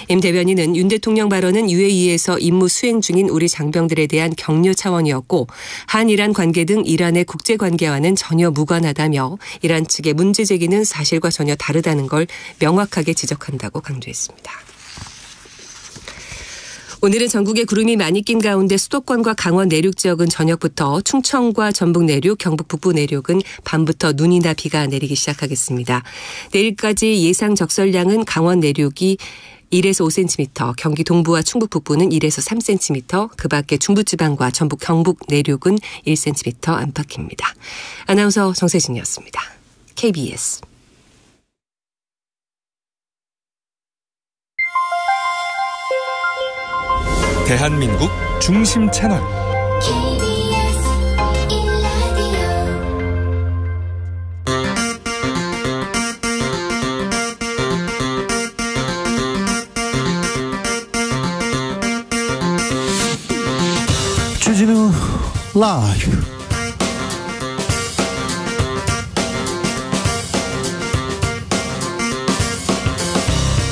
임 대변인은 윤 대통령 발언은 UAE에서 임무 수행 중인 우리 장병들에 대한 격려 차원이었고 한이란 관계 등 이란의 국제관계와는 전혀 무관하다며 이란 측의 문제 제기는 사실과 전혀 다르다는 걸 명확하게 지적한다고 강조했습니다. 오늘은 전국에 구름이 많이 낀 가운데 수도권과 강원 내륙 지역은 저녁부터, 충청과 전북 내륙, 경북 북부 내륙은 밤부터 눈이나 비가 내리기 시작하겠습니다. 내일까지 예상 적설량은 강원 내륙이 1에서 5cm, 경기 동부와 충북 북부는 1에서 3cm, 그 밖에 중부지방과 전북 경북 내륙은 1cm 안팎입니다. 아나운서 정세진이었습니다. KBS. 대한민국 중심 채널 KBS 1라디오. 주진우 라이브.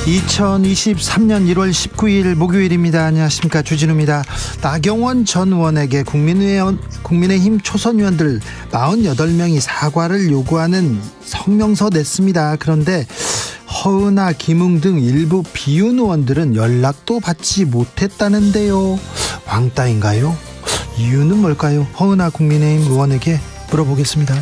(2023년 1월 19일) 목요일입니다. 안녕하십니까, 주진우입니다. 나경원 전 의원에게 국민의힘 초선 의원들 48명이 사과를 요구하는 성명서 냈습니다. 그런데 허은하, 김웅 등 일부 비윤 의원들은 연락도 받지 못했다는데요. 왕따인가요? 이유는 뭘까요? 허은하 국민의힘 의원에게 물어보겠습니다.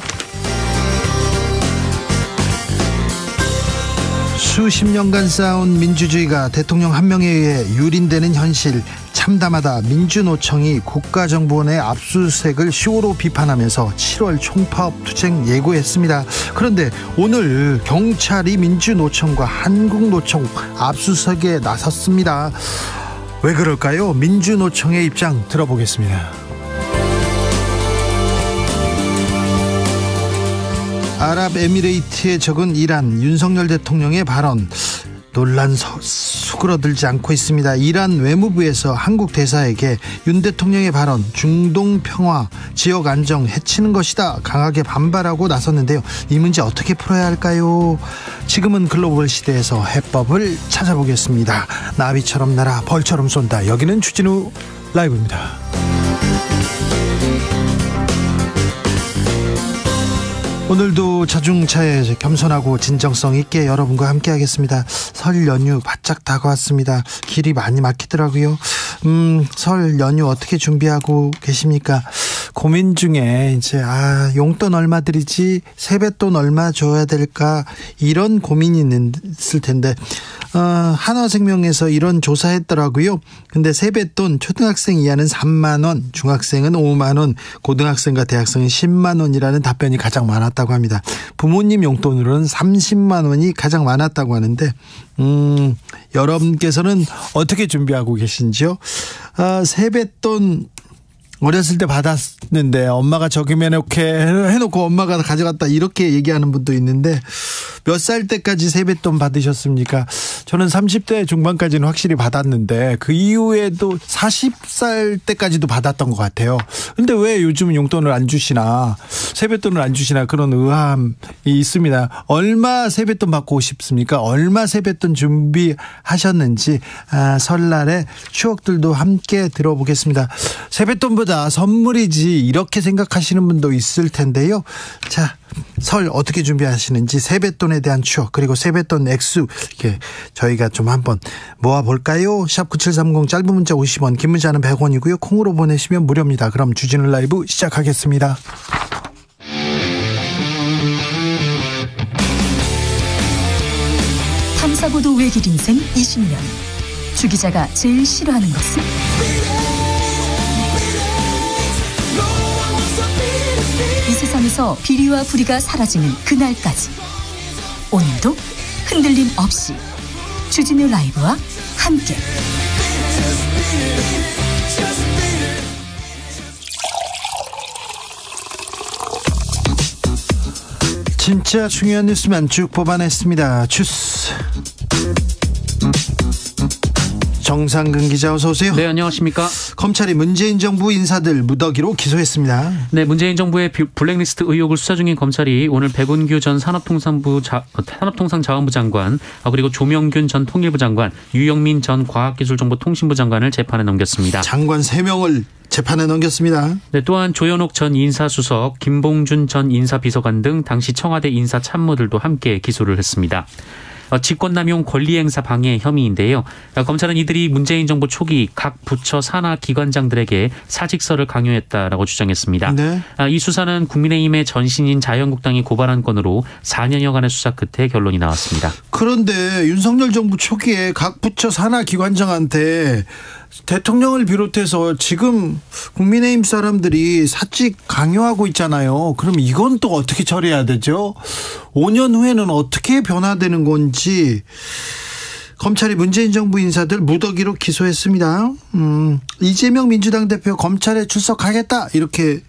수십 년간 쌓아온 민주주의가 대통령 한 명에 의해 유린되는 현실, 참담하다. 민주노총이 국가정보원의 압수수색을 쇼로 비판하면서 7월 총파업 투쟁 예고했습니다. 그런데 오늘 경찰이 민주노총과 한국노총 압수수색에 나섰습니다. 왜 그럴까요? 민주노총의 입장 들어보겠습니다. 아랍에미레이트에 적은 이란, 윤석열 대통령의 발언 논란 수그러들지 않고 있습니다. 이란 외무부에서 한국 대사에게 윤 대통령의 발언 중동 평화, 지역 안정 해치는 것이다 강하게 반발하고 나섰는데요. 이 문제 어떻게 풀어야 할까요? 지금은 글로벌 시대에서 해법을 찾아보겠습니다. 나비처럼 날아 벌처럼 쏜다. 여기는 주진우 라이브입니다. 오늘도 자중차에 겸손하고 진정성 있게 여러분과 함께 하겠습니다. 설 연휴 바짝 다가왔습니다. 길이 많이 막히더라고요. 설 연휴 어떻게 준비하고 계십니까? 고민 중에 이제 용돈 얼마 드리지, 세뱃돈 얼마 줘야 될까, 이런 고민이 있을 텐데 한화생명에서 이런 조사했더라고요. 근데 세뱃돈 초등학생 이하는 3만 원, 중학생은 5만 원, 고등학생과 대학생은 10만 원이라는 답변이 가장 많았다고 합니다. 부모님 용돈으로는 30만 원이 가장 많았다고 하는데 여러분께서는 어떻게 준비하고 계신지요? 세뱃돈 어렸을 때 받았는데 엄마가 적으면 이렇게 해놓고 엄마가 가져갔다 이렇게 얘기하는 분도 있는데 몇 살 때까지 세뱃돈 받으셨습니까? 저는 30대 중반까지는 확실히 받았는데 그 이후에도 40살 때까지도 받았던 것 같아요. 근데 왜 요즘 용돈을 안 주시나, 세뱃돈을 안 주시나, 그런 의아함이 있습니다. 얼마 세뱃돈 받고 싶습니까? 얼마 세뱃돈 준비하셨는지 설날에 추억들도 함께 들어보겠습니다. 세뱃돈보다 선물이지 이렇게 생각하시는 분도 있을 텐데요. 자, 설 어떻게 준비하시는지, 세뱃돈에 대한 추억, 그리고 세뱃돈 액수 이렇게 저희가 좀 한번 모아볼까요? 샵 9730, 짧은 문자 50원, 긴 문자는 100원이고요. 콩으로 보내시면 무료입니다. 그럼 주진우 라이브 시작하겠습니다. 탐사보도 외길 인생 20년. 주 기자가 제일 싫어하는 것은? 이 세상에서 비리와 부리가 사라지는 그날까지, 오늘도 흔들림 없이 주진우 라이브와 함께 진짜 중요한 뉴스만 쭉 뽑아냈습니다. 주스 정상근 기자 어서 오세요. 네, 안녕하십니까. 검찰이 문재인 정부 인사들 무더기로 기소했습니다. 네, 문재인 정부의 블랙리스트 의혹을 수사 중인 검찰이 오늘 백운규 전 산업통상자원부 장관, 그리고 조명균 전 통일부 장관, 유영민 전 과학기술정보통신부 장관을 재판에 넘겼습니다. 장관 3명을 재판에 넘겼습니다. 네, 또한 조현옥 전 인사수석, 김봉준 전 인사비서관 등 당시 청와대 인사 참모들도 함께 기소를 했습니다. 직권남용 권리행사 방해 혐의인데요. 검찰은 이들이 문재인 정부 초기 각 부처 산하 기관장들에게 사직서를 강요했다라고 주장했습니다. 네. 이 수사는 국민의힘의 전신인 자유한국당이 고발한 건으로 4년여간의 수사 끝에 결론이 나왔습니다. 그런데 윤석열 정부 초기에 각 부처 산하 기관장한테 대통령을 비롯해서 지금 국민의힘 사람들이 사직 강요하고 있잖아요. 그럼 이건 또 어떻게 처리해야 되죠? 5년 후에는 어떻게 변화되는 건지 검찰이 문재인 정부 인사들 무더기로 기소했습니다. 이재명 민주당 대표 검찰에 출석하겠다 이렇게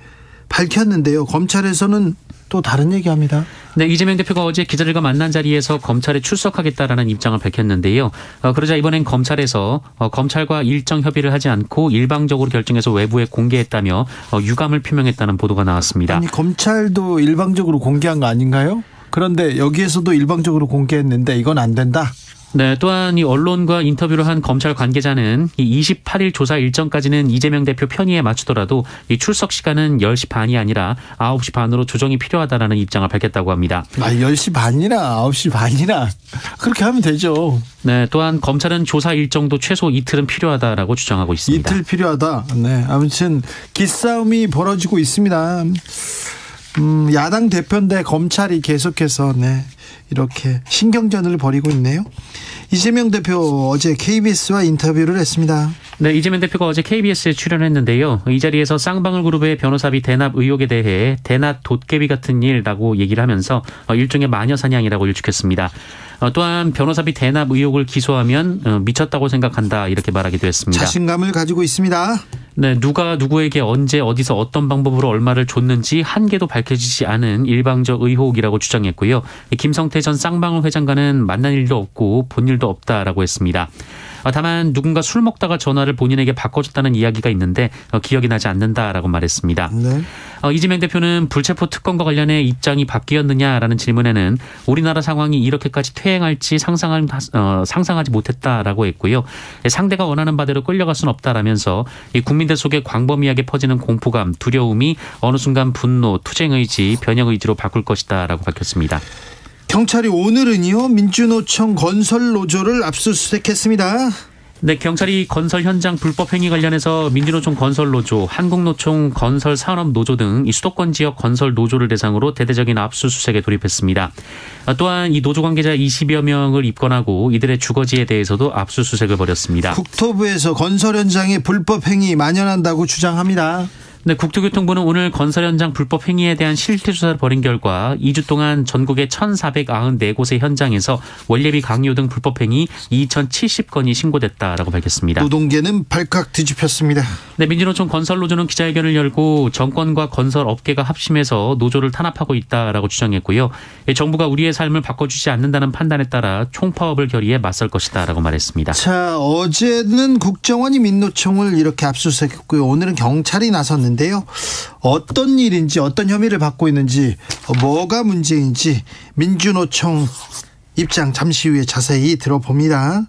밝혔는데요. 검찰에서는 또 다른 얘기합니다. 네, 이재명 대표가 어제 기자들과 만난 자리에서 검찰에 출석하겠다라는 입장을 밝혔는데요. 그러자 이번엔 검찰에서 검찰과 일정 협의를 하지 않고 일방적으로 결정해서 외부에 공개했다며 유감을 표명했다는 보도가 나왔습니다. 아니, 검찰도 일방적으로 공개한 거 아닌가요? 그런데 여기에서도 일방적으로 공개했는데 이건 안 된다. 네, 또한 이 언론과 인터뷰를 한 검찰 관계자는 이 28일 조사 일정까지는 이재명 대표 편의에 맞추더라도 이 출석 시간은 10시 반이 아니라 9시 반으로 조정이 필요하다라는 입장을 밝혔다고 합니다. 10시 반이나 9시 반이나 그렇게 하면 되죠. 네, 또한 검찰은 조사 일정도 최소 이틀은 필요하다라고 주장하고 있습니다. 이틀 필요하다. 네, 아무튼 기싸움이 벌어지고 있습니다. 야당 대표인데 검찰이 계속해서 이렇게 신경전을 벌이고 있네요. 이재명 대표 어제 KBS와 인터뷰를 했습니다. 네, 이재명 대표가 어제 KBS에 출연했는데요. 이 자리에서 쌍방울 그룹의 변호사비 대납 의혹에 대해 대낮 돛개비 같은 일이라고 얘기를 하면서 일종의 마녀 사냥이라고 일축했습니다. 또한 변호사비 대납 의혹을 기소하면 미쳤다고 생각한다 이렇게 말하기도 했습니다. 자신감을 가지고 있습니다. 네, 누가 누구에게 언제 어디서 어떤 방법으로 얼마를 줬는지 한 개도 밝혀지지 않은 일방적 의혹이라고 주장했고요. 김성태 전 쌍방울 회장과는 만난 일도 없고 본 일도 없다라고 했습니다. 다만 누군가 술 먹다가 전화를 본인에게 바꿔줬다는 이야기가 있는데 기억이 나지 않는다라고 말했습니다. 네. 이재명 대표는 불체포 특권과 관련해 입장이 바뀌었느냐라는 질문에는 우리나라 상황이 이렇게까지 퇴행할지 상상하지 못했다라고 했고요. 상대가 원하는 바대로 끌려갈 수는 없다라면서 국민들 속에 광범위하게 퍼지는 공포감, 두려움이 어느 순간 분노, 투쟁의지, 변형의지로 바꿀 것이다라고 밝혔습니다. 경찰이 오늘은요 민주노총 건설노조를 압수수색했습니다. 네, 경찰이 건설 현장 불법 행위 관련해서 민주노총 건설노조, 한국노총 건설산업노조 등 이 수도권 지역 건설 노조를 대상으로 대대적인 압수수색에 돌입했습니다. 또한 이 노조 관계자 20여 명을 입건하고 이들의 주거지에 대해서도 압수수색을 벌였습니다. 국토부에서 건설 현장에 불법 행위 만연한다고 주장합니다. 네, 국토교통부는 오늘 건설 현장 불법 행위에 대한 실태조사를 벌인 결과 2주 동안 전국의 1,494곳의 현장에서 원래비 강요 등 불법 행위 2,070건이 신고됐다라고 밝혔습니다. 노동계는 발칵 뒤집혔습니다. 네, 민주노총 건설노조는 기자회견을 열고 정권과 건설업계가 합심해서 노조를 탄압하고 있다라고 주장했고요. 정부가 우리의 삶을 바꿔주지 않는다는 판단에 따라 총파업을 결의해 맞설 것이다라고 말했습니다. 자, 어제는 국정원이 민노총을 이렇게 압수수색했고요. 오늘은 경찰이 나섰는데 어떤 일인지 어떤 혐의를 받고 있는지 뭐가 문제인지 민주노총 입장 잠시 후에 자세히 들어봅니다.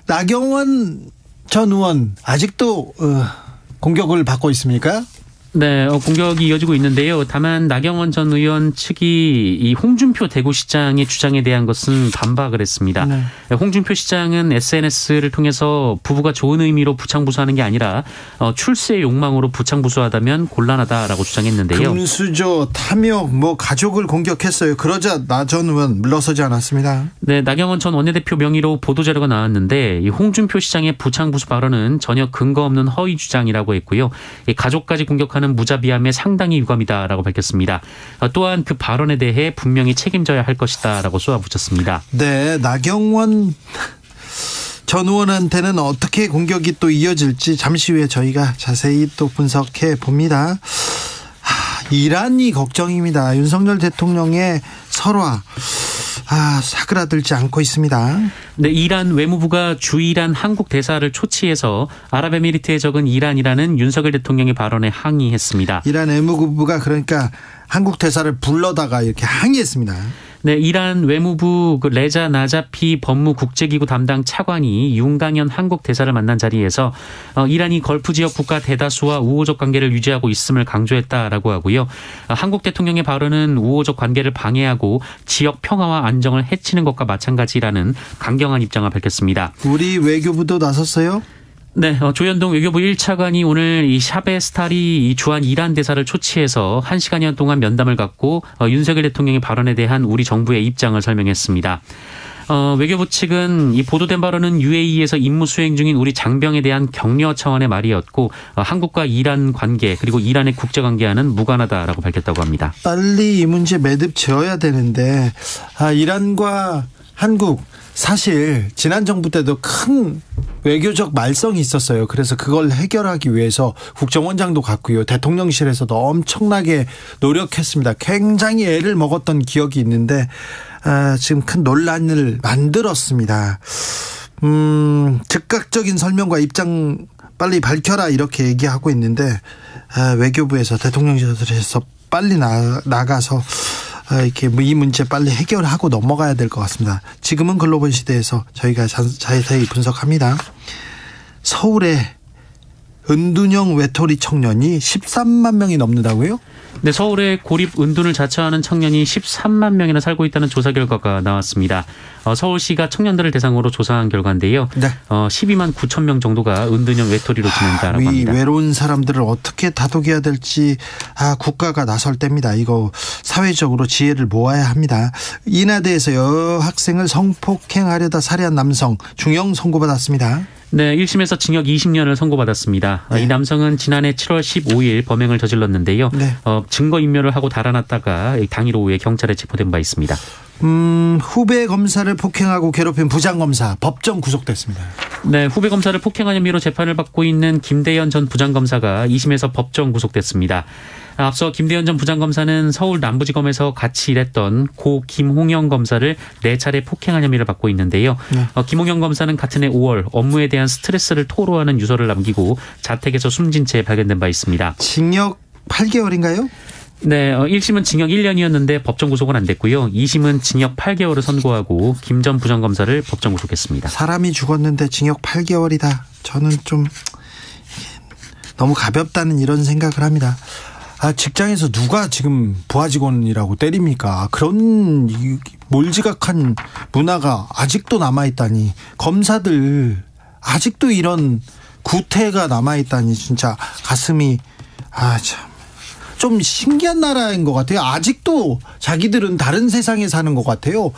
나경원 전 의원 아직도 공격을 받고 있습니까? 네, 공격이 이어지고 있는데요. 다만 나경원 전 의원 측이 이 홍준표 대구시장의 주장에 대한 것은 반박을 했습니다. 네. 홍준표 시장은 SNS를 통해서 부부가 좋은 의미로 부창부수하는 게 아니라 출세의 욕망으로 부창부수하다면 곤란하다라고 주장했는데요. 금수저, 탐욕, 가족을 공격했어요. 그러자 나 전 의원 물러서지 않았습니다. 네, 나경원 전 원내대표 명의로 보도자료가 나왔는데 이 홍준표 시장의 부창부수 발언은 전혀 근거 없는 허위 주장이라고 했고요. 이 가족까지 공격하는 무자비함에 상당히 유감이다라고 밝혔습니다. 또한 그 발언에 대해 분명히 책임져야 할 것이다라고 쏘아붙였습니다. 네, 나경원 전 의원한테는 어떻게 공격이 또 이어질지 잠시 후에 저희가 자세히 또 분석해 봅니다. 이란이 걱정입니다. 윤석열 대통령의 설화 사그라들지 않고 있습니다. 네, 이란 외무부가 주이란 한국 대사를 초치해서 아랍에미리트에 적은 이란이라는 윤석열 대통령의 발언에 항의했습니다. 이란 외무부가 그러니까 한국 대사를 불러다가 이렇게 항의했습니다. 네, 이란 외무부 레자 나자피 법무국제기구 담당 차관이 윤강현 한국 대사를 만난 자리에서 이란이 걸프 지역 국가 대다수와 우호적 관계를 유지하고 있음을 강조했다라고 하고요. 한국 대통령의 발언은 우호적 관계를 방해하고 지역 평화와 안정을 해치는 것과 마찬가지라는 강경한 입장을 밝혔습니다. 우리 외교부도 나섰어요? 네, 조현동 외교부 1차관이 오늘 이 샤베스타리 주한 이란 대사를 초치해서 1시간여 동안 면담을 갖고 윤석열 대통령의 발언에 대한 우리 정부의 입장을 설명했습니다. 외교부 측은 이 보도된 발언은 UAE에서 임무 수행 중인 우리 장병에 대한 격려 차원의 말이었고 한국과 이란 관계 그리고 이란의 국제관계와는 무관하다라고 밝혔다고 합니다. 빨리 이 문제 매듭 지어야 되는데 이란과 한국 사실 지난 정부 때도 큰 외교적 말썽이 있었어요. 그래서 그걸 해결하기 위해서 국정원장도 갔고요. 대통령실에서도 엄청나게 노력했습니다. 굉장히 애를 먹었던 기억이 있는데 지금 큰 논란을 만들었습니다. 즉각적인 설명과 입장 빨리 밝혀라 이렇게 얘기하고 있는데 외교부에서 대통령실에서 빨리 나가서 이렇게 이 문제 빨리 해결하고 넘어가야 될 것 같습니다. 지금은 글로벌 시대에서 저희가 자세히 분석합니다. 서울에 은둔형 외톨이 청년이 13만 명이 넘는다고요? 네, 서울에 고립 은둔을 자처하는 청년이 13만 명이나 살고 있다는 조사 결과가 나왔습니다. 서울시가 청년들을 대상으로 조사한 결과인데요. 네. 12만 9천 명 정도가 은둔형 외톨이로 지낸다라고 합니다. 외로운 사람들을 어떻게 다독여야 될지 국가가 나설 때입니다. 이거 사회적으로 지혜를 모아야 합니다. 인하대에서 여학생을 성폭행하려다 살해한 남성 중형 선고받았습니다. 네, 1심에서 징역 20년을 선고받았습니다. 네. 이 남성은 지난해 7월 15일 범행을 저질렀는데요. 네. 증거인멸을 하고 달아났다가 당일 오후에 경찰에 체포된 바 있습니다. 후배 검사를 폭행하고 괴롭힌 부장검사 법정 구속됐습니다. 네, 후배 검사를 폭행한 혐의로 재판을 받고 있는 김대현 전 부장검사가 2심에서 법정 구속됐습니다. 앞서 김대현 전 부장검사는 서울 남부지검에서 같이 일했던 고 김홍영 검사를 4차례 폭행한 혐의를 받고 있는데요. 네. 김홍영 검사는 같은 해 5월 업무에 대한 스트레스를 토로하는 유서를 남기고 자택에서 숨진 채 발견된 바 있습니다. 징역 8개월인가요? 네, 1심은 징역 1년이었는데 법정 구속은 안 됐고요. 2심은 징역 8개월을 선고하고 김 전 부장검사를 법정 구속했습니다. 사람이 죽었는데 징역 8개월이다. 저는 좀 너무 가볍다는 이런 생각을 합니다. 직장에서 누가 지금 부하 직원이라고 때립니까? 그런 몰지각한 문화가 아직도 남아있다니, 검사들 아직도 이런 구태가 남아있다니 진짜 가슴이 참 좀 신기한 나라인 것 같아요. 아직도 자기들은 다른 세상에 사는 것 같아요.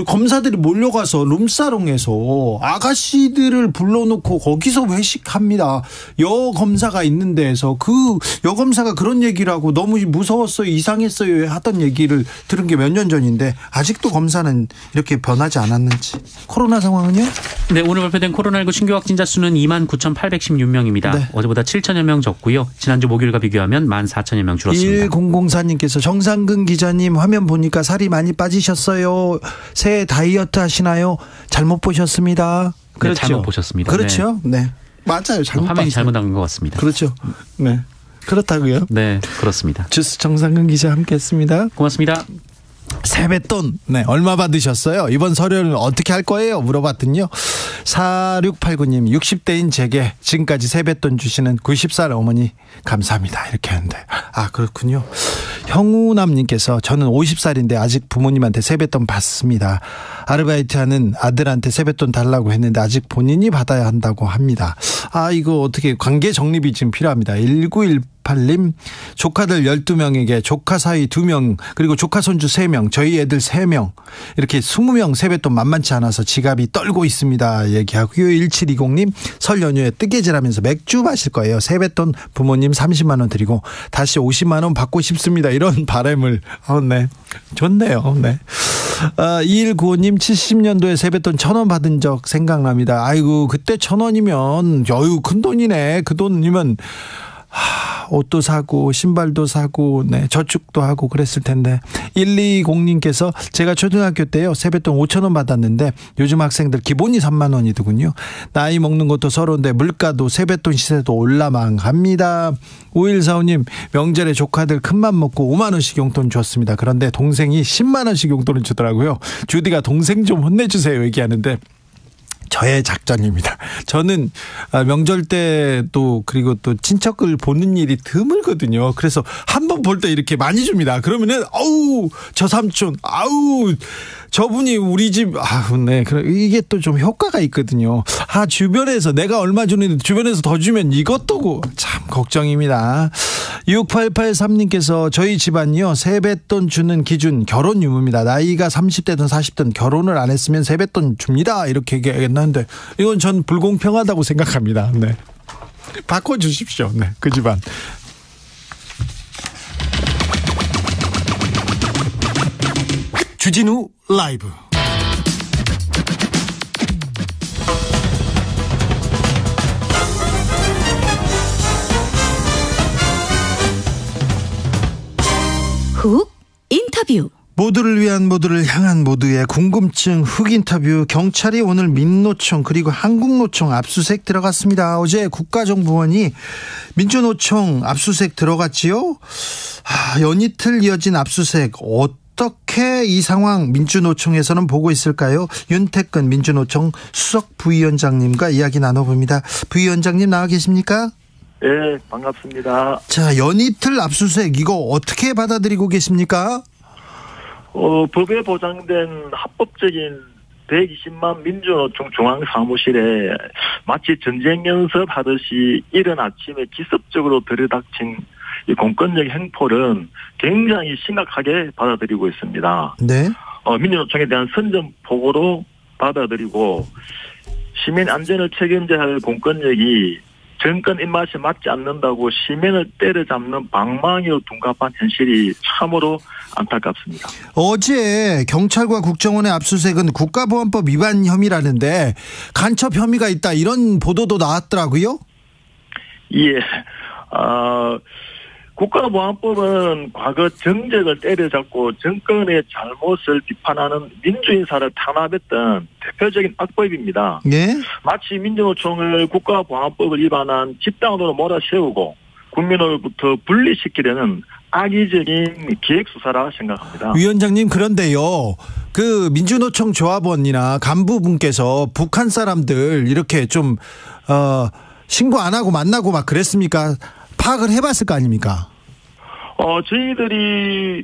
검사들이 몰려가서 룸사롱에서 아가씨들을 불러놓고 거기서 회식합니다. 여검사가 있는 데에서 그 여검사가 그런 얘기를 하고 너무 무서웠어요, 이상했어요 하던 얘기를 들은 게 몇 년 전인데 아직도 검사는 이렇게 변하지 않았는지. 코로나 상황은요? 네, 오늘 발표된 코로나19 신규 확진자 수는 29,816명입니다. 네. 어제보다 7천여 명 적고요. 지난주 목요일과 비교하면 14,000여 명 줄었습니다. 1004님께서 정상근 기자님 화면 보니까 살이 많이 빠지셨어요. 새해 다이어트 하시나요? 잘못 보셨습니다. 그렇죠. 네, 잘못 보셨습니다. 그렇죠. 네. 맞아요. 잘못 화면이 잘못 나온 것 같습니다. 그렇죠. 네. 그렇다고요? 네, 그렇습니다. 주스 정상근 기자 함께했습니다. 고맙습니다. 세뱃돈 얼마 받으셨어요? 이번 설에는 어떻게 할 거예요? 물어봤더니요. 4689님 60대인 제게 지금까지 세뱃돈 주시는 90살 어머니 감사합니다. 이렇게 하는데 그렇군요. 형우남님께서 저는 50살인데 아직 부모님한테 세뱃돈 받습니다. 아르바이트하는 아들한테 세뱃돈 달라고 했는데 아직 본인이 받아야 한다고 합니다. 이거 어떻게 관계 정립이 지금 필요합니다. 1918님 조카들 12명에게 조카 사위 2명 그리고 조카 손주 3명 저희 애들 3명 이렇게 20명 세뱃돈 만만치 않아서 지갑이 떨고 있습니다. 얘기하고요. 1720님 설 연휴에 뜨개질하면서 맥주 마실 거예요. 세뱃돈 부모님 30만 원 드리고 다시 50만 원 받고 싶습니다. 이런 바람을 네 좋네요. 네. 2195님 70년도에 세뱃돈 1,000원 받은 적 생각납니다. 아이고 그때 1,000원이면 큰 돈이네. 그 돈이면 옷도 사고 신발도 사고 네, 저축도 하고 그랬을 텐데. 120님께서 제가 초등학교 때요 세뱃돈 5,000원 받았는데 요즘 학생들 기본이 3만 원이더군요. 나이 먹는 것도 서러운데 물가도 세뱃돈 시세도 올라망합니다. 5145님 명절에 조카들 큰맘 먹고 5만 원씩 용돈 줬습니다. 그런데 동생이 10만 원씩 용돈을 주더라고요. 주디가 동생 좀 혼내주세요 얘기하는데 저의 작전입니다. 저는 명절 때도 그리고 또 친척을 보는 일이 드물거든요. 그래서 한 번 볼 때 이렇게 많이 줍니다. 그러면은 아우 저 삼촌 아우 저분이 우리 집 네 이게 또 좀 효과가 있거든요. 주변에서 내가 얼마 주는데 주변에서 더 주면 이것도 참 걱정입니다. 6883님께서 저희 집안이요 세뱃돈 주는 기준 결혼 유무입니다. 나이가 30대든 40대든 결혼을 안 했으면 세뱃돈 줍니다. 이렇게 얘기했는데 이건 전 불공평하다고 생각합니다. 네. 바꿔주십시오. 네, 그 집안. 주진우 라이브. 훅 인터뷰. 모두를 위한 모두를 향한 모두의 궁금증 훅 인터뷰. 경찰이 오늘 민노총 그리고 한국노총 압수수색 들어갔습니다. 어제 국가정보원이 민주노총 압수수색 들어갔지요. 연이틀 이어진 압수수색 어떻게 이 상황 민주노총에서는 보고 있을까요? 윤태근 민주노총 수석 부위원장님과 이야기 나눠봅니다. 부위원장님 나와 계십니까? 네, 반갑습니다. 자, 연이틀 압수수색 이거 어떻게 받아들이고 계십니까? 법에 보장된 합법적인 120만 민주노총 중앙사무실에 마치 전쟁 연습하듯이 이른 아침에 기습적으로 들이닥친 이 공권력 행포는 굉장히 심각하게 받아들이고 있습니다. 네. 민주노총에 대한 선전포고로 받아들이고 시민 안전을 책임져야 할 공권력이 정권 입맛에 맞지 않는다고 시민을 때려잡는 방망이로 둔갑한 현실이 참으로 안타깝습니다. 어제 경찰과 국정원의 압수수색은 국가보안법 위반 혐의라는데 간첩 혐의가 있다 이런 보도도 나왔더라고요. 예. 국가보안법은 과거 정적을 때려잡고 정권의 잘못을 비판하는 민주인사를 탄압했던 대표적인 악법입니다. 예? 마치 민주노총을 국가보안법을 위반한 집단으로 몰아세우고 국민으로부터 분리시키려는 악의적인 기획수사라 생각합니다. 위원장님 그런데요. 그 민주노총 조합원이나 간부분께서 북한 사람들 이렇게 좀 신고 안 하고 만나고 막 그랬습니까? 파악을 해봤을 거 아닙니까? 저희들이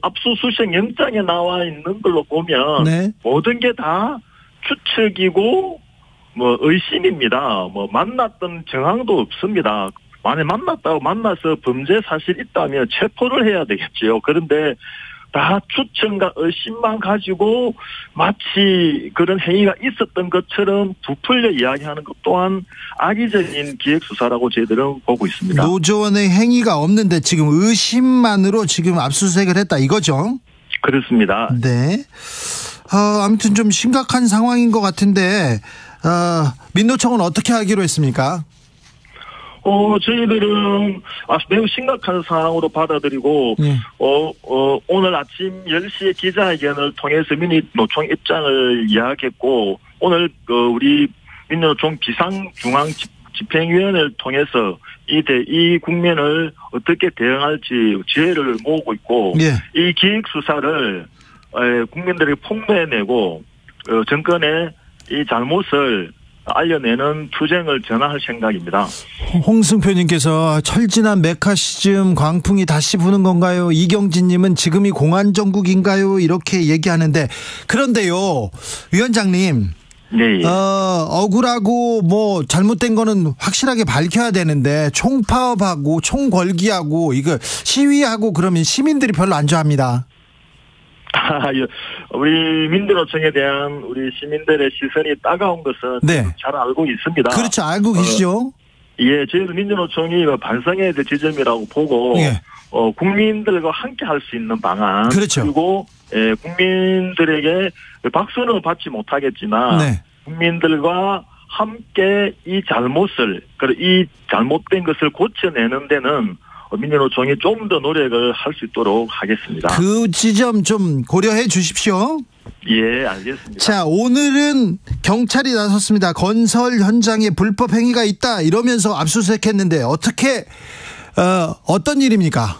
압수수색 영장에 나와 있는 걸로 보면 네. 모든 게 다 추측이고 의심입니다. 만났던 정황도 없습니다. 만약 만나서 범죄 사실이 있다면 체포를 해야 되겠지요. 그런데 다 추측과 의심만 가지고 마치 그런 행위가 있었던 것처럼 부풀려 이야기하는 것 또한 악의적인 기획수사라고 저희들은 보고 있습니다. 노조원의 행위가 없는데 지금 의심만으로 지금 압수수색을 했다 이거죠? 그렇습니다. 네. 아무튼 좀 심각한 상황인 것 같은데 민노총은 어떻게 하기로 했습니까? 저희들은 매우 심각한 상황으로 받아들이고 오늘 아침 10시에 기자회견을 통해서 민노총 입장을 이야기했고 오늘 우리 민노총 비상중앙집행위원회를 통해서 이 국면을 어떻게 대응할지 지혜를 모으고 있고 이 기획수사를 국민들에게 폭로해내고 정권의 이 잘못을 알려내는 투쟁을 전환할 생각입니다. 홍승표님께서 철진한 메카시즘 광풍이 다시 부는 건가요? 이경진님은 지금이 공안정국인가요? 이렇게 얘기하는데 그런데요 위원장님 네. 억울하고 잘못된 거는 확실하게 밝혀야 되는데 총파업하고 총궐기하고 이거 시위하고 그러면 시민들이 별로 안 좋아합니다. 우리 민주노총에 대한 우리 시민들의 시선이 따가운 것은 잘 알고 있습니다. 그렇죠. 알고 계시죠? 예, 저희도 민주노총이 반성해야 될 지점이라고 보고 국민들과 함께 할 수 있는 방안 그렇죠. 그리고 국민들에게 박수는 받지 못하겠지만 국민들과 함께 이 잘못을, 이 잘못된 것을 고쳐내는 데는 민주노총이 좀 더 노력을 할 수 있도록 하겠습니다. 그 지점 좀 고려해 주십시오. 예, 알겠습니다. 자, 오늘은 경찰이 나섰습니다. 건설 현장에 불법 행위가 있다 이러면서 압수수색했는데 어떤 일입니까?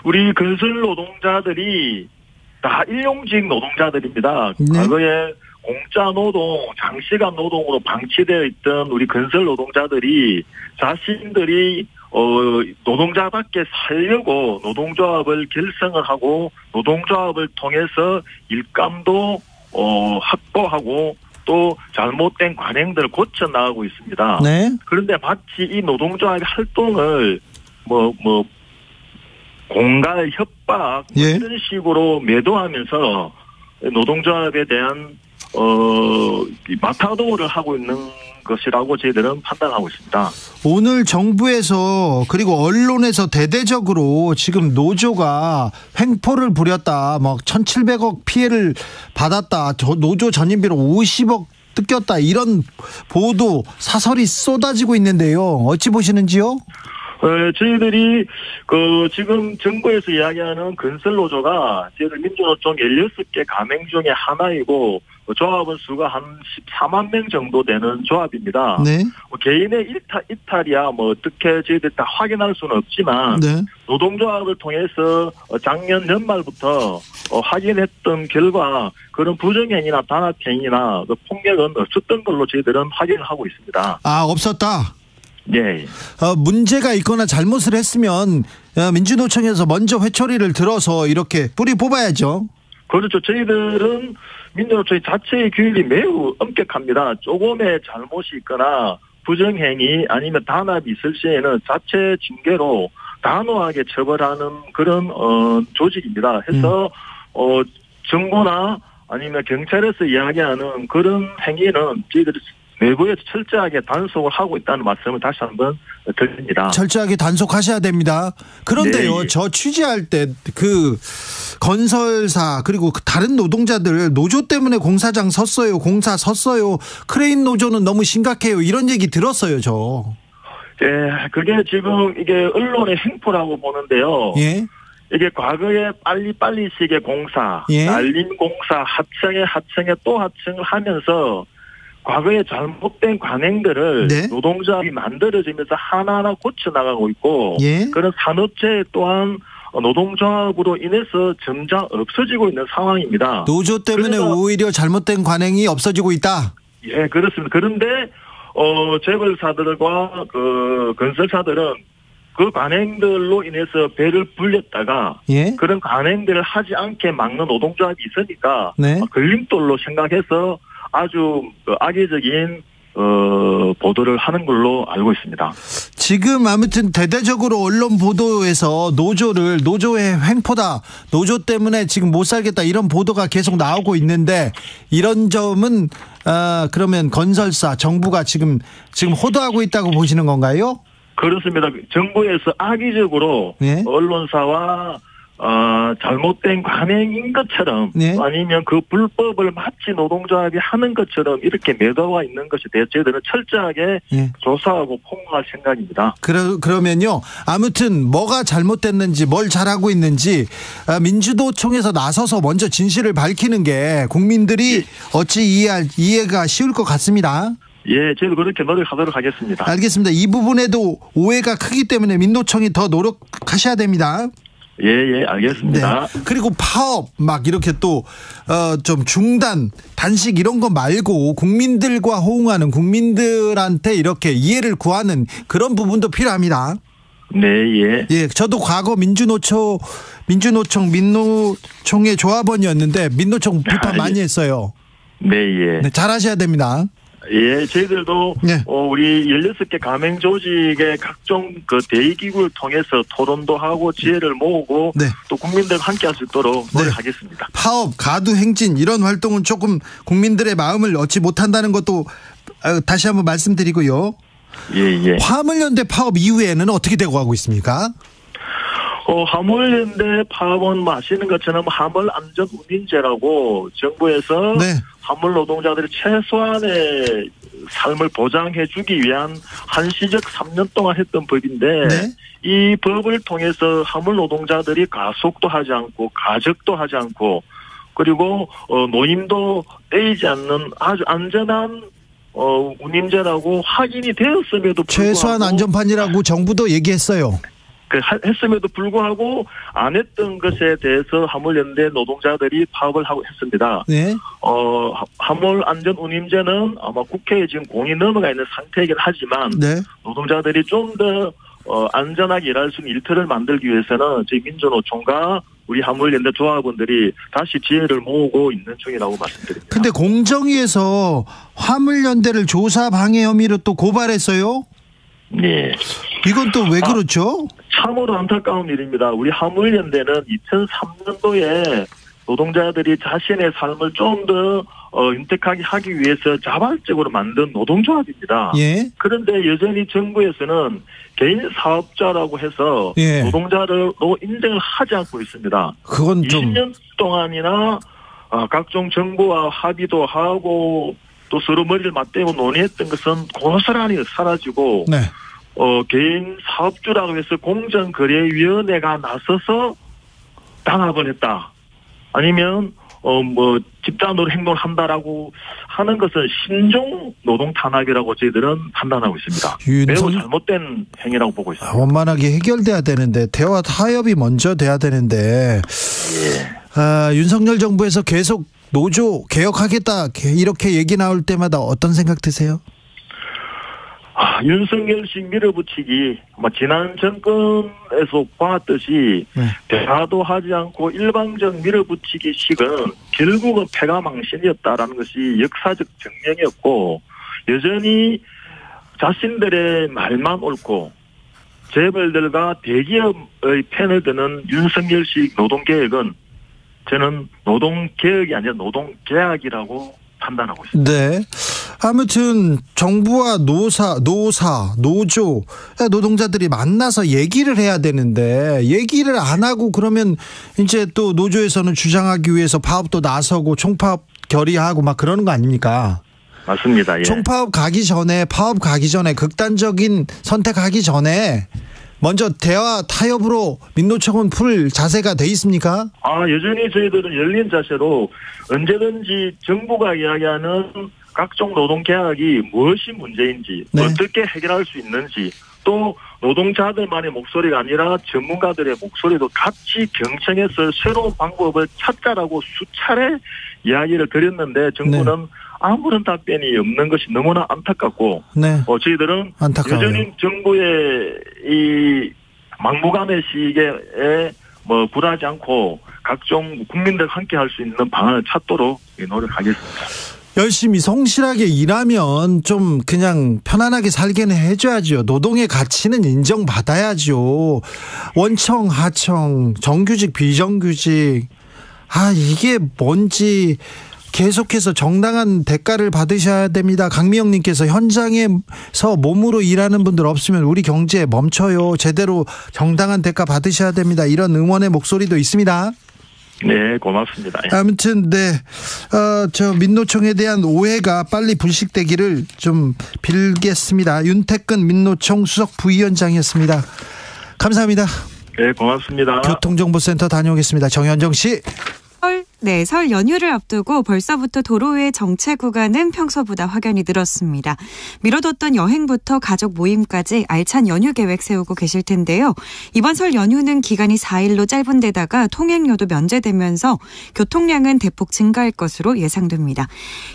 우리 건설 노동자들이 다 일용직 노동자들입니다. 네. 과거에 공짜 노동, 장시간 노동으로 방치되어 있던 우리 건설 노동자들이 자신들이 노동자답게 살려고 노동조합을 결성을 하고 노동조합을 통해서 일감도 확보하고 또 잘못된 관행들을 고쳐 나가고 있습니다. 네. 그런데 마치 이 노동조합의 활동을 공갈 협박 이런 식으로 매도하면서 노동조합에 대한 마타도를 하고 있는 것이라고 저희들은 판단하고 있습니다. 오늘 정부에서 그리고 언론에서 대대적으로 지금 노조가 횡포를 부렸다, 막 1,700억 피해를 받았다, 노조 전임비로 50억 뜯겼다 이런 보도 사설이 쏟아지고 있는데요. 어찌 보시는지요? 저희들이 지금 정부에서 이야기하는 건설노조가 저희들 민주노총 16개 가맹 중에 하나이고 조합원 수가 한 14만 명 정도 되는 조합입니다. 네. 개인의 이탈이야 어떻게 저희들 다 확인할 수는 없지만 네. 노동조합을 통해서 작년 연말부터 확인했던 결과 그런 부정행위나 단합행위나 폭력은 없었던 걸로 저희들은 확인을 하고 있습니다. 없었다. 네. 문제가 있거나 잘못을 했으면 민주노총에서 먼저 회초리를 들어서 이렇게 뿌리 뽑아야죠. 그렇죠. 저희들은 민주노총 자체의 규율이 매우 엄격합니다. 조금의 잘못이 있거나 부정행위 아니면 단합이 있을 시에는 자체 징계로 단호하게 처벌하는 그런 조직입니다. 해서 정부나 아니면 경찰에서 이야기하는 그런 행위는 저희들이 내부에서 철저하게 단속을 하고 있다는 말씀을 다시 한번 드립니다. 철저하게 단속하셔야 됩니다. 그런데요, 네. 저 취재할 때 그 건설사 그리고 다른 노동자들 노조 때문에 공사장 섰어요, 공사 섰어요, 크레인 노조는 너무 심각해요 이런 얘기 들었어요, 저. 예, 그게 지금 이게 언론의 횡포라고 보는데요. 예. 이게 과거에 빨리식의 공사, 예. 날림 공사, 하청에 또 하청을 하면서 과거에 잘못된 관행들을 네. 노동조합이 만들어지면서 하나하나 고쳐나가고 있고 예. 그런 산업체 또한 노동조합으로 인해서 점점 없어지고 있는 상황입니다. 노조 때문에 오히려 잘못된 관행이 없어지고 있다. 예, 그렇습니다. 그런데 재벌사들과 건설사들은 그 관행들로 인해서 배를 불렸다가 예. 그런 관행들을 하지 않게 막는 노동조합이 있으니까 네. 걸림돌로 생각해서 아주 악의적인 보도를 하는 걸로 알고 있습니다. 지금 아무튼 대대적으로 언론 보도에서 노조의 횡포다, 노조 때문에 지금 못 살겠다 이런 보도가 계속 나오고 있는데 이런 점은 그러면 건설사 정부가 지금 호도하고 있다고 보시는 건가요? 그렇습니다. 정부에서 악의적으로 네. 언론사와 잘못된 관행인 것처럼 네. 아니면 그 불법을 마치 노동조합이 하는 것처럼 이렇게 매도가 있는 것에 대해 저희들은 철저하게 네. 조사하고 폭로할 생각입니다. 그러면요. 아무튼 뭐가 잘못됐는지 뭘 잘하고 있는지 민주노총에서 나서서 먼저 진실을 밝히는 게 국민들이 어찌 이해가 쉬울 것 같습니다. 예, 저희도 그렇게 노력하도록 하겠습니다. 알겠습니다. 이 부분에도 오해가 크기 때문에 민노총이 더 노력하셔야 됩니다. 예, 알겠습니다. 네. 그리고 파업 막 이렇게 또 좀 중단, 단식 이런 거 말고 국민들과 호응하는 국민들한테 이렇게 이해를 구하는 그런 부분도 필요합니다. 네, 예. 예, 저도 과거 민주노총의 조합원이었는데 민노총 비판 많이 했어요. 네, 예. 네, 잘하셔야 됩니다. 예, 저희들도 네. 우리 16개 가맹 조직의 각종 대의기구를 통해서 토론도 하고 지혜를 모으고 네. 또 국민들과 함께 할 수 있도록 노력하겠습니다. 파업, 가두 행진 이런 활동은 조금 국민들의 마음을 얻지 못한다는 것도 다시 한번 말씀드리고요. 예. 화물연대 파업 이후에는 어떻게 되고 가고 있습니까? 화물연대 파업은 아시는 것처럼 화물안전운임제라고 정부에서 네. 화물 노동자들이 최소한의 삶을 보장해주기 위한 한시적 3년 동안 했던 법인데 네. 이 법을 통해서 화물 노동자들이 가속도 하지 않고 가적도 하지 않고 그리고 노임도 떼이지 않는 아주 안전한 운임제라고 확인이 되었음에도 불구하고 최소한 안전판이라고 정부도 얘기했어요. 했음에도 불구하고 안 했던 것에 대해서 화물연대 노동자들이 파업을 하고 했습니다. 네. 화물안전운임제는 아마 국회에 지금 공이 넘어가 있는 상태이긴 하지만 네. 노동자들이 좀 더 안전하게 일할 수 있는 일터를 만들기 위해서는 저희 민주노총과 우리 화물연대 조합원들이 다시 지혜를 모으고 있는 중이라고 말씀드립니다. 근데 공정위에서 화물연대를 조사 방해 혐의로 또 고발했어요? 네. 이건 또 왜 그렇죠? 참으로 안타까운 일입니다. 우리 화물연대는 2003년도에 노동자들이 자신의 삶을 좀 더 윤택하게 하기 위해서 자발적으로 만든 노동조합입니다. 예. 그런데 여전히 정부에서는 개인 사업자라고 해서 예. 노동자로 인정을 하지 않고 있습니다. 그건 좀 20년 동안이나 각종 정부와 합의도 하고 또 서로 머리를 맞대고 논의했던 것은 고스란히 사라지고 네. 개인 사업주라고 해서 공정거래위원회가 나서서 단합을 했다. 아니면 집단으로 행동을 한다라고 하는 것은 신종 노동 탄압이라고 저희들은 판단하고 있습니다. 매우 잘못된 행위라고 보고 있습니다. 원만하게 해결돼야 되는데 대화 타협이 먼저 돼야 되는데 예. 윤석열 정부에서 계속 노조 개혁하겠다 이렇게 얘기 나올 때마다 어떤 생각 드세요? 윤석열식 밀어붙이기 지난 정권에서 봤듯이 네. 대화도 하지 않고 일방적 밀어붙이기식은 결국은 패가망신이었다라는 것이 역사적 증명이었고 여전히 자신들의 말만 옳고 재벌들과 대기업의 편을 드는 윤석열식 노동개혁은 저는 노동개혁이 아니라 노동계약이라고 판단하고 있습니다. 네. 아무튼 정부와 노조, 노동자들이 만나서 얘기를 해야 되는데 얘기를 안 하고 그러면 이제 또 노조에서는 주장하기 위해서 파업도 나서고 총파업 결의하고 막 그러는 거 아닙니까? 맞습니다. 예. 총파업 가기 전에 파업 가기 전에 극단적인 선택하기 전에 먼저 대화 타협으로 민노총은 풀 자세가 돼 있습니까? 여전히 저희들은 열린 자세로 언제든지 정부가 이야기하는 각종 노동계약이 무엇이 문제인지 네. 어떻게 해결할 수 있는지 또 노동자들만의 목소리가 아니라 전문가들의 목소리도 같이 경청해서 새로운 방법을 찾자라고 수차례 이야기를 드렸는데 정부는 네. 아무런 답변이 없는 것이 너무나 안타깝고 네. 저희들은 안타까워요. 여전히 정부의 이 막무가내 시기에 굴하지 않고 각종 국민들 함께 할 수 있는 방안을 찾도록 노력하겠습니다. 열심히 성실하게 일하면 좀 그냥 편안하게 살게는 해줘야죠. 노동의 가치는 인정받아야죠. 원청, 하청, 정규직, 비정규직. 이게 뭔지 계속해서 정당한 대가를 받으셔야 됩니다. 강미영님께서 현장에서 몸으로 일하는 분들 없으면 우리 경제 멈춰요. 제대로 정당한 대가 받으셔야 됩니다. 이런 응원의 목소리도 있습니다. 네, 고맙습니다. 아무튼 저 민노총에 대한 오해가 빨리 불식되기를 좀 빌겠습니다. 윤태근 민노총 수석 부위원장이었습니다. 감사합니다. 네, 고맙습니다. 교통정보센터 다녀오겠습니다. 정현정 씨. 설 연휴를 앞두고 벌써부터 도로의 정체 구간은 평소보다 확연히 늘었습니다. 미뤄뒀던 여행부터 가족 모임까지 알찬 연휴 계획 세우고 계실 텐데요. 이번 설 연휴는 기간이 4일로 짧은 데다가 통행료도 면제되면서 교통량은 대폭 증가할 것으로 예상됩니다.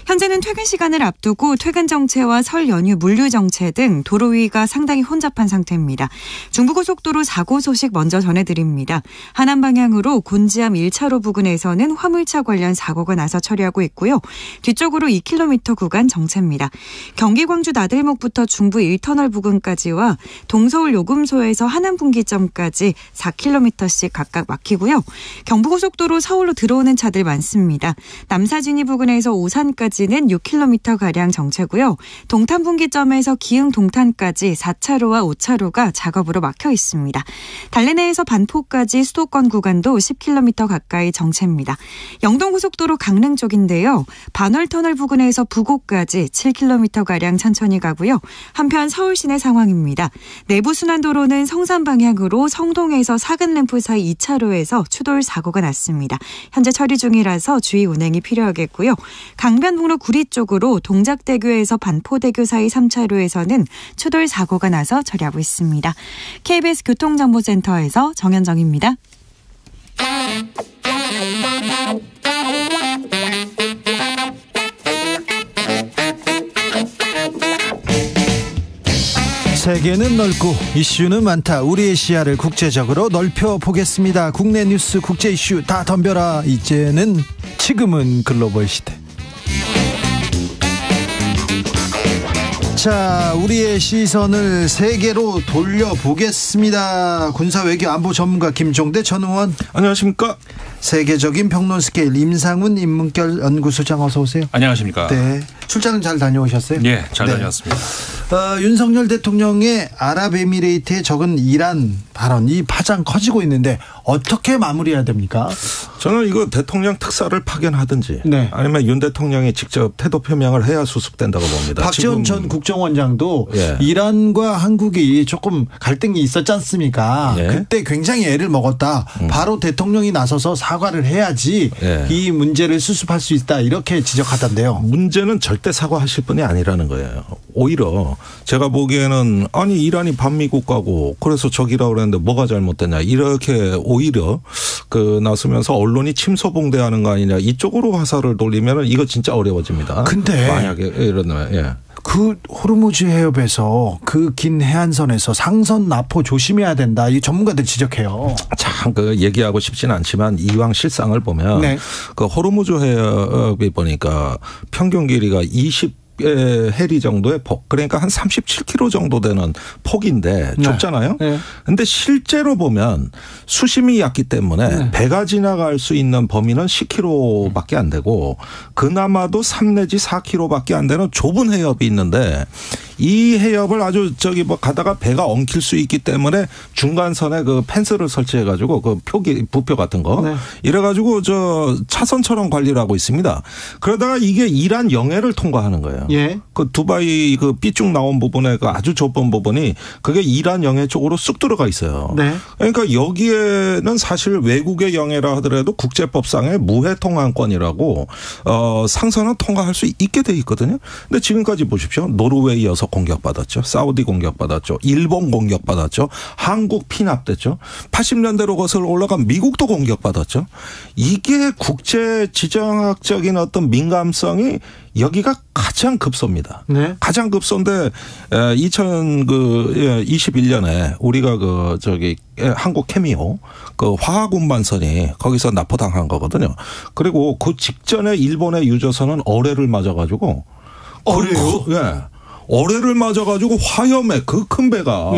현재는 퇴근 시간을 앞두고 퇴근 정체와 설 연휴 물류 정체 등 도로 위가 상당히 혼잡한 상태입니다. 중부고속도로 사고 소식 먼저 전해드립니다. 하남 방향으로 곤지암 1차로 부근에서는 화물 화물차 관련 사고가 나서 처리하고 있고요. 뒤쪽으로 2km 구간 정체입니다. 경기 광주 나들목부터 중부 1터널 부근까지와 동서울 요금소에서 하남분기점까지 4km씩 각각 막히고요. 경부고속도로 서울로 들어오는 차들 많습니다. 남사진이 부근에서 오산까지는 6km가량 정체고요. 동탄분기점에서 기흥 동탄까지 4차로와 5차로가 작업으로 막혀 있습니다. 달래내에서 반포까지 수도권 구간도 10km 가까이 정체입니다. 영동고속도로 강릉 쪽인데요. 반월터널 부근에서 부곡까지 7km가량 천천히 가고요. 한편 서울 시내 상황입니다. 내부순환도로는 성산 방향으로 성동에서 사근램프 사이 2차로에서 추돌 사고가 났습니다. 현재 처리 중이라서 주의 운행이 필요하겠고요. 강변북로 구리 쪽으로 동작대교에서 반포대교 사이 3차로에서는 추돌 사고가 나서 처리하고 있습니다. KBS 교통정보센터에서 정현정입니다. 세계는 넓고 이슈는 많다. 우리의 시야를 국제적으로 넓혀보겠습니다. 국내 뉴스, 국제 이슈 다 덤벼라. 이제는 지금은 글로벌 시대. 자, 우리의 시선을 세계로 돌려보겠습니다. 군사외교 안보 전문가 김종대 전 의원. 안녕하십니까. 세계적인 평론 스케일 임상훈 인문결 연구소장 어서 오세요. 안녕하십니까. 네, 출장은 잘 다녀오셨어요? 네, 잘 다녀왔습니다. 윤석열 대통령의 아랍에미레이트에 적은 이란 발언, 이 파장 커지고 있는데 어떻게 마무리해야 됩니까? 저는 이거 대통령 특사를 파견하든지 네. 아니면 윤 대통령이 직접 태도 표명을 해야 수습된다고 봅니다. 박지원 전 국정원장도 이란과 한국이 조금 갈등이 있었지 않습니까? 그때 굉장히 애를 먹었다. 바로 대통령이 나서서 사과를 해야지 이 문제를 수습할 수 있다. 이렇게 지적하던데요. 문제는 절대 사과하실 분이 아니라는 거예요. 오히려 제가 보기에는 아니 이란이 반미국가고 그래서 적이라고 그랬는데 뭐가 잘못됐냐 이렇게 오히려 나서면서 언론이 침소봉대하는 거 아니냐 이쪽으로 화살을 돌리면 이거 진짜 어려워집니다. 근데 만약에 이러면 그 호르무즈 해협에서 그 긴 해안선에서 상선 납포 조심해야 된다. 이 전문가들 지적해요. 참 얘기하고 싶지는 않지만 이왕 실상을 보면 그 호르무즈 해협이 보니까 평균 길이가 20 해리 정도의 폭, 그러니까 한 37km 정도 되는 폭인데 좁잖아요. 그런데 실제로 보면 수심이 얕기 때문에 배가 지나갈 수 있는 범위는 10km밖에 안 되고 그나마도 3 내지 4km밖에 안 되는 좁은 해협이 있는데 이 해협을 아주 가다가 배가 엉킬 수 있기 때문에 중간선에 그 펜스를 설치해 가지고 그 부표 같은 거 이래 가지고 차선처럼 관리를 하고 있습니다. 그러다가 이게 이란 영해를 통과하는 거예요. 그 두바이 그 삐쭉 나온 부분에 그 아주 좁은 부분이 그게 이란 영해 쪽으로 쑥 들어가 있어요. 그러니까 여기에는 사실 외국의 영해라 하더라도 국제법상의 무해 통항권이라고 상선은 통과할 수 있게 돼 있거든요. 근데 지금까지 보십시오. 노르웨이여서 공격받았죠. 사우디 공격받았죠. 일본 공격받았죠. 한국 피납됐죠. 80년대로 거슬러 올라간 미국도 공격받았죠. 이게 국제 지정학적인 어떤 민감성이 여기가 가장 급소입니다. 가장 급소인데 2021년에 우리가 한국 케미오 그 화학 운반선이 거기서 납포당한 거거든요. 그리고 그 직전에 일본의 유조선은 어뢰를 맞아가지고 어뢰를 맞아가지고 화염에 그 큰 배가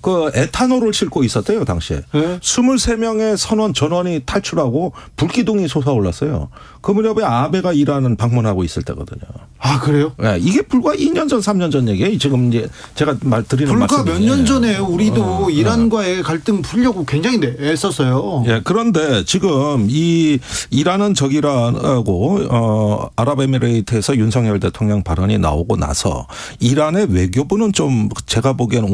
그 에탄올을 싣고 있었대요 당시에. 23명의 선원 전원이 탈출하고 불기둥이 솟아올랐어요. 그 무렵에 아베가 이란을 방문하고 있을 때거든요. 아 그래요? 네, 이게 불과 2년 전 3년 전 얘기예요. 지금 이제 제가 드리는 말씀. 불과 몇 년 전에 우리도 이란과의 갈등 풀려고 굉장히 애썼어요. 그런데 지금 이 이란은 적이라고 아랍에미레이트에서 윤석열 대통령 발언이 나오고 나서 이란의 외교부는 좀 제가 보기에는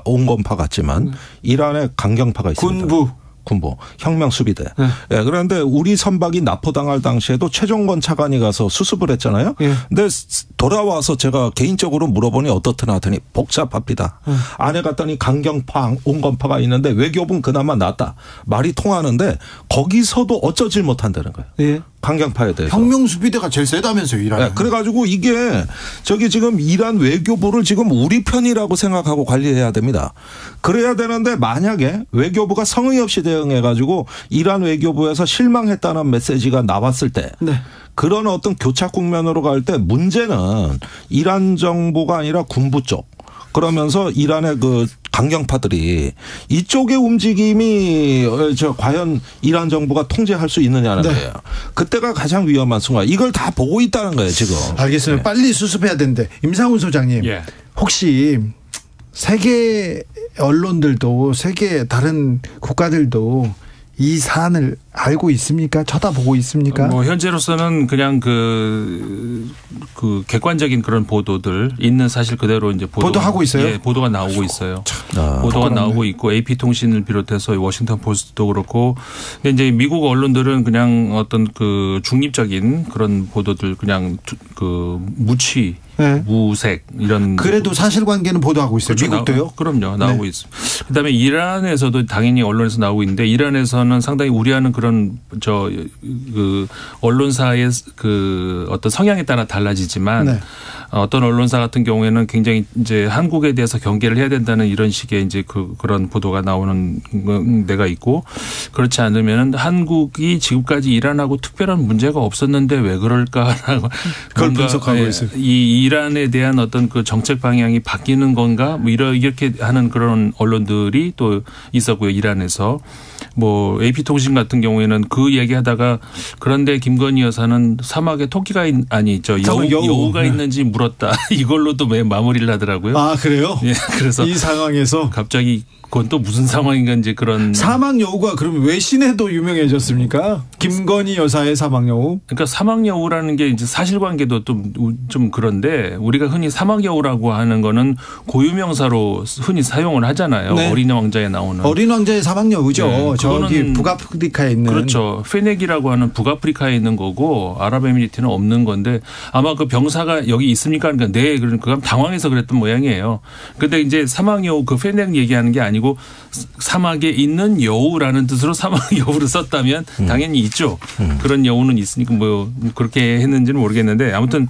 온건파 같지만 이란의 강경파가 있습니다. 군부 혁명수비대. 그런데 우리 선박이 납포당할 당시에도 최종건 차관이 가서 수습을 했잖아요. 근데 돌아와서 제가 개인적으로 물어보니 어떻더나 하더니 복잡합니다. 안에 갔더니 강경파, 온건파가 있는데 외교부는 그나마 낫다. 말이 통하는데 거기서도 어쩌질 못한다는 거예요. 강경파에 대해서. 혁명 수비대가 제일 세다면서요, 이란. 네, 그래가지고 이게 저기 지금 이란 외교부를 지금 우리 편이라고 생각하고 관리해야 됩니다. 그래야 되는데 만약에 외교부가 성의 없이 대응해가지고 이란 외교부에서 실망했다는 메시지가 나왔을 때. 네. 그런 어떤 교착 국면으로 갈 때 문제는 이란 정부가 아니라 군부 쪽. 그러면서 이란의 그 강경파들이 이쪽의 움직임이 과연 이란 정부가 통제할 수 있느냐는 거예요. 그때가 가장 위험한 순간. 이걸 다 보고 있다는 거예요, 지금. 알겠습니다. 빨리 수습해야 되는데. 임상훈 소장님. 혹시 세계 언론들도 세계 다른 국가들도 이 사안을 알고 있습니까? 쳐다보고 있습니까? 현재로서는 그냥 그 객관적인 그런 보도들 있는 사실 그대로 이제 보도하고 있어요. 예, 보도가 나오고 있어요. 보도가 나오고 있고 AP 통신을 비롯해서 워싱턴 포스트도 그렇고, 근데 이제 미국 언론들은 그냥 어떤 그 중립적인 그런 보도들 그냥 그 무취. 네. 무색 이런. 그래도 사실관계는 보도하고 있어요. 그렇죠. 미국도요? 그럼요. 나오고 있습니다. 그다음에 이란에서도 당연히 언론에서 나오고 있는데 이란에서는 상당히 우려하는 그런 그 언론사의 그 어떤 성향에 따라 달라지지만 어떤 언론사 같은 경우에는 굉장히 이제 한국에 대해서 경계를 해야 된다는 이런 식의 이제 그런 보도가 나오는 데가 있고, 그렇지 않으면은 한국이 지금까지 이란하고 특별한 문제가 없었는데 왜 그럴까라고 그걸 분석하고 있어요. 이 이란에 대한 어떤 그 정책 방향이 바뀌는 건가 뭐 이렇게 하는 그런 언론들이 또 있었고요. 이란에서 뭐 AP통신 같은 경우에는 그 얘기하다가 그런데 김건희 여사는 사막에 토끼가 여우가 있는지 물었다. 이걸로 또 마무리를 하더라고요. 아, 그래요? 예, 그래서 이 상황에서 갑자기 그건 또 무슨 상황인가 이제 그런. 사막 여우가 그럼 외신에도 유명해졌습니까? 김건희 여사의 사막 여우? 그러니까 사막 여우라는 게 이제 사실관계도 좀 그런데 우리가 흔히 사막 여우라고 하는 거는 고유명사로 흔히 사용을 하잖아요. 네. 어린 왕자에 나오는. 어린 왕자의 사막 여우죠. 네. 저기 북아프리카에 있는. 그렇죠. 페넥이라고 하는 북아프리카에 있는 거고 아랍에미리트는 없는 건데 아마 그 병사가 여기 있습니까? 그러니까 네, 그럼 당황해서 그랬던 모양이에요. 그런데 이제 사막 여우 그 페넥 얘기하는 게 아니고 사막에 있는 여우라는 뜻으로 사막 여우를 썼다면 당연히 있죠. 그런 여우는 있으니까 뭐 그렇게 했는지는 모르겠는데 아무튼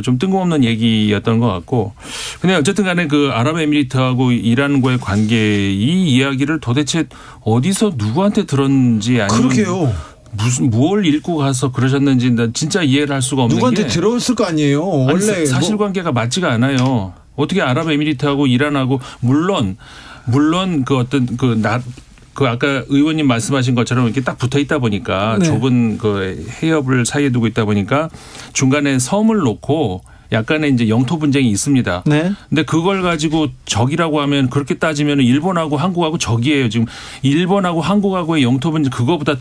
좀 뜬금없는 얘기였던 것 같고, 근데 어쨌든 간에 그 아랍에미리트하고 이란과의 관계 이 이야기를 도대체 어디서 누구한테 들었는지 아니면 그러게요. 뭘 읽고 가서 그러셨는지 나 진짜 이해를 할 수가 없는 누구한테 게 들었을 거 아니에요. 원래 사실관계가 맞지가 않아요. 어떻게 아랍에미리트하고 이란하고 물론 그 어떤 그 아까 의원님 말씀하신 것처럼 이렇게 딱 붙어 있다 보니까 좁은 그 해협을 사이에 두고 있다 보니까 중간에 섬을 놓고 약간의 이제 영토 분쟁이 있습니다. 네. 근데 그걸 가지고 적이라고 하면 그렇게 따지면 일본하고 한국하고 적이에요. 지금 일본하고 한국하고의 영토 분쟁 그거보다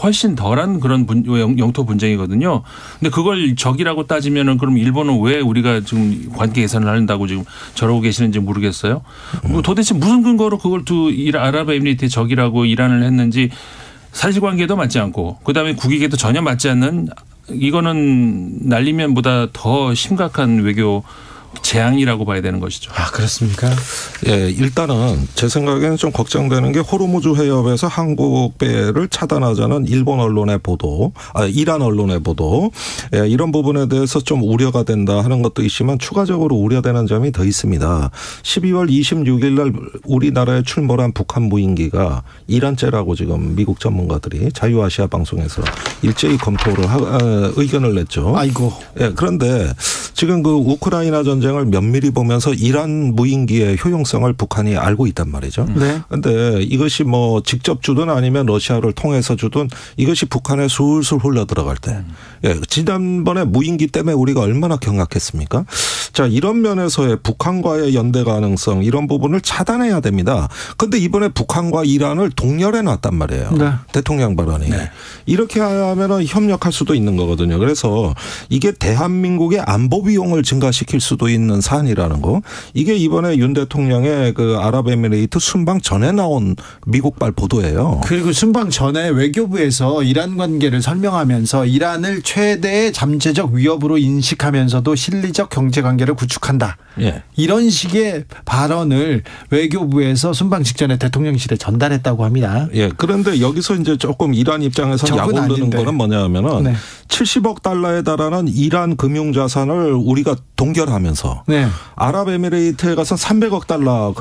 훨씬 덜한 그런 영토 분쟁이거든요. 근데 그걸 적이라고 따지면은 그럼 일본은 왜 우리가 지금 관계 개선을 한다고 지금 저러고 계시는지 모르겠어요. 뭐 도대체 무슨 근거로 그걸 아랍에미리트의 적이라고 이란을 했는지 사실관계도 맞지 않고 그다음에 국익에도 전혀 맞지 않는 이거는 날리면보다 더 심각한 외교 재앙이라고 봐야 되는 것이죠. 아, 그렇습니까? 예, 일단은 제 생각에는 좀 걱정되는 게 호르무즈 해협에서 한국 배를 차단하자는 일본 언론의 보도, 이란 언론의 보도, 예, 이런 부분에 대해서 좀 우려가 된다 하는 것도 있지만 추가적으로 우려되는 점이 더 있습니다. 12월 26일 날 우리나라에 출몰한 북한 무인기가 이란죄라고 지금 미국 전문가들이 자유아시아 방송에서 일제히 검토를 의견을 냈죠. 아이고. 예, 그런데 지금 그 우크라이나 전쟁을 면밀히 보면서 이란 무인기의 효용성을 북한이 알고 있단 말이죠. 그런데 이것이 뭐 직접 주든 아니면 러시아를 통해서 주든 이것이 북한에 술술 흘러 들어갈 때, 예, 지난번에 무인기 때문에 우리가 얼마나 경악했습니까? 자, 이런 면에서의 북한과의 연대 가능성 이런 부분을 차단해야 됩니다. 그런데 이번에 북한과 이란을 동렬해 놨단 말이에요. 네. 대통령 발언이. 네. 이렇게 하면은 협력할 수도 있는 거거든요. 그래서 이게 대한민국의 안보 비용을 증가시킬 수도 있는 사안이라는 거. 이게 이번에 윤 대통령의 그 아랍에미레이트 순방 전에 나온 미국발 보도예요. 그리고 순방 전에 외교부에서 이란 관계를 설명하면서 이란을 최대의 잠재적 위협으로 인식하면서도 실리적 경제 관계 관계를 구축한다. 예. 이런 식의 발언을 외교부에서 순방 직전에 대통령실에 전달했다고 합니다. 예. 그런데 여기서 이제 조금 이란 입장에서 약올르는 거는 뭐냐면은 네. 70억 달러에 달하는 이란 금융자산을 우리가 동결하면서 네. 아랍에미레이트에 가서 300억 달러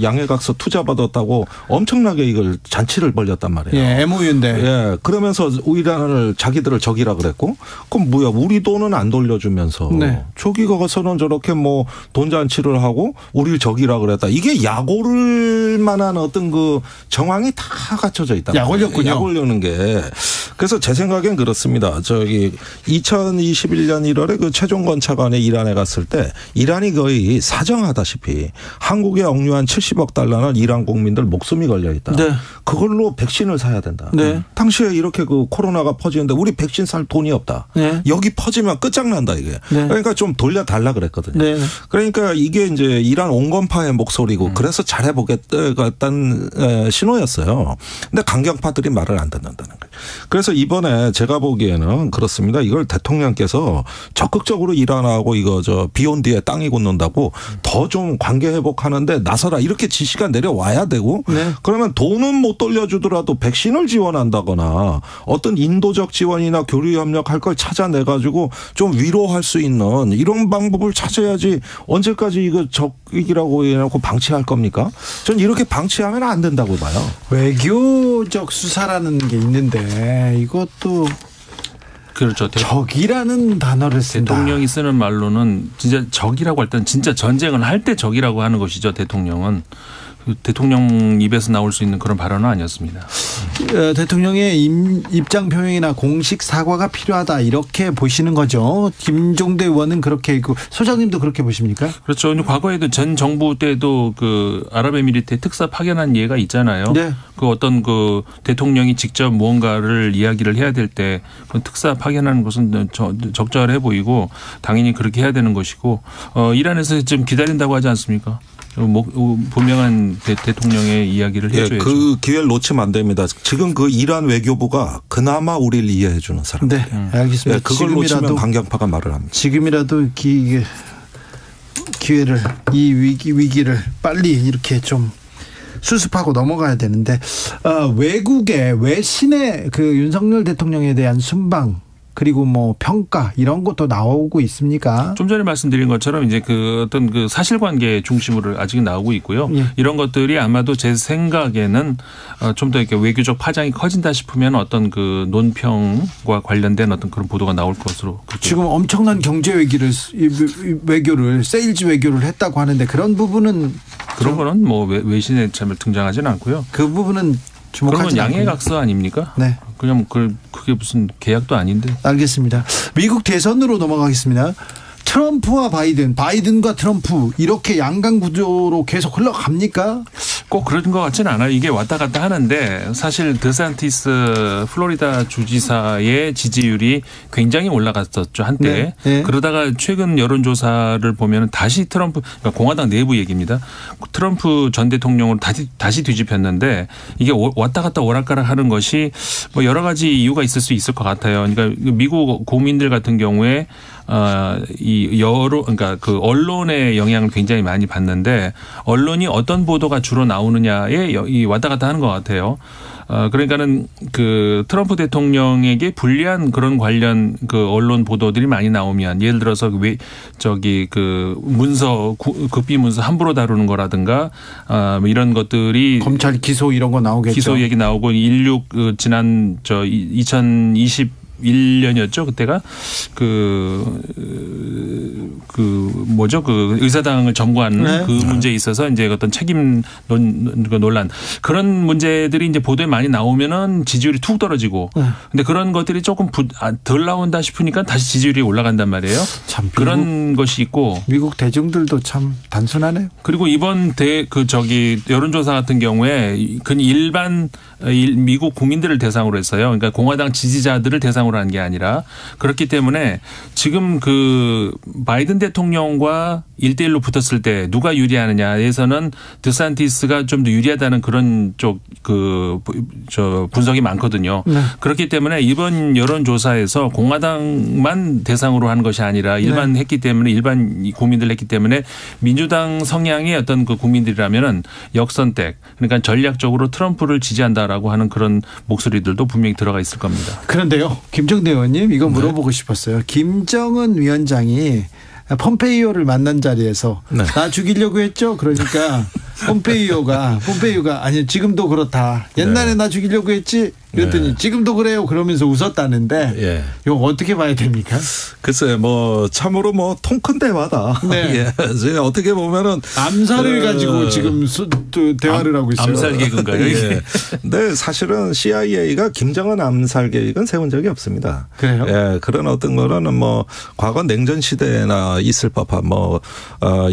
양해각서 투자받았다고 엄청나게 이걸 잔치를 벌였단 말이에요. 예, MOU인데. 예. 그러면서 이란을 자기들을 적이라 그랬고, 그럼 뭐야? 우리 돈은 안 돌려주면서 네. 저기가 가서는 저렇게 뭐 돈잔치를 하고 우리를 적이라 그랬다. 이게 약 오를 만한 어떤 그 정황이 다 갖춰져 있다. 약 올렸군요. 약 올리는 게. 그래서 제 생각엔 그렇습니다. 2021년 1월에 그 최종 건차관에 이란에 갔을 때 이란이 거의 사정하다시피 한국에 억류한 70억 달러는 이란 국민들 목숨이 걸려 있다. 네. 그걸로 백신을 사야 된다. 네. 당시에 이렇게 그 코로나가 퍼지는데 우리 백신 살 돈이 없다. 네. 여기 퍼지면 끝장난다 이게. 네. 그러니까 좀 돌려달라 그랬거든요. 네. 그러니까 이게 이제 이란 온건파의 목소리고 그래서 잘해보겠다는 신호였어요. 근데 강경파들이 말을 안 듣는다는 거예요. 그래서 이번에 제가 보기에는 그렇습니다. 이걸 대통령께서 적극적으로 이란하고 비온 뒤에 땅이 굳는다고 더 좀 관계 회복하는데 나서라 이렇게 지시가 내려와야 되고 네. 그러면 돈은 못 돌려주더라도 백신을 지원한다거나 어떤 인도적 지원이나 교류 협력할 걸 찾아내가지고 좀 위로할 수 있는 이런 방법을 찾아야지 언제까지 이거 적이라고 해놓고 방치할 겁니까? 전 이렇게 방치하면 안 된다고 봐요. 외교적 수사라는 게 있는데 이것도 그렇죠. 적이라는 단어를 쓴다. 대통령이 쓰는 말로는 진짜 적이라고 할 때는 진짜 전쟁을 할 때 적이라고 하는 것이죠. 대통령은. 대통령 입에서 나올 수 있는 그런 발언은 아니었습니다. 대통령의 입장 표명이나 공식 사과가 필요하다 이렇게 보시는 거죠. 김종대 의원은 그렇게 있고 소장님도 그렇게 보십니까? 그렇죠. 과거에도 전 정부 때도 그 아랍에미리트에 특사 파견한 예가 있잖아요. 네. 그 어떤 그 대통령이 직접 무언가를 이야기를 해야 될 때 그 특사 파견하는 것은 적절해 보이고 당연히 그렇게 해야 되는 것이고 이란에서 지금 기다린다고 하지 않습니까? 분명한 대통령의 이야기를 해줘야죠. 그 기회를 놓치면 안 됩니다. 지금 그 이란 외교부가 그나마 우리를 이해해 주는 사람. 네, 알겠습니다. 그걸 놓치면 강경파가 말을 합니다. 지금이라도 기회를 이 위기를 빨리 이렇게 좀 수습하고 넘어가야 되는데 외국의 외신의 그 윤석열 대통령에 대한 순방 그리고 뭐 평가 이런 것도 나오고 있습니까? 좀 전에 말씀드린 것처럼 이제 그 어떤 그 사실관계 중심으로 아직 나오고 있고요. 예. 이런 것들이 아마도 제 생각에는 좀 더 이렇게 외교적 파장이 커진다 싶으면 어떤 그 논평과 관련된 어떤 그런 보도가 나올 것으로. 지금 엄청난 경제 외교를 세일즈 외교를 했다고 하는데 그런 부분은 그런 거는 뭐 외신에 참 등장하지는 않고요. 그 부분은 그러면 양해각서 아닙니까? 네. 그냥 그게 무슨 계약도 아닌데. 알겠습니다. 미국 대선으로 넘어가겠습니다. 트럼프와 바이든과 트럼프 이렇게 양강 구조로 계속 흘러갑니까? 꼭 그런 것 같지는 않아요. 이게 왔다 갔다 하는데 사실 드산티스 플로리다 주지사의 지지율이 굉장히 올라갔었죠 한때. 네, 네. 그러다가 최근 여론조사를 보면 다시 트럼프 그러니까 공화당 내부 얘기입니다. 트럼프 전 대통령으로 다시 뒤집혔는데 이게 왔다 갔다 오락가락하는 것이 뭐 여러 가지 이유가 있을 수 있을 것 같아요. 그러니까 미국 국민들 같은 경우에 그러니까 그 언론의 영향을 굉장히 많이 받는데 언론이 어떤 보도가 주로 나오느냐에 이 왔다 갔다 하는 것 같아요. 그러니까는 그 트럼프 대통령에게 불리한 그런 관련 그 언론 보도들이 많이 나오면 예를 들어서 그 문서 극비 문서 함부로 다루는 거라든가 뭐 이런 것들이 검찰 기소 이런 거 나오겠죠. 기소 얘기 나오고 16 지난 2021년이었죠. 그때가 그 의사당을 점거하는 네. 그 문제에 있어서 이제 어떤 책임 논란 그런 문제들이 이제 보도에 많이 나오면은 지지율이 툭 떨어지고 근데 그런 것들이 조금 덜 나온다 싶으니까 다시 지지율이 올라간단 말이에요. 참 그런 것이 있고 미국 대중들도 참 단순하네요. 그리고 이번 여론조사 같은 경우에 일반 미국 국민들을 대상으로 했어요. 그러니까 공화당 지지자들을 대상으로 한 게 아니라 그렇기 때문에 지금 그 바이든 대통령과 1대1로 붙었을 때 누가 유리하느냐에서는 드산티스가 좀 더 유리하다는 그런 쪽 분석이 많거든요. 네. 그렇기 때문에 이번 여론조사에서 공화당만 대상으로 한 것이 아니라 일반 했기 때문에 일반 국민들 했기 때문에 민주당 성향의 어떤 그 국민들이라면은 역선택 그러니까 전략적으로 트럼프를 지지한다라고 하는 그런 목소리들도 분명히 들어가 있을 겁니다. 그런데요, 김정대 의원님 이거 물어보고 싶었어요. 김정은 위원장이 폼페이오를 만난 자리에서 나 죽이려고 했죠. 그러니까 폼페이오가 아니 지금도 그렇다. 옛날에 나 죽이려고 했지. 그랬더니 지금도 그래요. 그러면서 웃었다는데 이거 어떻게 봐야 됩니까? 글쎄 참으로 통 큰 대화다. 네. 예. 어떻게 보면은 암살을 가지고 지금 대화를 하고 있어요. 암살 계획인가요? 예. 근데 사실은 CIA가 김정은 암살 계획은 세운 적이 없습니다. 그래요? 예. 그런 어떤 거는 과거 냉전 시대나 있을 법한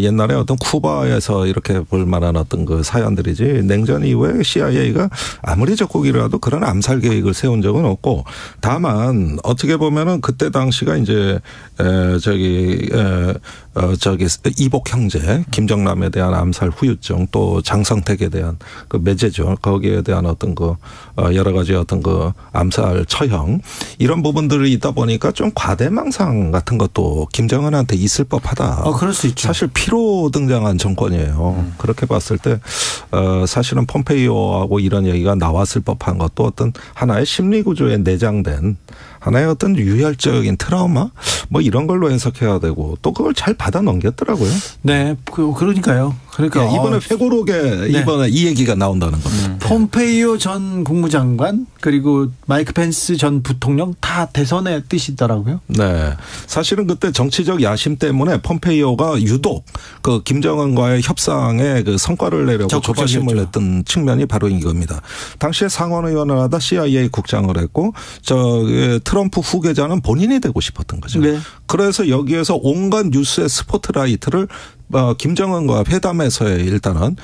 옛날에 어떤 쿠바에서 이렇게 볼 만한 어떤 그 사연들이지 냉전 이후에 CIA가 아무리 적국이라도 그런 암살 계획을 세운 적은 없고 다만 어떻게 보면은 그때 당시가 이제 이복 형제 김정남에 대한 암살 후유증 또 장성택에 대한 그 매제죠. 거기에 대한 어떤 여러 가지 어떤 암살 처형 이런 부분들이 있다 보니까 좀 과대망상 같은 것도 김정은한테 있을 법하다. 그럴 수 있죠. 사실 피로 등장한 정권이에요. 그렇게 봤을 때 사실은 폼페이오하고 이런 얘기가 나왔을 법한 것도 어떤 하나의 심리 구조에 내장된 하나의 어떤 유혈적인 트라우마 이런 걸로 해석해야 되고 또 그걸 잘 받아 넘겼더라고요. 네, 그러니까요. 그러니까 이번에 회고록에 이번에 이 얘기가 나온다는 겁니다. 폼페이오 전 국무장관 그리고 마이크 펜스 전 부통령 다 대선의 뜻이더라고요. 네, 사실은 그때 정치적 야심 때문에 폼페이오가 유독 그 김정은과의 협상에 그 성과를 내려고 조바심을 냈던 측면이 바로 이겁니다. 당시에 상원의원을 하다 CIA 국장을 했고 트럼프 후계자는 본인이 되고 싶었던 거죠. 네. 그래서 여기에서 온갖 뉴스의 스포트라이트를 김정은과 회담에서의 일단은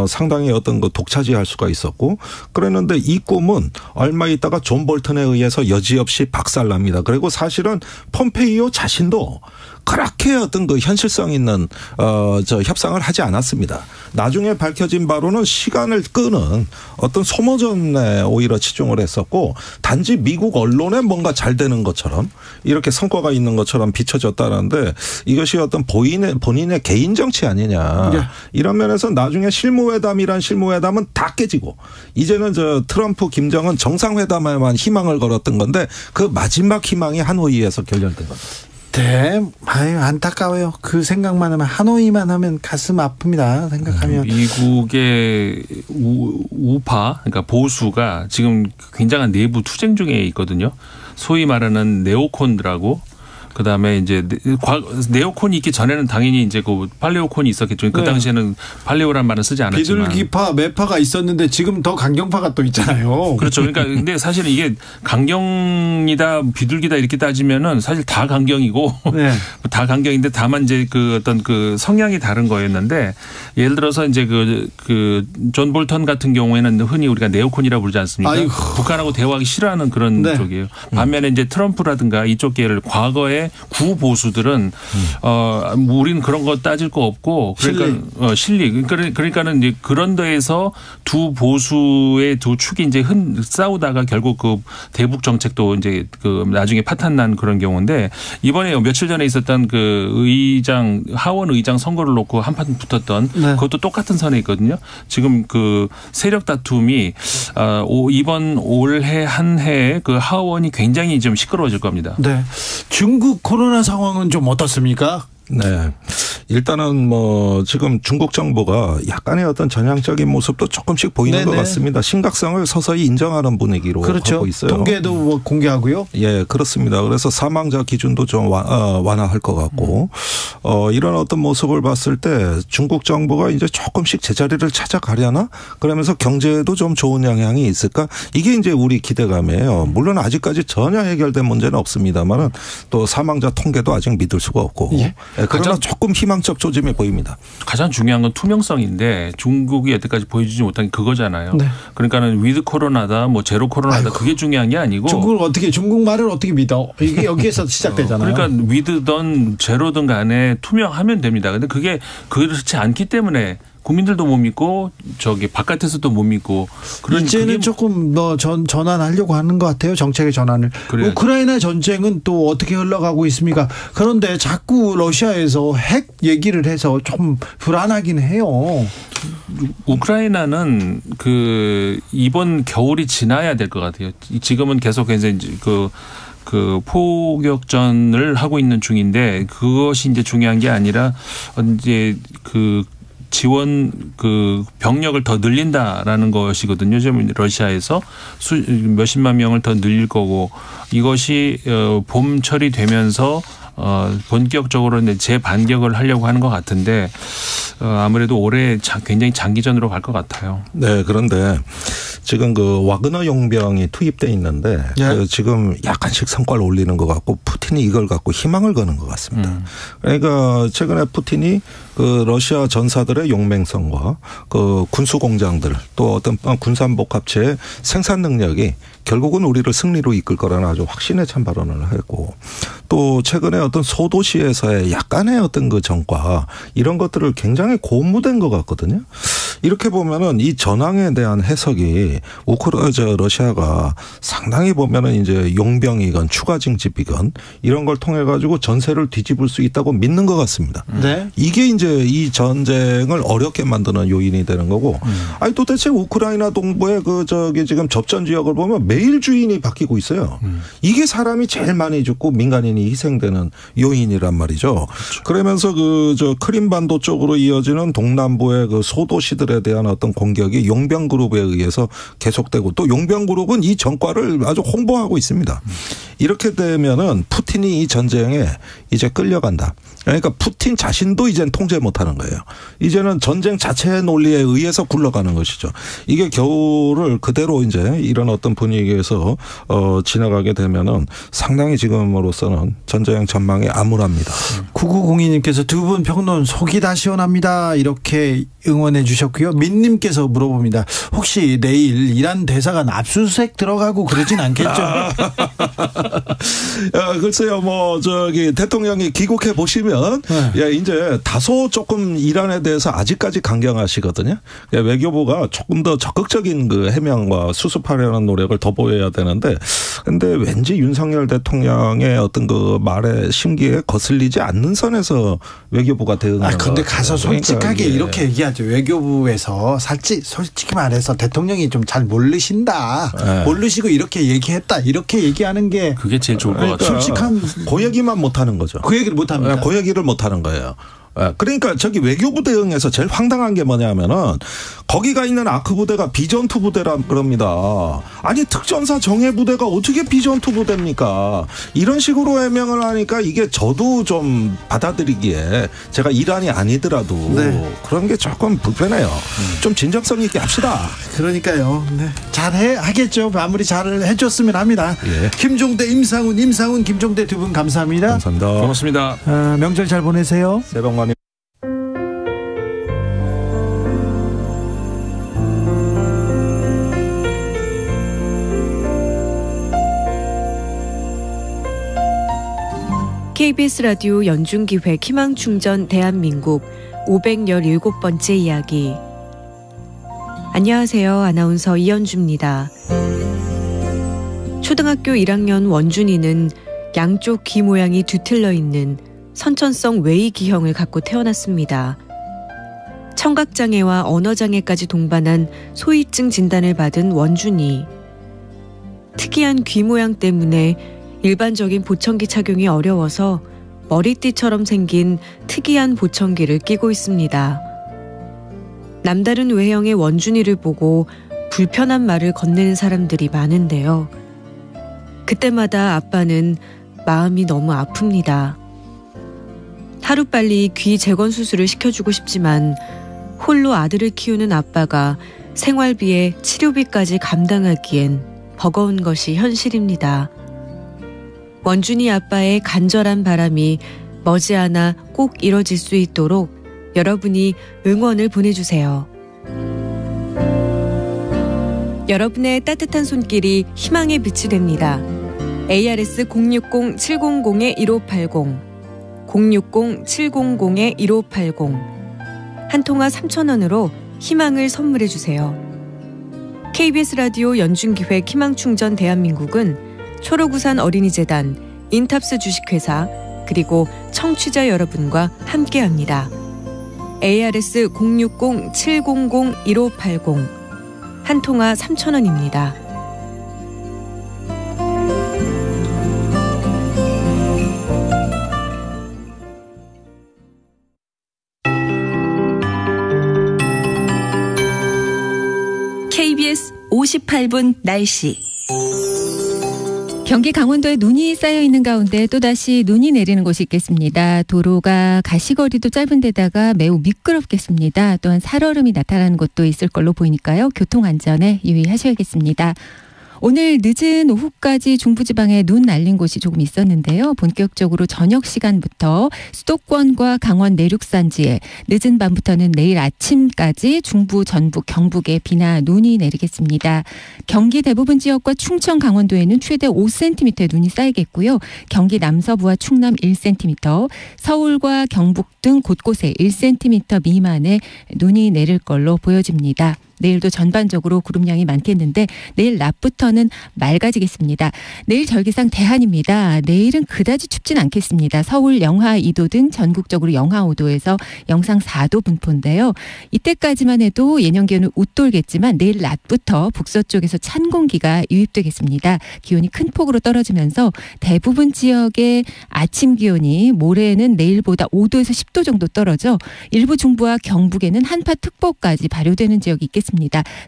상당히 어떤 독차지할 수가 있었고 그랬는데 이 꿈은 얼마 있다가 존 볼턴에 의해서 여지없이 박살납니다. 그리고 사실은 폼페이오 자신도 그렇게 어떤 현실성 있는 협상을 하지 않았습니다. 나중에 밝혀진 바로는 시간을 끄는 어떤 소모전에 오히려 치중을 했었고 단지 미국 언론에 뭔가 잘 되는 것처럼 이렇게 성과가 있는 것처럼 비춰졌다는데 이것이 어떤 본인의 개인 정치 아니냐. 이런 면에서 나중에 실무회담이란 실무회담은 다 깨지고 이제는 트럼프 김정은 정상회담에만 희망을 걸었던 건데 그 마지막 희망이 하노이에서 결렬된 겁니다. 네, 안타까워요. 그 생각만 하면 하노이만 하면 가슴 아픕니다. 생각하면 미국의 우파 그러니까 보수가 지금 굉장한 내부 투쟁 중에 있거든요. 소위 말하는 네오콘들하고 그다음에 이제 네오콘이 있기 전에는 당연히 이제 그 팔레오콘이 있었겠죠. 그 당시에는 팔레오란 말은 쓰지 않았지만 비둘기파, 매파가 있었는데 지금 더 강경파가 또 있잖아요. 그렇죠. 그러니까 근데 사실은 이게 강경이다, 비둘기다 이렇게 따지면은 사실 다 강경이고 다 강경인데 다만 이제 그 어떤 그 성향이 다른 거였는데 예를 들어서 이제 그 존 볼턴 같은 경우에는 흔히 우리가 네오콘이라고 부르지 않습니까? 아이고. 북한하고 대화하기 싫어하는 그런 쪽이에요. 반면에 이제 트럼프라든가 이쪽 계열 과거에 구보수들은 우리는 그런 거 따질 거 없고 그러니까 실리 그러니까는 이제 그런 데에서 두 보수의 두 축이 이제 싸우다가 결국 그 대북 정책도 이제 그 나중에 파탄난 그런 경우인데 이번에 며칠 전에 있었던 그 하원 의장 선거를 놓고 한판 붙었던 그것도 똑같은 선에 있거든요. 지금 그 세력 다툼이 이번 올해 한 해에 그 하원이 굉장히 좀 시끄러워질 겁니다. 네. 중국 코로나 상황은 좀 어떻습니까? 네. 일단은 지금 중국 정부가 약간의 어떤 전향적인 모습도 조금씩 보이는 것 같습니다. 심각성을 서서히 인정하는 분위기로 하고 있어요. 통계도 공개하고요. 예, 그렇습니다. 그래서 사망자 기준도 좀 완화할 것 같고 이런 어떤 모습을 봤을 때 중국 정부가 이제 조금씩 제자리를 찾아가려나? 그러면서 경제에도 좀 좋은 영향이 있을까? 이게 이제 우리 기대감이에요. 물론 아직까지 전혀 해결된 문제는 없습니다만은 또 사망자 통계도 아직 믿을 수가 없고. 예. 그러나 조금 희망적 조짐이 보입니다. 가장 중요한 건 투명성인데 중국이 여태까지 보여주지 못한 게 그거잖아요. 네. 그러니까는 위드 코로나다 뭐 제로 코로나다 그게 중요한 게 아니고 중국 말을 어떻게 믿어? 이게 여기에서 시작되잖아요. 그러니까 위드든 제로든 간에 투명하면 됩니다. 근데 그게 그렇지 않기 때문에 국민들도 못 믿고 바깥에서도 못 믿고 이제는 조금 전환하려고 하는 것 같아요. 정책의 전환을. 그래야죠. 우크라이나 전쟁은 또 어떻게 흘러가고 있습니까? 그런데 자꾸 러시아에서 핵 얘기를 해서 좀 불안하긴 해요. 우크라이나는 이번 겨울이 지나야 될 것 같아요. 지금은 계속해서 이제 포격전을 하고 있는 중인데 그것이 이제 중요한 게 아니라 이제 지원 병력을 더 늘린다라는 것이거든요. 지금 러시아에서 몇십만 명을 더 늘릴 거고 이것이 봄철이 되면서 본격적으로 재반격을 하려고 하는 것 같은데 아무래도 올해 굉장히 장기전으로 갈 것 같아요. 네, 그런데 지금 와그너 용병이 투입돼 있는데 지금 약간씩 성과를 올리는 것 같고 푸틴이 이걸 갖고 희망을 거는 것 같습니다. 그러니까 최근에 푸틴이 러시아 전사들의 용맹성과 군수 공장들 또 어떤 군산복합체의 생산 능력이 결국은 우리를 승리로 이끌 거라는 아주 확신에 찬 발언을 했고 또 최근에 어떤 소도시에서의 약간의 어떤 전과 이런 것들을 굉장히 고무된 것 같거든요. 이렇게 보면은 이 전황에 대한 해석이 러시아가 상당히 보면은 이제 용병이건 추가 징집이건 이런 걸 통해 가지고 전세를 뒤집을 수 있다고 믿는 것 같습니다. 네. 이게 이제 이 전쟁을 어렵게 만드는 요인이 되는 거고. 아니 도대체 우크라이나 동부의 지금 접전 지역을 보면 매일 주인이 바뀌고 있어요. 이게 사람이 제일 많이 죽고 민간인이 희생되는 요인이란 말이죠. 그렇죠. 그러면서 크림반도 쪽으로 이어지는 동남부의 소도시들에 대한 어떤 공격이 용병 그룹에 의해서 계속되고 또 용병 그룹은 이 전과를 아주 홍보하고 있습니다. 이렇게 되면은 푸틴이 이 전쟁에 이제 끌려간다. 그러니까 푸틴 자신도 이제는 통제 못하는 거예요. 이제는 전쟁 자체의 논리에 의해서 굴러가는 것이죠. 이게 겨울을 그대로 이제 이런 어떤 분위기에서 지나가게 되면은 상당히 지금으로서는 전쟁 전망이 암울합니다. 9902님께서 두 분 평론 속이 다 시원합니다. 이렇게 응원해 주셨고요. 민님께서 물어봅니다. 혹시 내일 이란 대사관 압수수색 들어가고 그러진 않겠죠? 글쎄요, 대통령이 귀국해 보시면, 이제 다소 조금 이란에 대해서 아직까지 강경하시거든요. 외교부가 조금 더 적극적인 해명과 수습하려는 노력을 더 보여야 되는데, 근데 왠지 윤석열 대통령의 어떤 말의 심기에 거슬리지 않는 선에서 외교부가 대응하는. 근데 가서 솔직하게 이렇게 얘기하죠. 외교부에서 솔직히 말해서 대통령이 좀 잘 모르신다. 모르시고 이렇게 얘기했다. 이렇게 얘기하는 게 그게 제일 좋을 것 같아요. 솔직한 그 얘기만 못하는 거죠. 그 얘기를 못합니다. 그 얘기를 못하는 거예요. 그러니까 외교부 대응에서 제일 황당한 게 뭐냐면은 거기가 있는 아크 부대가 비전투 부대라 그럽니다. 아니 특전사 정예 부대가 어떻게 비전투 부대입니까? 이런 식으로 해명을 하니까 이게 저도 좀 받아들이기에 제가 이란이 아니더라도 그런 게 조금 불편해요. 좀 진정성 있게 합시다. 그러니까요. 네. 하겠죠. 마무리 잘 해줬으면 합니다. 김종대, 임상훈, 김종대 두 분 감사합니다. 감사합니다. 고맙습니다. 명절 잘 보내세요. 새해 복 많이. KBS 라디오 연중기획 희망충전 대한민국 517번째 이야기. 안녕하세요. 아나운서 이현주입니다. 초등학교 1학년 원준이는 양쪽 귀 모양이 뒤틀려 있는 선천성 외이기형을 갖고 태어났습니다. 청각장애와 언어장애까지 동반한 소위증 진단을 받은 원준이. 특이한 귀 모양 때문에 일반적인 보청기 착용이 어려워서 머리띠처럼 생긴 특이한 보청기를 끼고 있습니다. 남다른 외형의 원준이를 보고 불편한 말을 건네는 사람들이 많은데요. 그때마다 아빠는 마음이 너무 아픕니다. 하루빨리 귀 재건 수술을 시켜주고 싶지만 홀로 아들을 키우는 아빠가 생활비에 치료비까지 감당하기엔 버거운 것이 현실입니다. 원준이 아빠의 간절한 바람이 머지않아 꼭 이뤄질 수 있도록 여러분이 응원을 보내주세요. 여러분의 따뜻한 손길이 희망의 빛이 됩니다. ARS 060-700-1580 060-700-1580 한 통화 3,000원으로 희망을 선물해 주세요. KBS 라디오 연중기획 희망충전 대한민국은 초록우산 어린이재단, 인탑스 주식회사 그리고 청취자 여러분과 함께합니다. ARS 060-700-1580 한 통화 3,000원입니다. KBS 58분 날씨. 경기 강원도에 눈이 쌓여 있는 가운데 또다시 눈이 내리는 곳이 있겠습니다. 도로가 가시거리도 짧은 데다가 매우 미끄럽겠습니다. 또한 살얼음이 나타나는 곳도 있을 걸로 보이니까요. 교통안전에 유의하셔야겠습니다. 오늘 늦은 오후까지 중부지방에 눈 날린 곳이 조금 있었는데요. 본격적으로 저녁 시간부터 수도권과 강원 내륙산지에 늦은 밤부터는 내일 아침까지 중부, 전북, 경북에 비나 눈이 내리겠습니다. 경기 대부분 지역과 충청, 강원도에는 최대 5cm의 눈이 쌓이겠고요. 경기 남서부와 충남 1cm, 서울과 경북 등 곳곳에 1cm 미만의 눈이 내릴 걸로 보여집니다. 내일도 전반적으로 구름량이 많겠는데 내일 낮부터는 맑아지겠습니다. 내일 절기상 대한입니다. 내일은 그다지 춥진 않겠습니다. 서울 영하 2도 등 전국적으로 영하 5도에서 영상 4도 분포인데요. 이때까지만 해도 예년 기온은 웃돌겠지만 내일 낮부터 북서쪽에서 찬 공기가 유입되겠습니다. 기온이 큰 폭으로 떨어지면서 대부분 지역의 아침 기온이 모레는 내일보다 5도에서 10도 정도 떨어져 일부 중부와 경북에는 한파특보까지 발효되는 지역이 있겠습니다.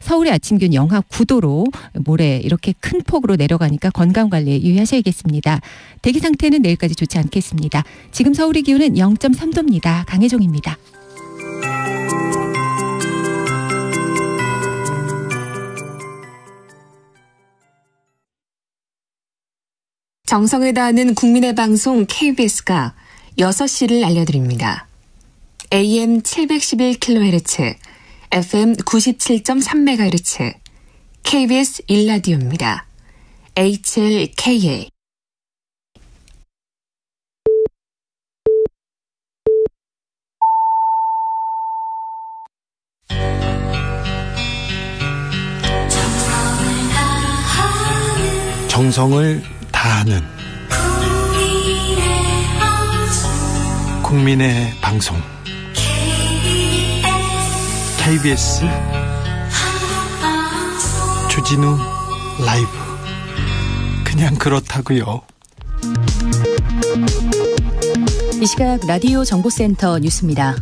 서울의 아침 기온 영하 9도로 모레 이렇게 큰 폭으로 내려가니까 건강관리에 유의하셔야겠습니다. 대기 상태는 내일까지 좋지 않겠습니다. 지금 서울의 기온은 0.3도입니다. 강혜종입니다. 정성을 다하는 국민의 방송 KBS가 6시를 알려드립니다. AM 711kHz, FM 97.3MHz, KBS 1라디오입니다. HLKA. 정성을 다하는 국민의 방송 KBS 주진우 라이브. 그냥 그렇다고요. 이 시각 라디오 정보센터 뉴스입니다.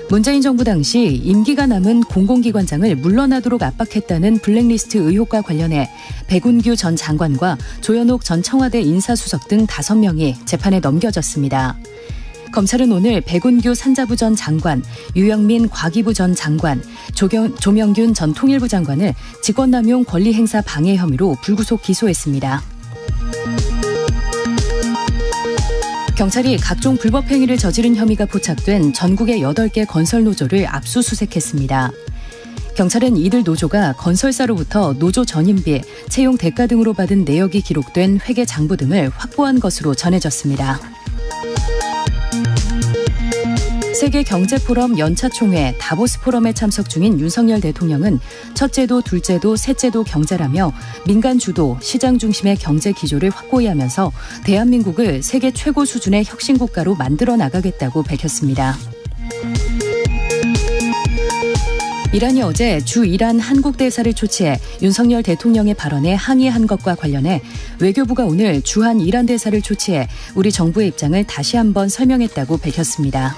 문재인 정부 당시 임기가 남은 공공기관장을 물러나도록 압박했다는 블랙리스트 의혹과 관련해 백운규 전 장관과 조현옥 전 청와대 인사수석 등 5명이 재판에 넘겨졌습니다. 검찰은 오늘 백운규 산자부 전 장관, 유영민 과기부 전 장관, 조명균 전 통일부 장관을 직권남용 권리행사 방해 혐의로 불구속 기소했습니다. 경찰이 각종 불법 행위를 저지른 혐의가 포착된 전국의 8개 건설 노조를 압수수색했습니다. 경찰은 이들 노조가 건설사로부터 노조 전임비, 채용 대가 등으로 받은 내역이 기록된 회계 장부 등을 확보한 것으로 전해졌습니다. 세계경제포럼 연차총회 다보스 포럼에 참석 중인 윤석열 대통령은 첫째도 둘째도 셋째도 경제라며 민간 주도 시장 중심의 경제 기조를 확고히 하면서 대한민국을 세계 최고 수준의 혁신국가로 만들어 나가겠다고 밝혔습니다. 이란이 어제 주 이란 한국 대사를 초치해 윤석열 대통령의 발언에 항의한 것과 관련해 외교부가 오늘 주한 이란 대사를 초치해 우리 정부의 입장을 다시 한번 설명했다고 밝혔습니다.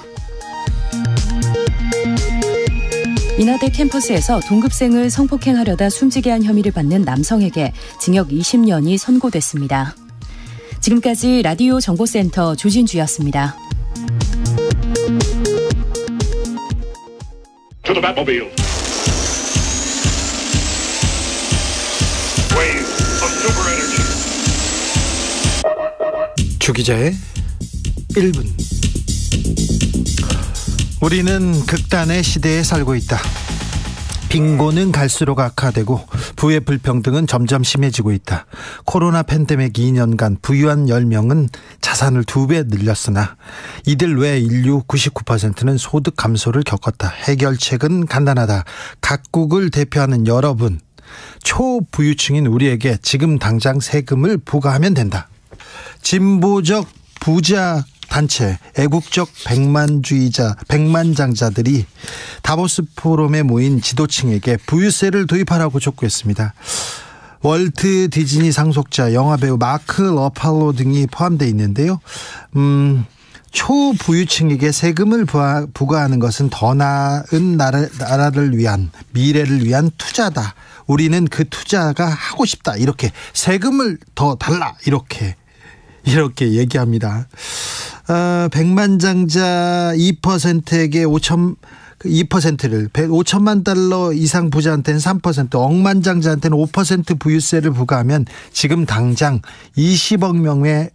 인하대 캠퍼스에서 동급생을 성폭행하려다 숨지게 한 혐의를 받는 남성에게 징역 20년이 선고됐습니다. 지금까지 라디오 정보센터 조진주였습니다. 주 기자의 1분. 우리는 극단의 시대에 살고 있다. 빈곤은 갈수록 악화되고 부의 불평등은 점점 심해지고 있다. 코로나 팬데믹 2년간 부유한 10명은 자산을 2배 늘렸으나 이들 외 인류 99%는 소득 감소를 겪었다. 해결책은 간단하다. 각국을 대표하는 여러분, 초부유층인 우리에게 지금 당장 세금을 부과하면 된다. 진보적 부자 단체, 애국적 백만장자들이 다보스 포럼에 모인 지도층에게 부유세를 도입하라고 촉구했습니다. 월트 디즈니 상속자 영화배우 마크 러팔로 등이 포함되어 있는데요. 초부유층에게 세금을 부과하는 것은 더 나은 나라를 위한, 미래를 위한 투자다. 우리는 그 투자가 하고 싶다. 이렇게 세금을 더 달라. 이렇게 얘기합니다. 백만장자 2%에게 5천만 달러 이상 부자한테는 3%, 억만장자한테는 5% 부유세를 부과하면 지금 당장 20억 명의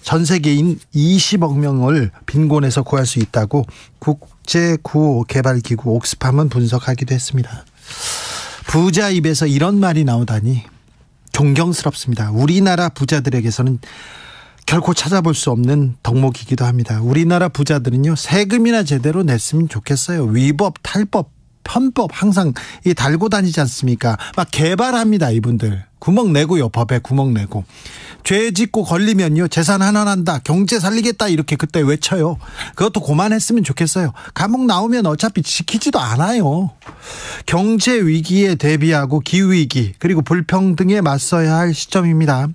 전 세계인 20억 명을 빈곤에서 구할 수 있다고 국제구호개발기구 옥스팜은 분석하기도 했습니다. 부자 입에서 이런 말이 나오다니 존경스럽습니다. 우리나라 부자들에게서는 결코 찾아볼 수 없는 덕목이기도 합니다. 우리나라 부자들은요, 세금이나 제대로 냈으면 좋겠어요. 위법, 탈법, 편법 항상 달고 다니지 않습니까? 막 개발합니다. 이분들 구멍 내고요. 법에 구멍 내고 죄 짓고 걸리면요, 재산 하나 난다, 경제 살리겠다, 이렇게 그때 외쳐요. 그것도 그만했으면 좋겠어요. 감옥 나오면 어차피 지키지도 않아요. 경제 위기에 대비하고 기후위기 그리고 불평등에 맞서야 할 시점입니다.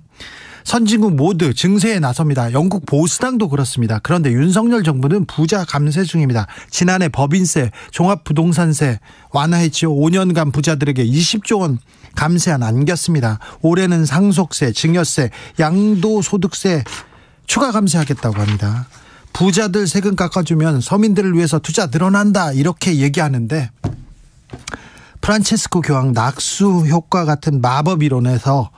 선진국 모두 증세에 나섭니다. 영국 보수당도 그렇습니다. 그런데 윤석열 정부는 부자 감세 중입니다. 지난해 법인세, 종합부동산세 완화했죠. 5년간 부자들에게 20조 원 감세안 안겼습니다. 올해는 상속세, 증여세, 양도소득세 추가 감세하겠다고 합니다. 부자들 세금 깎아주면 서민들을 위해서 투자 늘어난다, 이렇게 얘기하는데 프란체스코 교황 낙수 효과 같은 마법 이론에서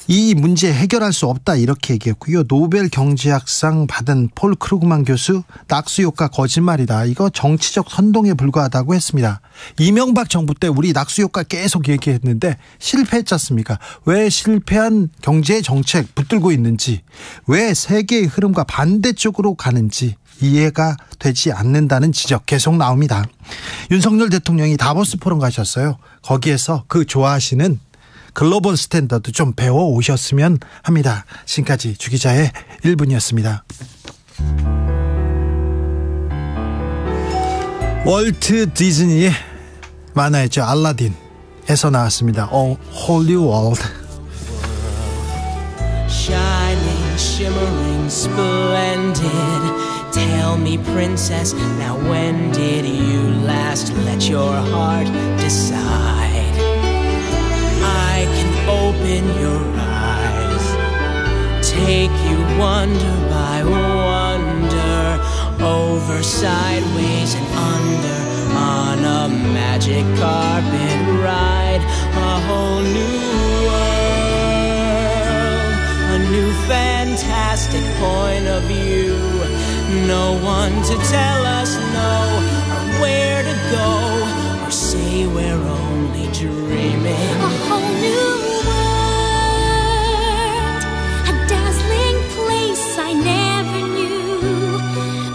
이 문제 해결할 수 없다, 이렇게 얘기했고요. 노벨 경제학상 받은 폴 크루그만 교수, 낙수 효과 거짓말이다, 이거 정치적 선동에 불과하다고 했습니다. 이명박 정부 때 우리 낙수 효과 계속 얘기했는데 실패했지 않습니까? 왜 실패한 경제 정책 붙들고 있는지, 왜 세계의 흐름과 반대쪽으로 가는지 이해가 되지 않는다는 지적 계속 나옵니다. 윤석열 대통령이 다보스 포럼 가셨어요. 거기에서 그 좋아하시는 글로벌 스탠더드 좀 배워 오셨으면 합니다. 지금까지 주기자의 1분이었습니다. 월트 디즈니의 만화였죠. 알라딘에서 나왔습니다. Holy World. Shining, shimmering, splendid. Tell me, princess, now when did you last let your heart decide? I can open your eyes, take you wonder by wonder, over, sideways and under, on a magic carpet ride, a whole new world, a new fantastic point of view. No one to tell us no, or where to go, or say we're only dreaming. A whole new world, a dazzling place I never knew.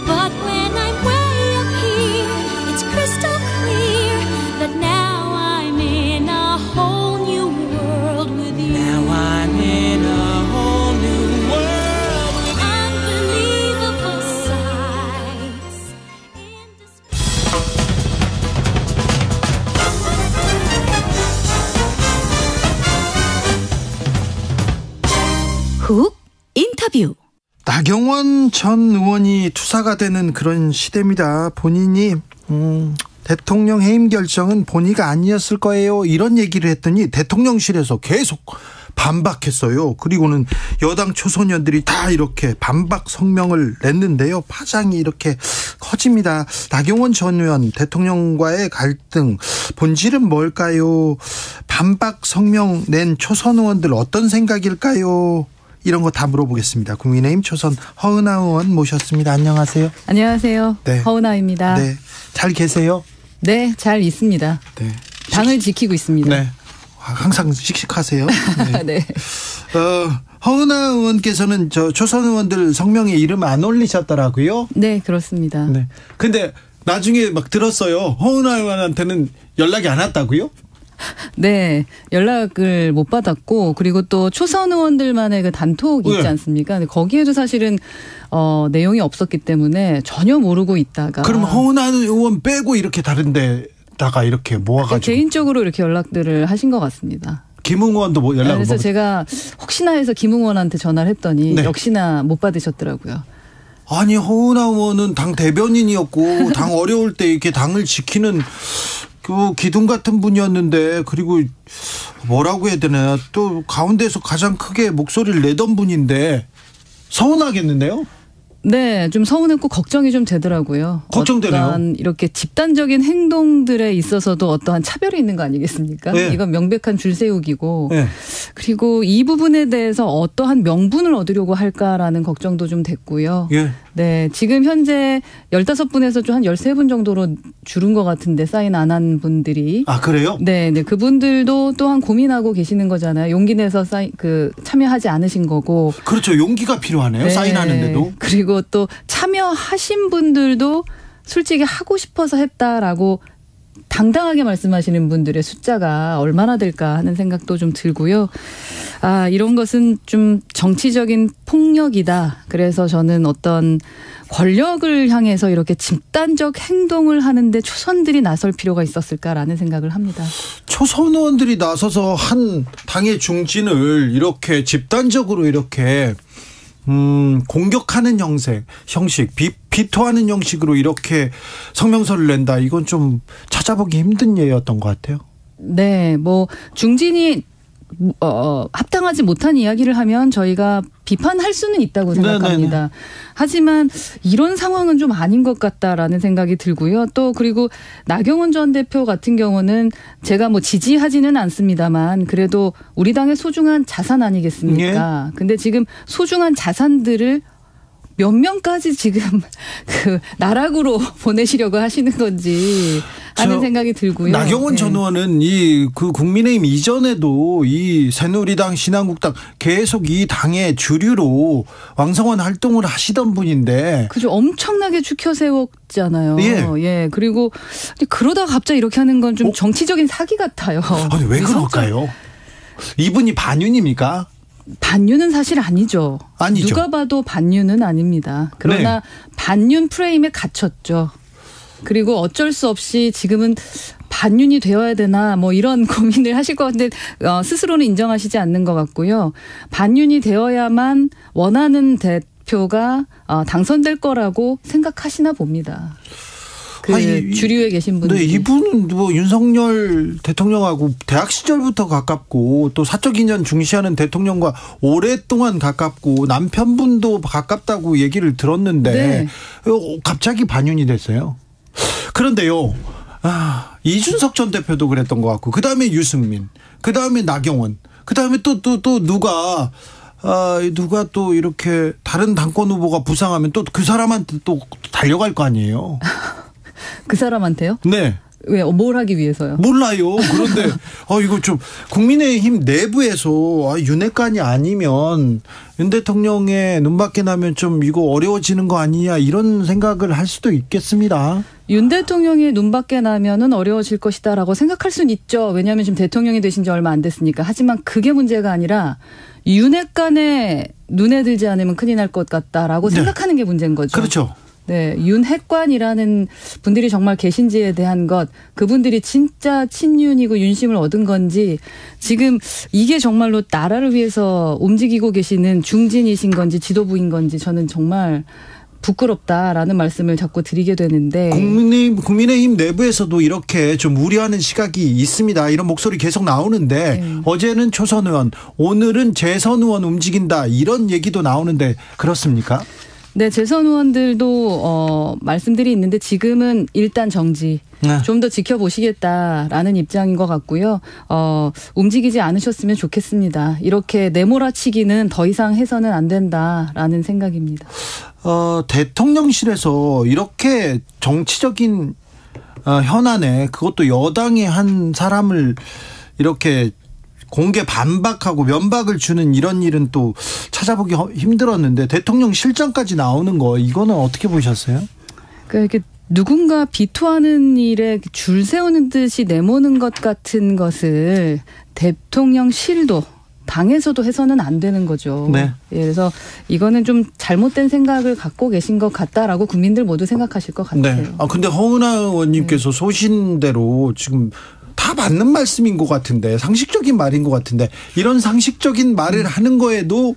But when I'm way up here, it's crystal clear that now I'm in a whole new world with you. Now I'm in a whole new world with unbelievable sights. 훅 인터뷰. 나경원 전 의원이 투사가 되는 그런 시대입니다. 본인이 대통령 해임 결정은 본의가 아니었을 거예요, 이런 얘기를 했더니 대통령실에서 계속 반박했어요. 그리고는 여당 초소년들이 다 이렇게 반박 성명을 냈는데요. 파장이 이렇게 커집니다. 나경원 전 의원 대통령과의 갈등 본질은 뭘까요? 반박 성명 낸 초선 의원들 어떤 생각일까요? 이런 거 다 물어보겠습니다. 국민의힘 초선 허은하 의원 모셨습니다. 안녕하세요. 안녕하세요. 네. 허은하입니다. 네. 잘 계세요? 네, 잘 있습니다. 네. 당을 지키고 있습니다. 네. 항상 씩씩하세요. 네. 네. 허은하 의원께서는 초선 의원들 성명에 이름 안 올리셨더라고요. 네, 그렇습니다. 네. 근데 나중에 막 들었어요. 허은하 의원한테는 연락이 안 왔다고요? 네, 연락을 못 받았고, 그리고 또 초선 의원들만의 그 단톡이 있지 않습니까? 근데 거기에도 사실은 내용이 없었기 때문에 전혀 모르고 있다가. 그럼 허은하 의원 빼고 이렇게 다른 데다가 이렇게 모아가지고. 개인적으로 이렇게 연락들을 하신 것 같습니다. 김웅 의원도 연락을 그래서 제가 혹시나 해서 김웅 의원한테 전화를 했더니 네. 역시나 못 받으셨더라고요. 아니, 허은하 의원은 당 대변인이었고 당 어려울 때 이렇게 당을 지키는 그 기둥 같은 분이었는데, 그리고 뭐라고 해야 되나, 또 가운데서 가장 크게 목소리를 내던 분인데 서운하겠는데요? 네, 좀 서운했고 걱정이 좀 되더라고요. 걱정되네요. 어떠한 이렇게 집단적인 행동들에 있어서도 어떠한 차별이 있는 거 아니겠습니까? 네. 이건 명백한 줄세우기고. 네. 그리고 이 부분에 대해서 어떠한 명분을 얻으려고 할까라는 걱정도 좀 됐고요. 예. 네, 지금 현재 15분에서 좀 한 13분 정도로 줄은 것 같은데, 사인 안 한 분들이. 아, 그래요? 네, 네. 그분들도 또한 고민하고 계시는 거잖아요. 용기 내서 참여하지 않으신 거고. 그렇죠. 용기가 필요하네요. 네. 사인하는데도. 그리고 또 참여하신 분들도 솔직히 하고 싶어서 했다라고 당당하게 말씀하시는 분들의 숫자가 얼마나 될까 하는 생각도 좀 들고요. 아, 이런 것은 좀 정치적인 폭력이다. 그래서 저는 어떤 권력을 향해서 이렇게 집단적 행동을 하는데 초선들이 나설 필요가 있었을까라는 생각을 합니다. 초선 의원들이 나서서 한 당의 중진을 이렇게 집단적으로 이렇게 공격하는 형식, 비토하는 형식으로 이렇게 성명서를 낸다. 이건 좀 찾아보기 힘든 예였던 것 같아요. 네, 뭐 중진이 합당하지 못한 이야기를 하면 저희가 비판할 수는 있다고 생각합니다. 네네네. 하지만 이런 상황은 좀 아닌 것 같다라는 생각이 들고요. 또 그리고 나경원 전 대표 같은 경우는 제가 뭐 지지하지는 않습니다만 그래도 우리 당의 소중한 자산 아니겠습니까? 네. 근데 지금 소중한 자산들을 몇 명까지 지금 그 나락으로 보내시려고 하시는 건지 하는 생각이 들고요. 나경원 전 의원은 그 국민의힘 이전에도 이 새누리당, 신한국당 계속 이 당의 주류로 왕성한 활동을 하시던 분인데. 그죠. 엄청나게 추켜 세웠잖아요. 예. 예. 그리고 그러다가 갑자기 이렇게 하는 건 좀 정치적인 사기 같아요. 아니, 왜 그럴까요? 이분이 반윤입니까? 반윤은 사실 아니죠. 아니죠. 누가 봐도 반윤은 아닙니다. 그러나 네. 반윤 프레임에 갇혔죠. 그리고 어쩔 수 없이 지금은 반윤이 되어야 되나 뭐 이런 고민을 하실 것 같은데 스스로는 인정하시지 않는 것 같고요. 반윤이 되어야만 원하는 대표가 당선될 거라고 생각하시나 봅니다. 주류에 계신 분들. 네, 이분은 뭐 윤석열 대통령하고 대학 시절부터 가깝고 또 사적 인연 중시하는 대통령과 오랫동안 가깝고 남편분도 가깝다고 얘기를 들었는데 네. 갑자기 반윤이 됐어요. 그런데요, 이준석 전 대표도 그랬던 것 같고, 그 다음에 유승민, 그 다음에 나경원, 그 다음에 또 누가 또 이렇게 다른 당권 후보가 부상하면 또 그 사람한테 또 달려갈 거 아니에요. 그 사람한테요? 네. 왜, 뭘 하기 위해서요? 몰라요. 그런데, 이거 좀, 국민의힘 내부에서, 윤핵관이 아니면, 윤 대통령의 눈밖에 나면 좀 이거 어려워지는 거 아니냐, 이런 생각을 할 수도 있겠습니다. 윤 대통령의 눈밖에 나면은 어려워질 것이다라고 생각할 수는 있죠. 왜냐하면 지금 대통령이 되신 지 얼마 안 됐으니까. 하지만 그게 문제가 아니라, 윤핵관의 눈에 들지 않으면 큰일 날 것 같다라고 네. 생각하는 게 문제인 거죠. 그렇죠. 네, 윤핵관이라는 분들이 정말 계신지에 대한 것, 그분들이 진짜 친윤이고 윤심을 얻은 건지, 지금 이게 정말로 나라를 위해서 움직이고 계시는 중진이신 건지 지도부인 건지 저는 정말 부끄럽다라는 말씀을 자꾸 드리게 되는데. 국민의힘 내부에서도 이렇게 좀 우려하는 시각이 있습니다. 이런 목소리 계속 나오는데 네. 어제는 초선 의원, 오늘은 재선 의원 움직인다 이런 얘기도 나오는데 그렇습니까? 네, 재선 의원들도 말씀들이 있는데 지금은 일단 정지. 네. 좀 더 지켜보시겠다라는 입장인 것 같고요. 움직이지 않으셨으면 좋겠습니다. 이렇게 내몰아치기는 더 이상 해서는 안 된다라는 생각입니다. 대통령실에서 이렇게 정치적인 현안에 그것도 여당의 한 사람을 이렇게 공개 반박하고 면박을 주는 이런 일은 또 찾아보기 힘들었는데 대통령 실장까지 나오는 거 이거는 어떻게 보셨어요? 그러니까 이렇게 누군가 비토하는 일에 줄 세우는 듯이 내모는 것 같은 것을 대통령실도 당에서도 해서는 안 되는 거죠. 네. 그래서 이거는 좀 잘못된 생각을 갖고 계신 것 같다라고 국민들 모두 생각하실 것 같아요. 네. 근데 허은하 의원님께서 소신대로 지금 다 맞는 말씀인 것 같은데 상식적인 말인 것 같은데 이런 상식적인 말을 하는 거에도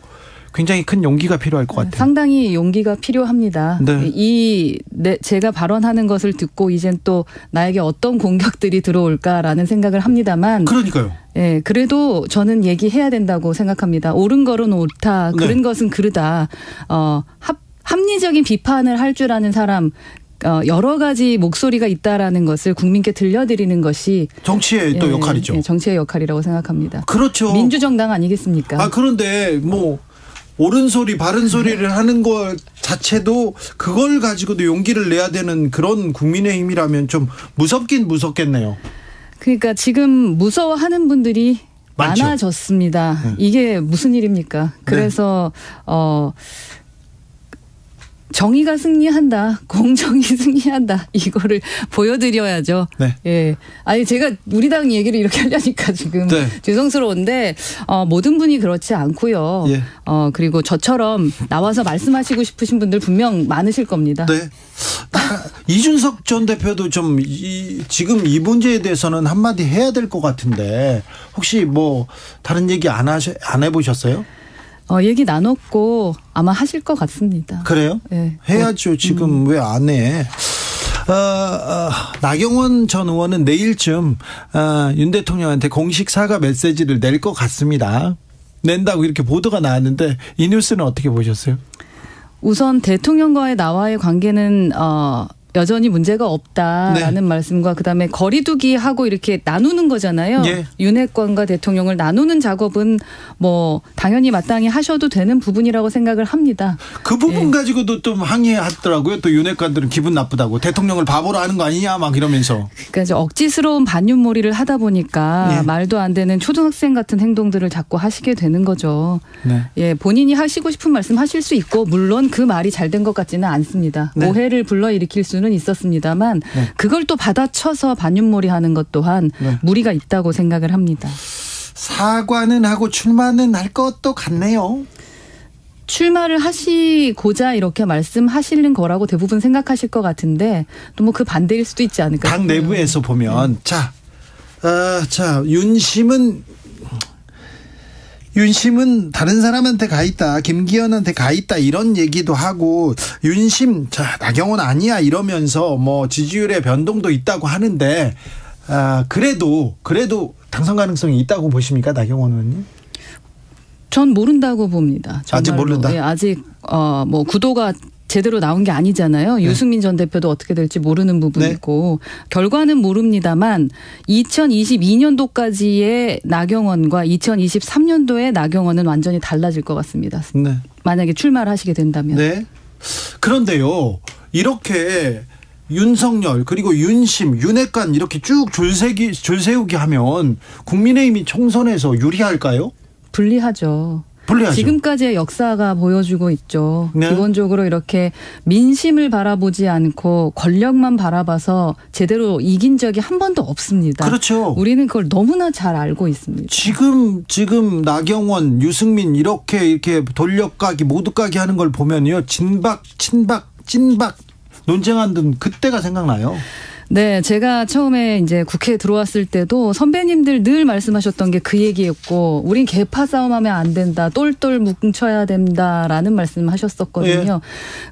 굉장히 큰 용기가 필요할 것 같아요. 상당히 용기가 필요합니다. 네. 제가 발언하는 것을 듣고 이젠 또 나에게 어떤 공격들이 들어올까라는 생각을 합니다만. 그러니까요. 예, 그래도 저는 얘기해야 된다고 생각합니다. 옳은 거는 옳다. 그른 것은 그르다. 합리적인 비판을 할 줄 아는 사람. 여러 가지 목소리가 있다라는 것을 국민께 들려드리는 것이 정치의 또 역할이죠. 정치의 역할이라고 생각합니다. 그렇죠. 민주정당 아니겠습니까? 그런데 옳은 소리 바른 소리를 하는 것 자체도 그걸 가지고도 용기를 내야 되는 그런 국민의힘이라면 좀 무섭긴 무섭겠네요. 그러니까 지금 무서워하는 분들이 많죠. 많아졌습니다. 이게 무슨 일입니까? 그래서 정의가 승리한다, 공정이 승리한다, 이거를 보여드려야죠. 네. 예. 아니, 제가 우리 당 얘기를 이렇게 하려니까 지금 죄송스러운데, 모든 분이 그렇지 않고요. 예. 그리고 저처럼 나와서 말씀하시고 싶으신 분들 분명 많으실 겁니다. 네. 이준석 전 대표도 좀 지금 이 문제에 대해서는 한마디 해야 될 것 같은데, 혹시 다른 얘기 안 해보셨어요? 얘기 나눴고 아마 하실 것 같습니다. 그래요? 네. 해야죠. 지금 왜 안 해? 나경원 전 의원은 내일쯤 윤 대통령한테 공식 사과 메시지를 낼 것 같습니다. 낸다고 이렇게 보도가 나왔는데 이 뉴스는 어떻게 보셨어요? 우선 대통령과의 나와의 관계는 여전히 문제가 없다라는 말씀과 그다음에 거리두기하고 이렇게 나누는 거잖아요. 예. 윤핵관과 대통령을 나누는 작업은 당연히 마땅히 하셔도 되는 부분이라고 생각을 합니다. 그 부분 가지고도 좀 항의하더라고요. 또 윤핵관들은 기분 나쁘다고 대통령을 바보로 하는 거 아니냐 막 이러면서. 그러니까 이제 억지스러운 반윤몰이를 하다 보니까 말도 안 되는 초등학생 같은 행동들을 자꾸 하시게 되는 거죠. 네. 예, 본인이 하시고 싶은 말씀 하실 수 있고 물론 그 말이 잘 된 것 같지는 않습니다. 네. 오해를 불러일으킬 수는 있었습니다만 그걸 또 받아쳐서 반윤몰이 하는 것 또한 무리가 있다고 생각을 합니다. 사과는 하고 출마는 할 것도 같네요. 출마를 하시고자 이렇게 말씀하시는 거라고 대부분 생각하실 것 같은데 또 그 반대일 수도 있지 않을까. 당 내부에서 보면 자 윤심은 다른 사람한테 가 있다. 김기현한테 가 있다. 이런 얘기도 하고 윤심 나경원 아니야 이러면서 지지율의 변동도 있다고 하는데 그래도 당선 가능성이 있다고 보십니까? 나경원 의원님? 전 모른다고 봅니다. 정말로. 아직 모른다? 네, 아직 구도가 제대로 나온 게 아니잖아요. 유승민 전 대표도 어떻게 될지 모르는 부분이고 결과는 모릅니다만 2022년도까지의 나경원과 2023년도의 나경원은 완전히 달라질 것 같습니다. 네. 만약에 출마를 하시게 된다면. 네. 그런데요. 이렇게 윤석열 그리고 윤심, 윤핵관 이렇게 쭉 줄 세우기 하면 국민의힘이 총선에서 유리할까요? 불리하죠. 불리하죠. 지금까지의 역사가 보여주고 있죠. 네. 기본적으로 이렇게 민심을 바라보지 않고 권력만 바라봐서 제대로 이긴 적이 한 번도 없습니다. 그렇죠. 우리는 그걸 너무나 잘 알고 있습니다. 지금 나경원, 유승민 이렇게 돌려가기 모두가기 하는 걸 보면요. 진박, 친박, 찐박 논쟁하던 그때가 생각나요. 네, 제가 처음에 이제 국회에 들어왔을 때도 선배님들 늘 말씀하셨던 게 그 얘기였고, 우린 계파 싸움하면 안 된다, 똘똘 뭉쳐야 된다라는 말씀하셨었거든요.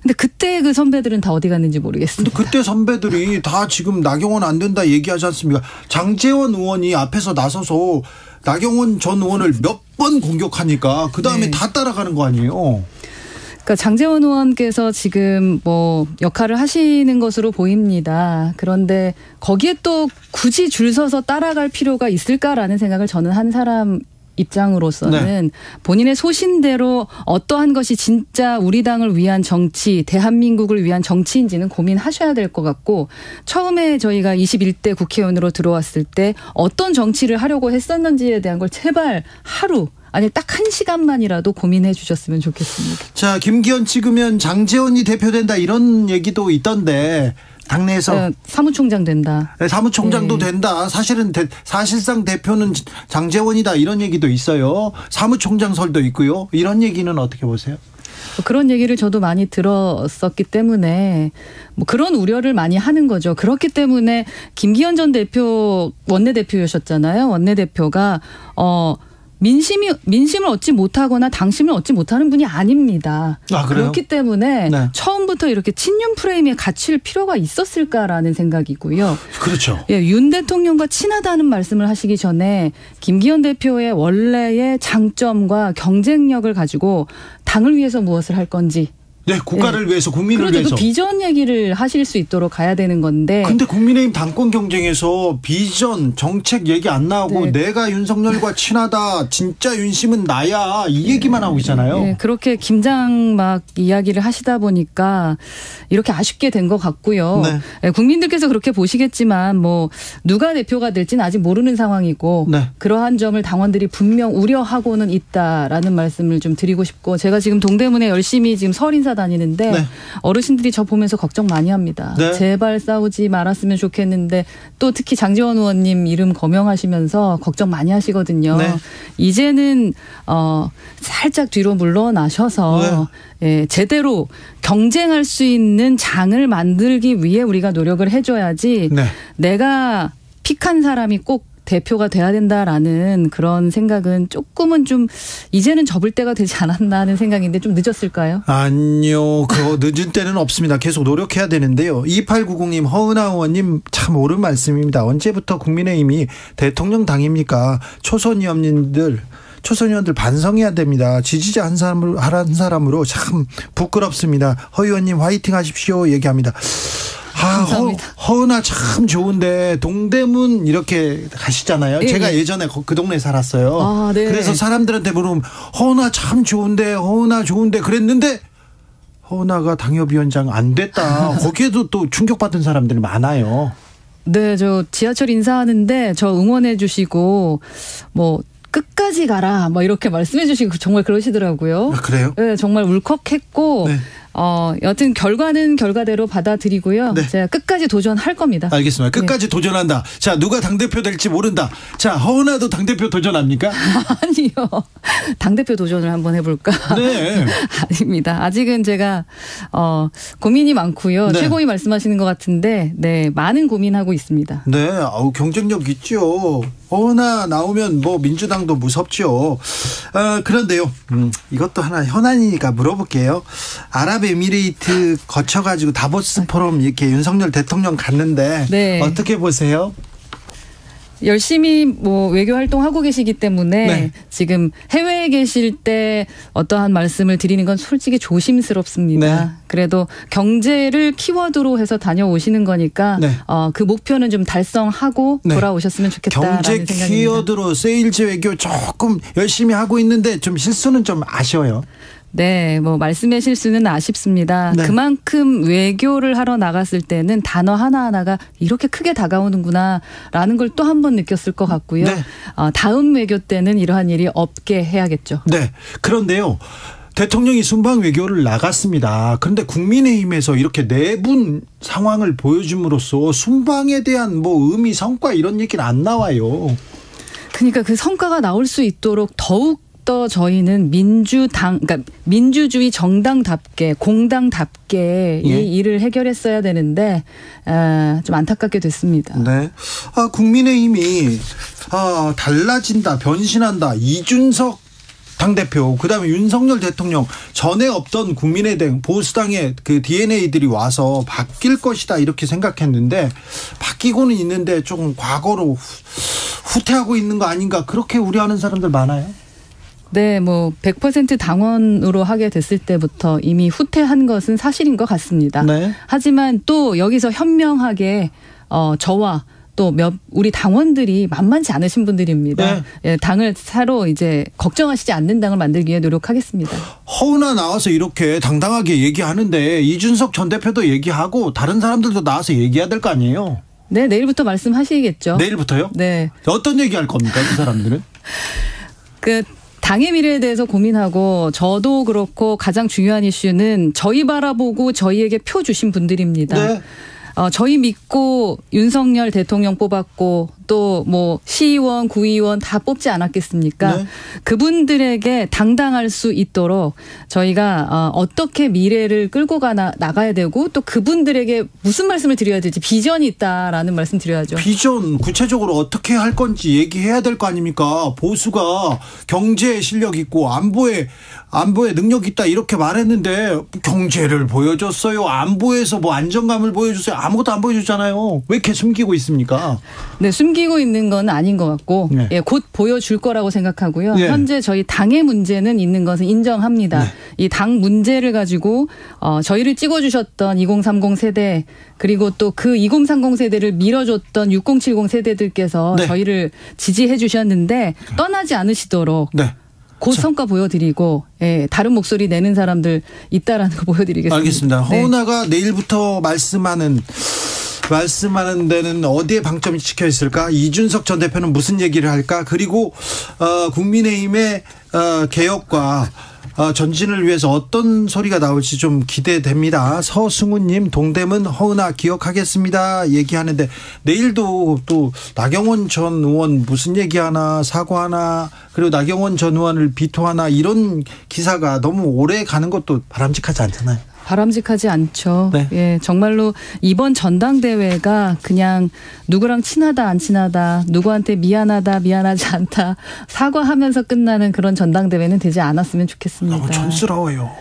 근데 그때 그 선배들은 다 어디 갔는지 모르겠습니다. 근데 그때 선배들이 다 지금 나경원 안 된다 얘기하지 않습니까? 장제원 의원이 앞에서 나서서 나경원 전 의원을 몇 번 공격하니까 그 다음에 다 따라가는 거 아니에요? 그러니까 장제원 의원께서 지금 뭐 역할을 하시는 것으로 보입니다. 그런데 거기에 또 굳이 줄 서서 따라갈 필요가 있을까라는 생각을 저는 한 사람 입장으로서는 본인의 소신대로 어떠한 것이 진짜 우리 당을 위한 정치, 대한민국을 위한 정치인지는 고민하셔야 될 것 같고, 처음에 저희가 21대 국회의원으로 들어왔을 때 어떤 정치를 하려고 했었는지에 대한 걸 제발 하루, 아니 딱 1시간만이라도 고민해 주셨으면 좋겠습니다. 자, 김기현 찍으면 장제원이 대표된다 이런 얘기도 있던데 당내에서 사무총장 된다. 네, 사무총장도 된다. 사실상 대표는 장제원이다 이런 얘기도 있어요. 사무총장설도 있고요. 이런 얘기는 어떻게 보세요? 그런 얘기를 저도 많이 들었었기 때문에 뭐 그런 우려를 많이 하는 거죠. 그렇기 때문에 김기현 전 대표 원내대표였었잖아요. 원내대표가 민심을 얻지 못하거나 당심을 얻지 못하는 분이 아닙니다. 아, 그래요? 그렇기 때문에 처음부터 이렇게 친윤 프레임에 갇힐 필요가 있었을까라는 생각이고요. 그렇죠. 예, 윤 대통령과 친하다는 말씀을 하시기 전에 김기현 대표의 원래의 장점과 경쟁력을 가지고 당을 위해서 무엇을 할 건지. 네, 국가를 위해서, 국민을 그렇죠. 위해서. 그 비전 얘기를 하실 수 있도록 가야 되는 건데. 근데 국민의힘 당권 경쟁에서 비전, 정책 얘기 안 나오고 내가 윤석열과 친하다, 진짜 윤심은 나야, 이 얘기만 하고 있잖아요. 네, 그렇게 김장 막 이야기를 하시다 보니까 이렇게 아쉽게 된 것 같고요. 네, 국민들께서 그렇게 보시겠지만 뭐 누가 대표가 될지는 아직 모르는 상황이고 그러한 점을 당원들이 분명 우려하고는 있다라는 말씀을 좀 드리고 싶고, 제가 지금 동대문에 열심히 지금 설 인사 다니는데 어르신들이 저 보면서 걱정 많이 합니다. 제발 싸우지 말았으면 좋겠는데 또 특히 장제원 의원님 이름 거명하시면서 걱정 많이 하시거든요. 이제는 살짝 뒤로 물러나셔서 제대로 경쟁할 수 있는 장을 만들기 위해 우리가 노력을 해줘야지 내가 픽한 사람이 꼭 대표가 돼야 된다라는 그런 생각은 조금은 좀 이제는 접을 때가 되지 않았나 하는 생각인데 좀 늦었을까요? 아니요. 그 늦은 때는 없습니다. 계속 노력해야 되는데요. 2890님, 허은하 의원님 참 옳은 말씀입니다. 언제부터 국민의힘이 대통령 당입니까? 초선 의원님들 반성해야 됩니다. 지지자 한 사람으로 참 부끄럽습니다. 허 의원님 화이팅 하십시오 얘기합니다. 허은아 참 좋은데 동대문 이렇게 가시잖아요. 제가 예전에 그 동네에 살았어요. 그래서 사람들한테 물으면 허은아 참 좋은데, 허은아 좋은데 그랬는데 허은아가 당협위원장 안 됐다. 거기에도 또 충격받은 사람들이 많아요. 네, 저 지하철 인사하는데 저 응원해 주시고 뭐 끝까지 가라 뭐 이렇게 말씀해 주시고 정말 그러시더라고요. 아, 그래요? 네, 정말 울컥했고 여튼 결과는 결과대로 받아들이고요. 제가 끝까지 도전할 겁니다. 알겠습니다. 끝까지 도전한다. 자, 누가 당대표 될지 모른다. 자, 허은아도 당대표 도전합니까? 아니요. 당대표 도전을 한번 해볼까? 네. 아닙니다. 아직은 제가 고민이 많고요. 최고위 말씀하시는 것 같은데 많은 고민하고 있습니다. 네. 경쟁력 있죠. 허은아 나오면 뭐 민주당도 무섭죠. 그런데요. 이것도 하나 현안이니까 물어볼게요. 아랍에미레이트 거쳐가지고 다보스 포럼 이렇게 윤석열 대통령 갔는데 어떻게 보세요? 열심히 뭐 외교 활동하고 계시기 때문에 지금 해외에 계실 때 어떠한 말씀을 드리는 건 솔직히 조심스럽습니다. 그래도 경제를 키워드로 해서 다녀오시는 거니까 그 목표는 좀 달성하고 돌아오셨으면 좋겠다라는 경제 생각입니다. 키워드로 세일즈 외교 조금 열심히 하고 있는데 좀 실수는 좀 아쉬워요. 네, 뭐 말씀의 실수는 아쉽습니다. 그만큼 외교를 하러 나갔을 때는 단어 하나하나가 이렇게 크게 다가오는구나라는 걸 또 한 번 느꼈을 것 같고요. 다음 외교 때는 이러한 일이 없게 해야겠죠. 네, 그런데요. 대통령이 순방 외교를 나갔습니다. 그런데 국민의힘에서 이렇게 내분 상황을 보여줌으로써 순방에 대한 뭐 의미, 성과 이런 얘기는 안 나와요. 그러니까 그 성과가 나올 수 있도록 더욱 더 저희는 그러니까 민주주의 정당답게 공당답게 이 일을 해결했어야 되는데 좀 안타깝게 됐습니다. 네. 국민의힘이 달라진다, 변신한다. 이준석 당대표, 그다음에 윤석열 대통령, 전에 없던 국민의당 보수당의 그 DNA들이 와서 바뀔 것이다 이렇게 생각했는데 바뀌고는 있는데 조금 과거로 후퇴하고 있는 거 아닌가 그렇게 우려하는 사람들 많아요. 네, 뭐 100% 당원으로 하게 됐을 때부터 이미 후퇴한 것은 사실인 것 같습니다. 네. 하지만 또 여기서 현명하게 저와 또 우리 당원들이 만만치 않으신 분들입니다. 네. 예, 당을 새로 이제 걱정하시지 않는 당을 만들기 위해 노력하겠습니다. 허은하 나와서 이렇게 당당하게 얘기하는데 이준석 전 대표도 얘기하고 다른 사람들도 나와서 얘기해야 될 거 아니에요? 네, 내일부터 말씀하시겠죠. 내일부터요? 네. 어떤 얘기할 겁니까, 그 사람들은? 당의 미래에 대해서 고민하고 저도 그렇고 가장 중요한 이슈는 저희 바라보고 저희에게 표 주신 분들입니다. 네. 저희 믿고 윤석열 대통령 뽑았고 또 뭐 시의원, 구의원 다 뽑지 않았겠습니까? 네. 그분들에게 당당할 수 있도록 저희가 어떻게 미래를 끌고 나가야 되고 또 그분들에게 무슨 말씀을 드려야 될지 비전이 있다라는 말씀 드려야죠. 비전 구체적으로 어떻게 할 건지 얘기해야 될 거 아닙니까? 보수가 경제에 실력 있고 안보에 능력 있다 이렇게 말했는데 경제를 보여줬어요. 안보에서 뭐 안정감을 보여줬어요. 아무것도 안 보여줬잖아요. 왜 이렇게 숨기고 있습니까? 네, 숨기고 있는 건 아닌 것 같고 네. 예, 곧 보여줄 거라고 생각하고요. 네. 현재 저희 당의 문제는 있는 것은 인정합니다. 네. 이 당 문제를 가지고 저희를 찍어주셨던 2030 세대 그리고 또 그 2030 세대를 밀어줬던 6070 세대들께서 네. 저희를 지지해 주셨는데 떠나지 않으시도록 네. 곧 성과 보여드리고 예, 다른 목소리 내는 사람들 있다라는 거 보여드리겠습니다. 알겠습니다. 네. 허은하가 내일부터 말씀하는 데는 어디에 방점이 찍혀 있을까? 이준석 전 대표는 무슨 얘기를 할까? 그리고 국민의힘의 개혁과 전진을 위해서 어떤 소리가 나올지 좀 기대됩니다. 서승우님 동대문 허은하 기억하겠습니다 얘기하는데 내일도 또 나경원 전 의원 무슨 얘기하나 사과하나 그리고 나경원 전 의원을 비토하나 이런 기사가 너무 오래 가는 것도 바람직하지 않잖아요. 바람직하지 않죠. 네. 예, 정말로 이번 전당대회가 그냥 누구랑 친하다 안 친하다, 누구한테 미안하다 미안하지 않다 사과하면서 끝나는 그런 전당대회는 되지 않았으면 좋겠습니다. 너무 촌스러워요.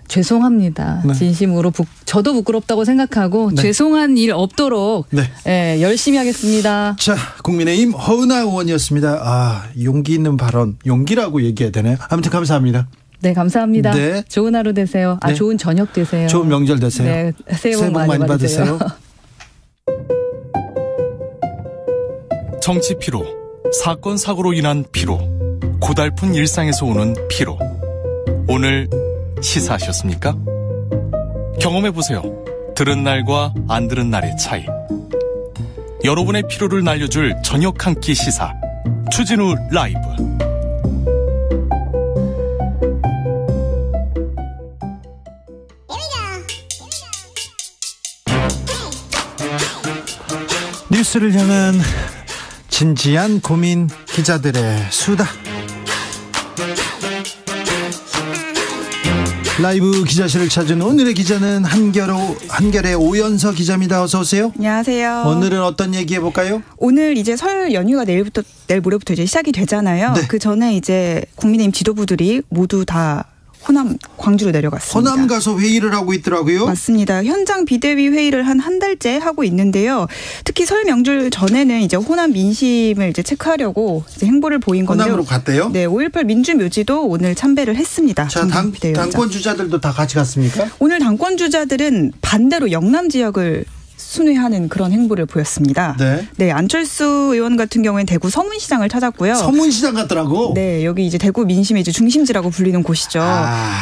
죄송합니다. 네. 진심으로 저도 부끄럽다고 생각하고 네. 죄송한 일 없도록 네. 예, 열심히 하겠습니다. 자, 국민의힘 허은하 의원이었습니다. 용기 있는 발언, 용기라고 얘기해야 되나요? 아무튼 감사합니다. 네, 감사합니다. 네. 좋은 하루 되세요. 네. 좋은 저녁 되세요. 좋은 명절 되세요. 네, 새해 복 많이 받으세요. 정치 피로, 사건 사고로 인한 피로, 고달픈 일상에서 오는 피로. 오늘 시사하셨습니까? 경험해보세요. 들은 날과 안 들은 날의 차이. 여러분의 피로를 날려줄 저녁 한 끼 시사. 추진우 라이브. 뉴스를 향한 진지한 고민, 기자들의 수다. 라이브 기자실을 찾은 오늘의 기자는 한결의 오연서 기자입니다. 어서 오세요. 안녕하세요. 오늘은 어떤 얘기 해볼까요? 오늘 이제 설 연휴가 내일 모레부터 이제 시작이 되잖아요. 네. 그 전에 이제 국민의힘 지도부들이 모두 다 호남 광주로 내려갔습니다. 호남 가서 회의를 하고 있더라고요. 맞습니다. 현장 비대위 회의를 한 달째 하고 있는데요. 특히 설 명절 전에는 이제 호남 민심을 이제 체크하려고 이제 행보를 보인 건데요. 호남으로 갔대요? 네, 5.18 민주묘지도 오늘 참배를 했습니다. 자, 당권 주자들도 다 같이 갔습니까? 오늘 당권 주자들은 반대로 영남 지역을 순회하는 그런 행보를 보였습니다. 네. 네, 안철수 의원 같은 경우에는 대구 서문시장을 찾았고요. 서문시장 같더라고. 네, 여기 이제 대구 민심의 이제 중심지라고 불리는 곳이죠.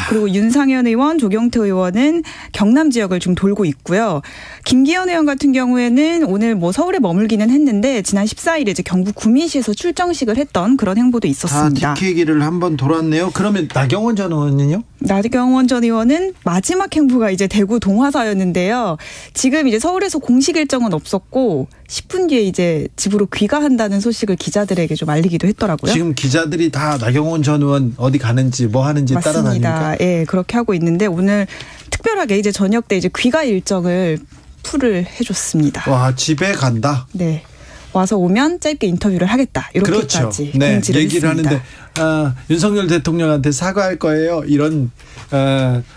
그리고 윤상현 의원, 조경태 의원은 경남 지역을 좀 돌고 있고요. 김기현 의원 같은 경우에는 오늘 뭐 서울에 머물기는 했는데 지난 14일에 이제 경북 구미시에서 출정식을 했던 그런 행보도 있었습니다. 다 디케이기를 한번 돌았네요. 그러면 나경원 전 의원은요? 나경원 전 의원은 마지막 행보가 이제 대구 동화사였는데요. 지금 이제 서울에서 공식 일정은 없었고 10분 뒤에 이제 집으로 귀가한다는 소식을 기자들에게 좀 알리기도 했더라고요. 지금 기자들이 다 나경원 전 의원 어디 가는지 뭐 하는지 따라다니니까. 맞습니다. 예, 그렇게 하고 있는데 오늘 특별하게 이제 저녁 때 이제 귀가 일정을 풀을 해줬습니다. 와, 집에 간다. 네. 와서 오면 짧게 인터뷰를 하겠다. 이렇게까지 그렇죠. 네, 공지를 얘기를 했습니다. 하는데 윤석열 대통령한테 사과할 거예요. 이런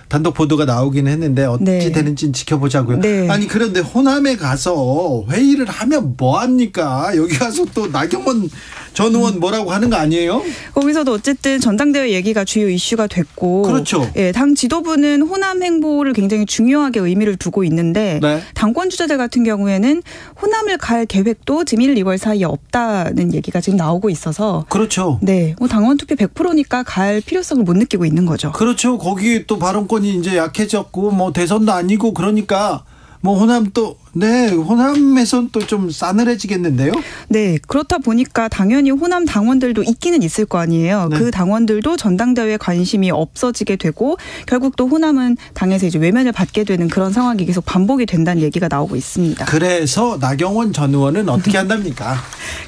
단독 보도가 나오긴 했는데 어찌 네. 되는지는 지켜보자고요. 네. 아니 그런데 호남에 가서 회의를 하면 뭐합니까? 여기 가서 또 나경원 전 의원 뭐라고 하는 거 아니에요? 거기서도 어쨌든 전당대회 얘기가 주요 이슈가 됐고 그렇죠. 예, 당 지도부는 호남 행보를 굉장히 중요하게 의미를 두고 있는데 네. 당권 주자들 같은 경우에는 호남을 갈 계획도 지금 1, 2월 사이에 없다는 얘기가 지금 나오고 있어서 그렇죠. 네, 뭐 당원 투표 100%니까 갈 필요성을 못 느끼고 있는 거죠. 그렇죠. 거기 또 발언권이 이제 약해졌고 뭐 대선도 아니고 그러니까 뭐 호남 또 네, 호남에선 또 좀 싸늘해지겠는데요? 네, 그렇다 보니까 당연히 호남 당원들도 있기는 있을 거 아니에요. 네. 그 당원들도 전당대회에 관심이 없어지게 되고 결국 또 호남은 당에서 이제 외면을 받게 되는 그런 상황이 계속 반복이 된다는 얘기가 나오고 있습니다. 그래서 나경원 전 의원은 어떻게 한답니까?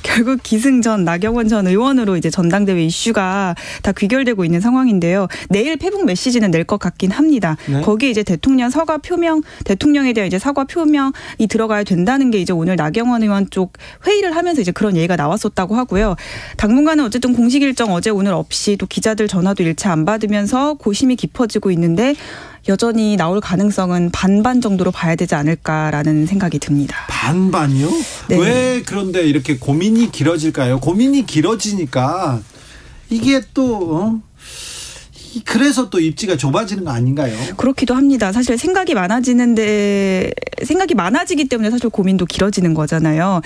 결국 기승전 나경원 전 의원으로 이제 전당대회 이슈가 다 귀결되고 있는 상황인데요. 내일 페북 메시지는 낼 것 같긴 합니다. 네. 거기에 이제 대통령 사과 표명, 대통령에 대한 이제 사과 표명 이 들어가야 된다는 게 이제 오늘 나경원 의원 쪽 회의를 하면서 이제 그런 얘기가 나왔었다고 하고요. 당분간은 어쨌든 공식 일정 어제 오늘 없이 또 기자들 전화도 일체 안 받으면서 고심이 깊어지고 있는데 여전히 나올 가능성은 반반 정도로 봐야 되지 않을까라는 생각이 듭니다. 반반이요? 네. 왜 그런데 이렇게 고민이 길어질까요? 고민이 길어지니까 이게 또 그래서 또 입지가 좁아지는 거 아닌가요? 그렇기도 합니다. 사실 생각이 많아지기 때문에 사실 고민도 길어지는 거잖아요.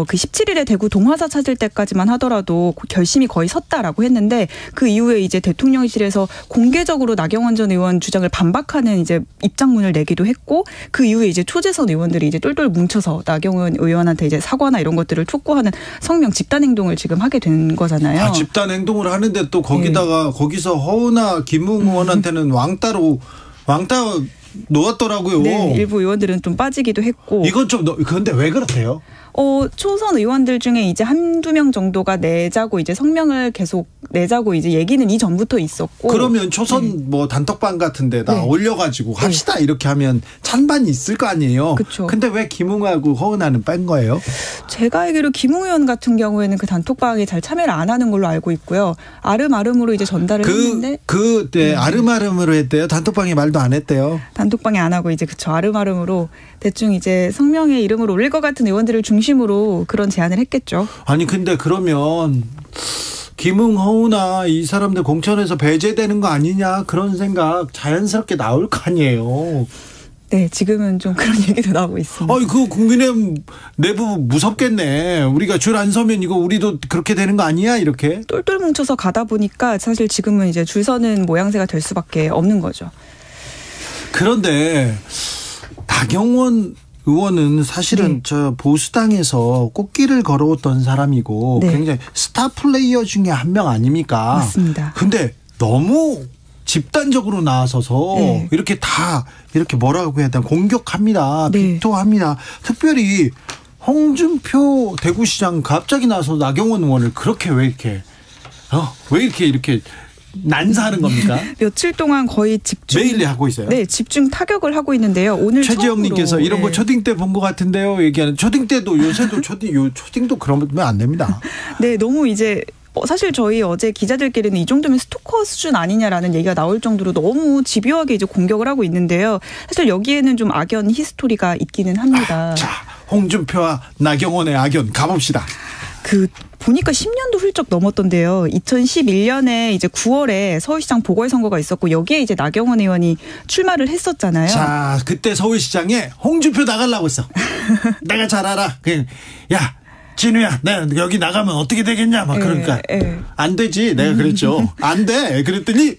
그 17일에 대구 동화사 찾을 때까지만 하더라도 결심이 거의 섰다라고 했는데 그 이후에 이제 대통령실에서 공개적으로 나경원 전 의원 주장을 반박하는 이제 입장문을 내기도 했고 그 이후에 이제 초재선 의원들이 이제 똘똘 뭉쳐서 나경원 의원한테 이제 사과나 이런 것들을 촉구하는 성명 집단 행동을 지금 하게 된 거잖아요. 집단 행동을 하는데 또 거기다가 네. 거기서 허은하 김웅 의원한테는 왕따 놓았더라고요. 네, 일부 의원들은 좀 빠지기도 했고. 이건 좀 그런데 왜 그렇대요? 초선 의원들 중에 이제 한두 명 정도가 내자고 이제 성명을 계속 내자고 이제 얘기는 이전부터 있었고. 그러면 초선 네. 뭐 단톡방 같은 데다 네. 올려가지고 합시다 네. 이렇게 하면 찬반이 있을 거 아니에요. 그렇죠. 근데 왜 김웅하고 허은하는 뺀 거예요? 제가 알기로 김웅 의원 같은 경우에는 그 단톡방에 잘 참여를 안 하는 걸로 알고 있고요. 아름아름으로 이제 전달을 했는데. 네, 아름아름으로 했대요. 단톡방에 말도 안 했대요. 단톡방에 안 하고 이제 그쵸 아름아름으로 대충 이제 성명의 이름을 올릴 것 같은 의원들을 중심으로 그런 제안을 했겠죠. 아니 근데 그러면 김웅, 허은하 이 사람들 공천에서 배제되는 거 아니냐 그런 생각 자연스럽게 나올 거 아니에요. 네, 지금은 좀 그런 얘기도 나오고 있습니다. 그 국민의힘 내부 무섭겠네. 우리가 줄 안 서면 이거 우리도 그렇게 되는 거 아니야? 이렇게 똘똘 뭉쳐서 가다 보니까 사실 지금은 이제 줄 서는 모양새가 될 수밖에 없는 거죠. 그런데 나경원 의원은 사실은 네. 저 보수당에서 꽃길을 걸어왔던 사람이고 네. 굉장히 스타 플레이어 중에 한 명 아닙니까? 맞습니다. 근데 너무 집단적으로 나서서 네. 이렇게 다 이렇게 뭐라고 해야 되나 공격합니다. 네. 비토합니다. 특별히 홍준표 대구시장 갑자기 나서 나경원 의원을 그렇게 왜 이렇게 난사하는 겁니까? 며칠 동안 거의 집중 매일 하고 있어요. 네, 집중 타격을 하고 있는데요. 오늘 최지영님께서 이런 네. 거 초딩 때 본 것 같은데요. 얘기하는 초딩 때도 요새도 초딩도 그러면 안 됩니다. 네, 너무 이제 사실 저희 어제 기자들끼리는 이 정도면 스토커 수준 아니냐라는 얘기가 나올 정도로 너무 집요하게 이제 공격을 하고 있는데요. 사실 여기에는 좀 악연 히스토리가 있기는 합니다. 자, 홍준표와 나경원의 악연 가봅시다. 보니까 10년도 훌쩍 넘었던데요. 2011년에 이제 9월에 서울시장 보궐선거가 있었고 여기에 이제 나경원 의원이 출마를 했었잖아요. 자, 그때 서울시장에 홍준표 나가려고 했어. 내가 잘 알아. 그냥 야, 진우야, 내가 여기 나가면 어떻게 되겠냐? 막 그러니까 안 되지. 내가 그랬죠. 안 돼. 그랬더니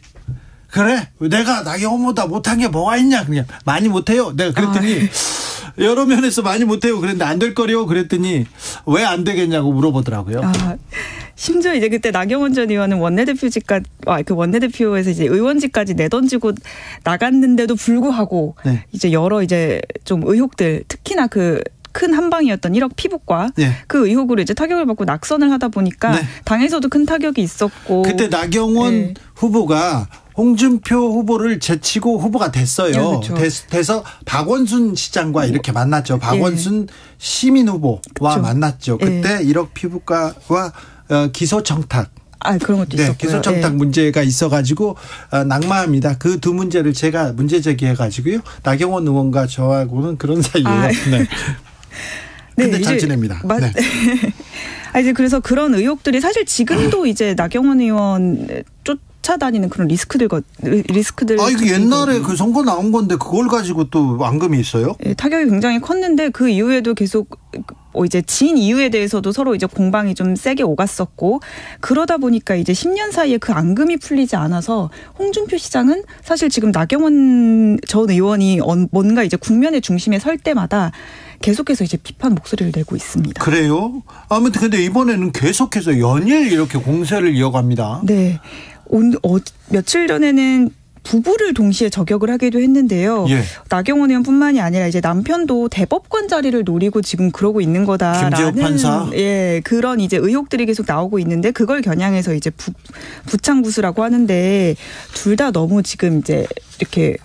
그래, 내가 나경원보다 못한 게 뭐가 있냐? 그냥 많이 못해요. 내가 그랬더니. 여러 면에서 많이 못해요. 그랬는데 안 될 거려. 그랬더니 왜 안 되겠냐고 물어보더라고요. 심지어 이제 그때 나경원 전 의원은 원내대표직까지 그 원내대표에서 이제 의원직까지 내던지고 나갔는데도 불구하고 네. 이제 여러 이제 좀 의혹들 특히나 그 큰 한방이었던 1억 피부과 네. 그 의혹으로 이제 타격을 받고 낙선을 하다 보니까 네. 당에서도 큰 타격이 있었고 그때 나경원 네. 후보가 홍준표 후보를 제치고 후보가 됐어요. 네, 그렇죠. 돼서 박원순 시장과 이렇게 만났죠. 박원순 시민 후보와 그렇죠. 만났죠. 그때 1억 피부과와 기소 청탁 그런 것도 있었고요. 기소청탁 문제가 있어가지고 낙마합니다. 그 두 문제를 제가 문제 제기해가지고요. 나경원 의원과 저하고는 그런 사이예요. 네. 근데 잘 지냅니다. 네. 이제 그래서 그런 의혹들이 사실 지금도 이제 나경원 의원 쫓아다니는 그런 리스크들. 이거 옛날에 그 선거 나온 건데 그걸 가지고 또 앙금이 있어요? 네, 타격이 굉장히 컸는데 그 이후에도 계속 이제 진 이유에 대해서도 서로 이제 공방이 좀 세게 오갔었고 그러다 보니까 이제 10년 사이에 그 앙금이 풀리지 않아서 홍준표 시장은 사실 지금 나경원 전 의원이 뭔가 이제 국면의 중심에 설 때마다 계속해서 이제 비판 목소리를 내고 있습니다. 그래요? 아무튼 근데 이번에는 계속해서 연일 이렇게 공세를 이어갑니다. 네. 며칠 전에는 부부를 동시에 저격을 하기도 했는데요. 나경원 의원뿐만이 아니라 이제 남편도 대법관 자리를 노리고 지금 그러고 있는 거다라는 김재호 판사. 그런 이제 의혹들이 계속 나오고 있는데 그걸 겨냥해서 이제 부창구수라고 하는데 둘 다 너무 지금 이제 이렇게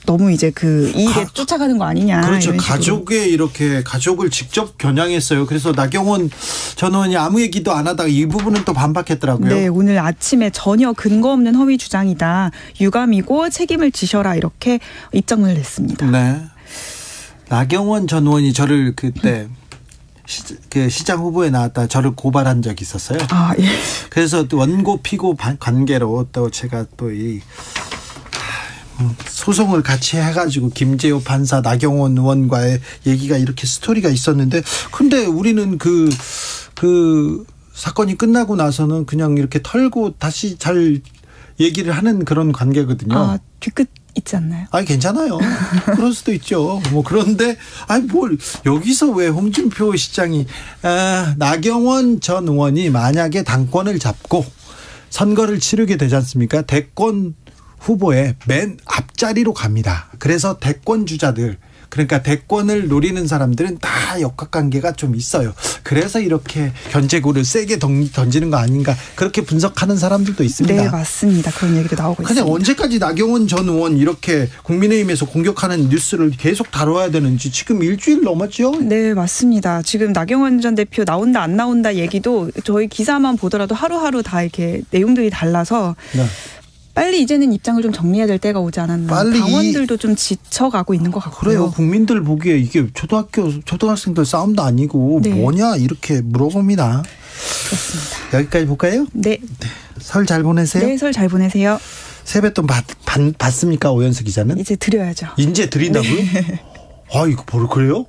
너무 이제 그 이익에 쫓아가는 거 아니냐. 그렇죠. 가족을 직접 겨냥했어요. 그래서 나경원 전 의원이 아무 얘기도 안 하다가 이 부분은 또 반박했더라고요. 네, 오늘 아침에 전혀 근거 없는 허위 주장이다. 유감이고 책임을 지셔라 이렇게 입장을 냈습니다. 네. 나경원 전 의원이 저를 그때 시장 후보에 나왔다 저를 고발한 적이 있었어요. 그래서 또 원고 피고 관계로 또 제가 또 소송을 같이 해가지고 김재호 판사 나경원 의원과의 얘기가 이렇게 스토리가 있었는데 근데 우리는 그 사건이 끝나고 나서는 그냥 이렇게 털고 다시 잘 얘기를 하는 그런 관계거든요. 뒤끝 있지 않나요? 괜찮아요. 그럴 수도 있죠. 그런데 여기서 왜 홍준표 시장이 나경원 전 의원이 만약에 당권을 잡고 선거를 치르게 되지 않습니까? 대권 후보의 맨 앞자리로 갑니다. 그래서 대권 주자들 그러니까 대권을 노리는 사람들은 다 역학관계가 좀 있어요. 그래서 이렇게 견제구를 세게 던지는 거 아닌가 그렇게 분석하는 사람들도 있습니다. 네, 맞습니다. 그런 얘기도 나오고 있습니다. 그냥 언제까지 나경원 전 의원 이렇게 국민의힘에서 공격하는 뉴스를 계속 다뤄야 되는지 지금 일주일 넘었죠? 네, 맞습니다. 지금 나경원 전 대표 나온다 안 나온다 얘기도 저희 기사만 보더라도 하루하루 다 이렇게 내용들이 달라서 빨리 이제는 입장을 좀 정리해야 될 때가 오지 않았나. 당원들도 좀 지쳐가고 있는 것 같고요. 그래요. 국민들 보기에 이게 초등학생들 싸움도 아니고 뭐냐 이렇게 물어봅니다. 그렇습니다. 여기까지 볼까요? 네. 설 잘 보내세요. 네, 설 잘 보내세요. 세뱃돈 받습니까? 오연수 기자는? 이제 드려야죠. 이제 드린다고요? 이거 바로 그래요?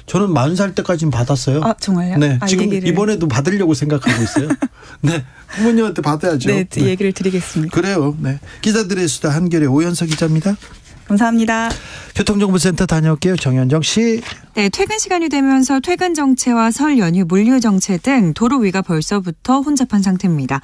저는 40살 때까지는 받았어요. 정말요? 네. 지금 이번에도 받으려고 생각하고 있어요. 네. 부모님한테 받아야죠. 네, 얘기를 드리겠습니다. 그래요. 네. 기자들의 수다 한결의 오연서 기자입니다. 감사합니다. 교통정보센터 다녀올게요. 정현정 씨. 네, 퇴근 시간이 되면서 퇴근 정체와 설 연휴 물류 정체 등 도로 위가 벌써부터 혼잡한 상태입니다.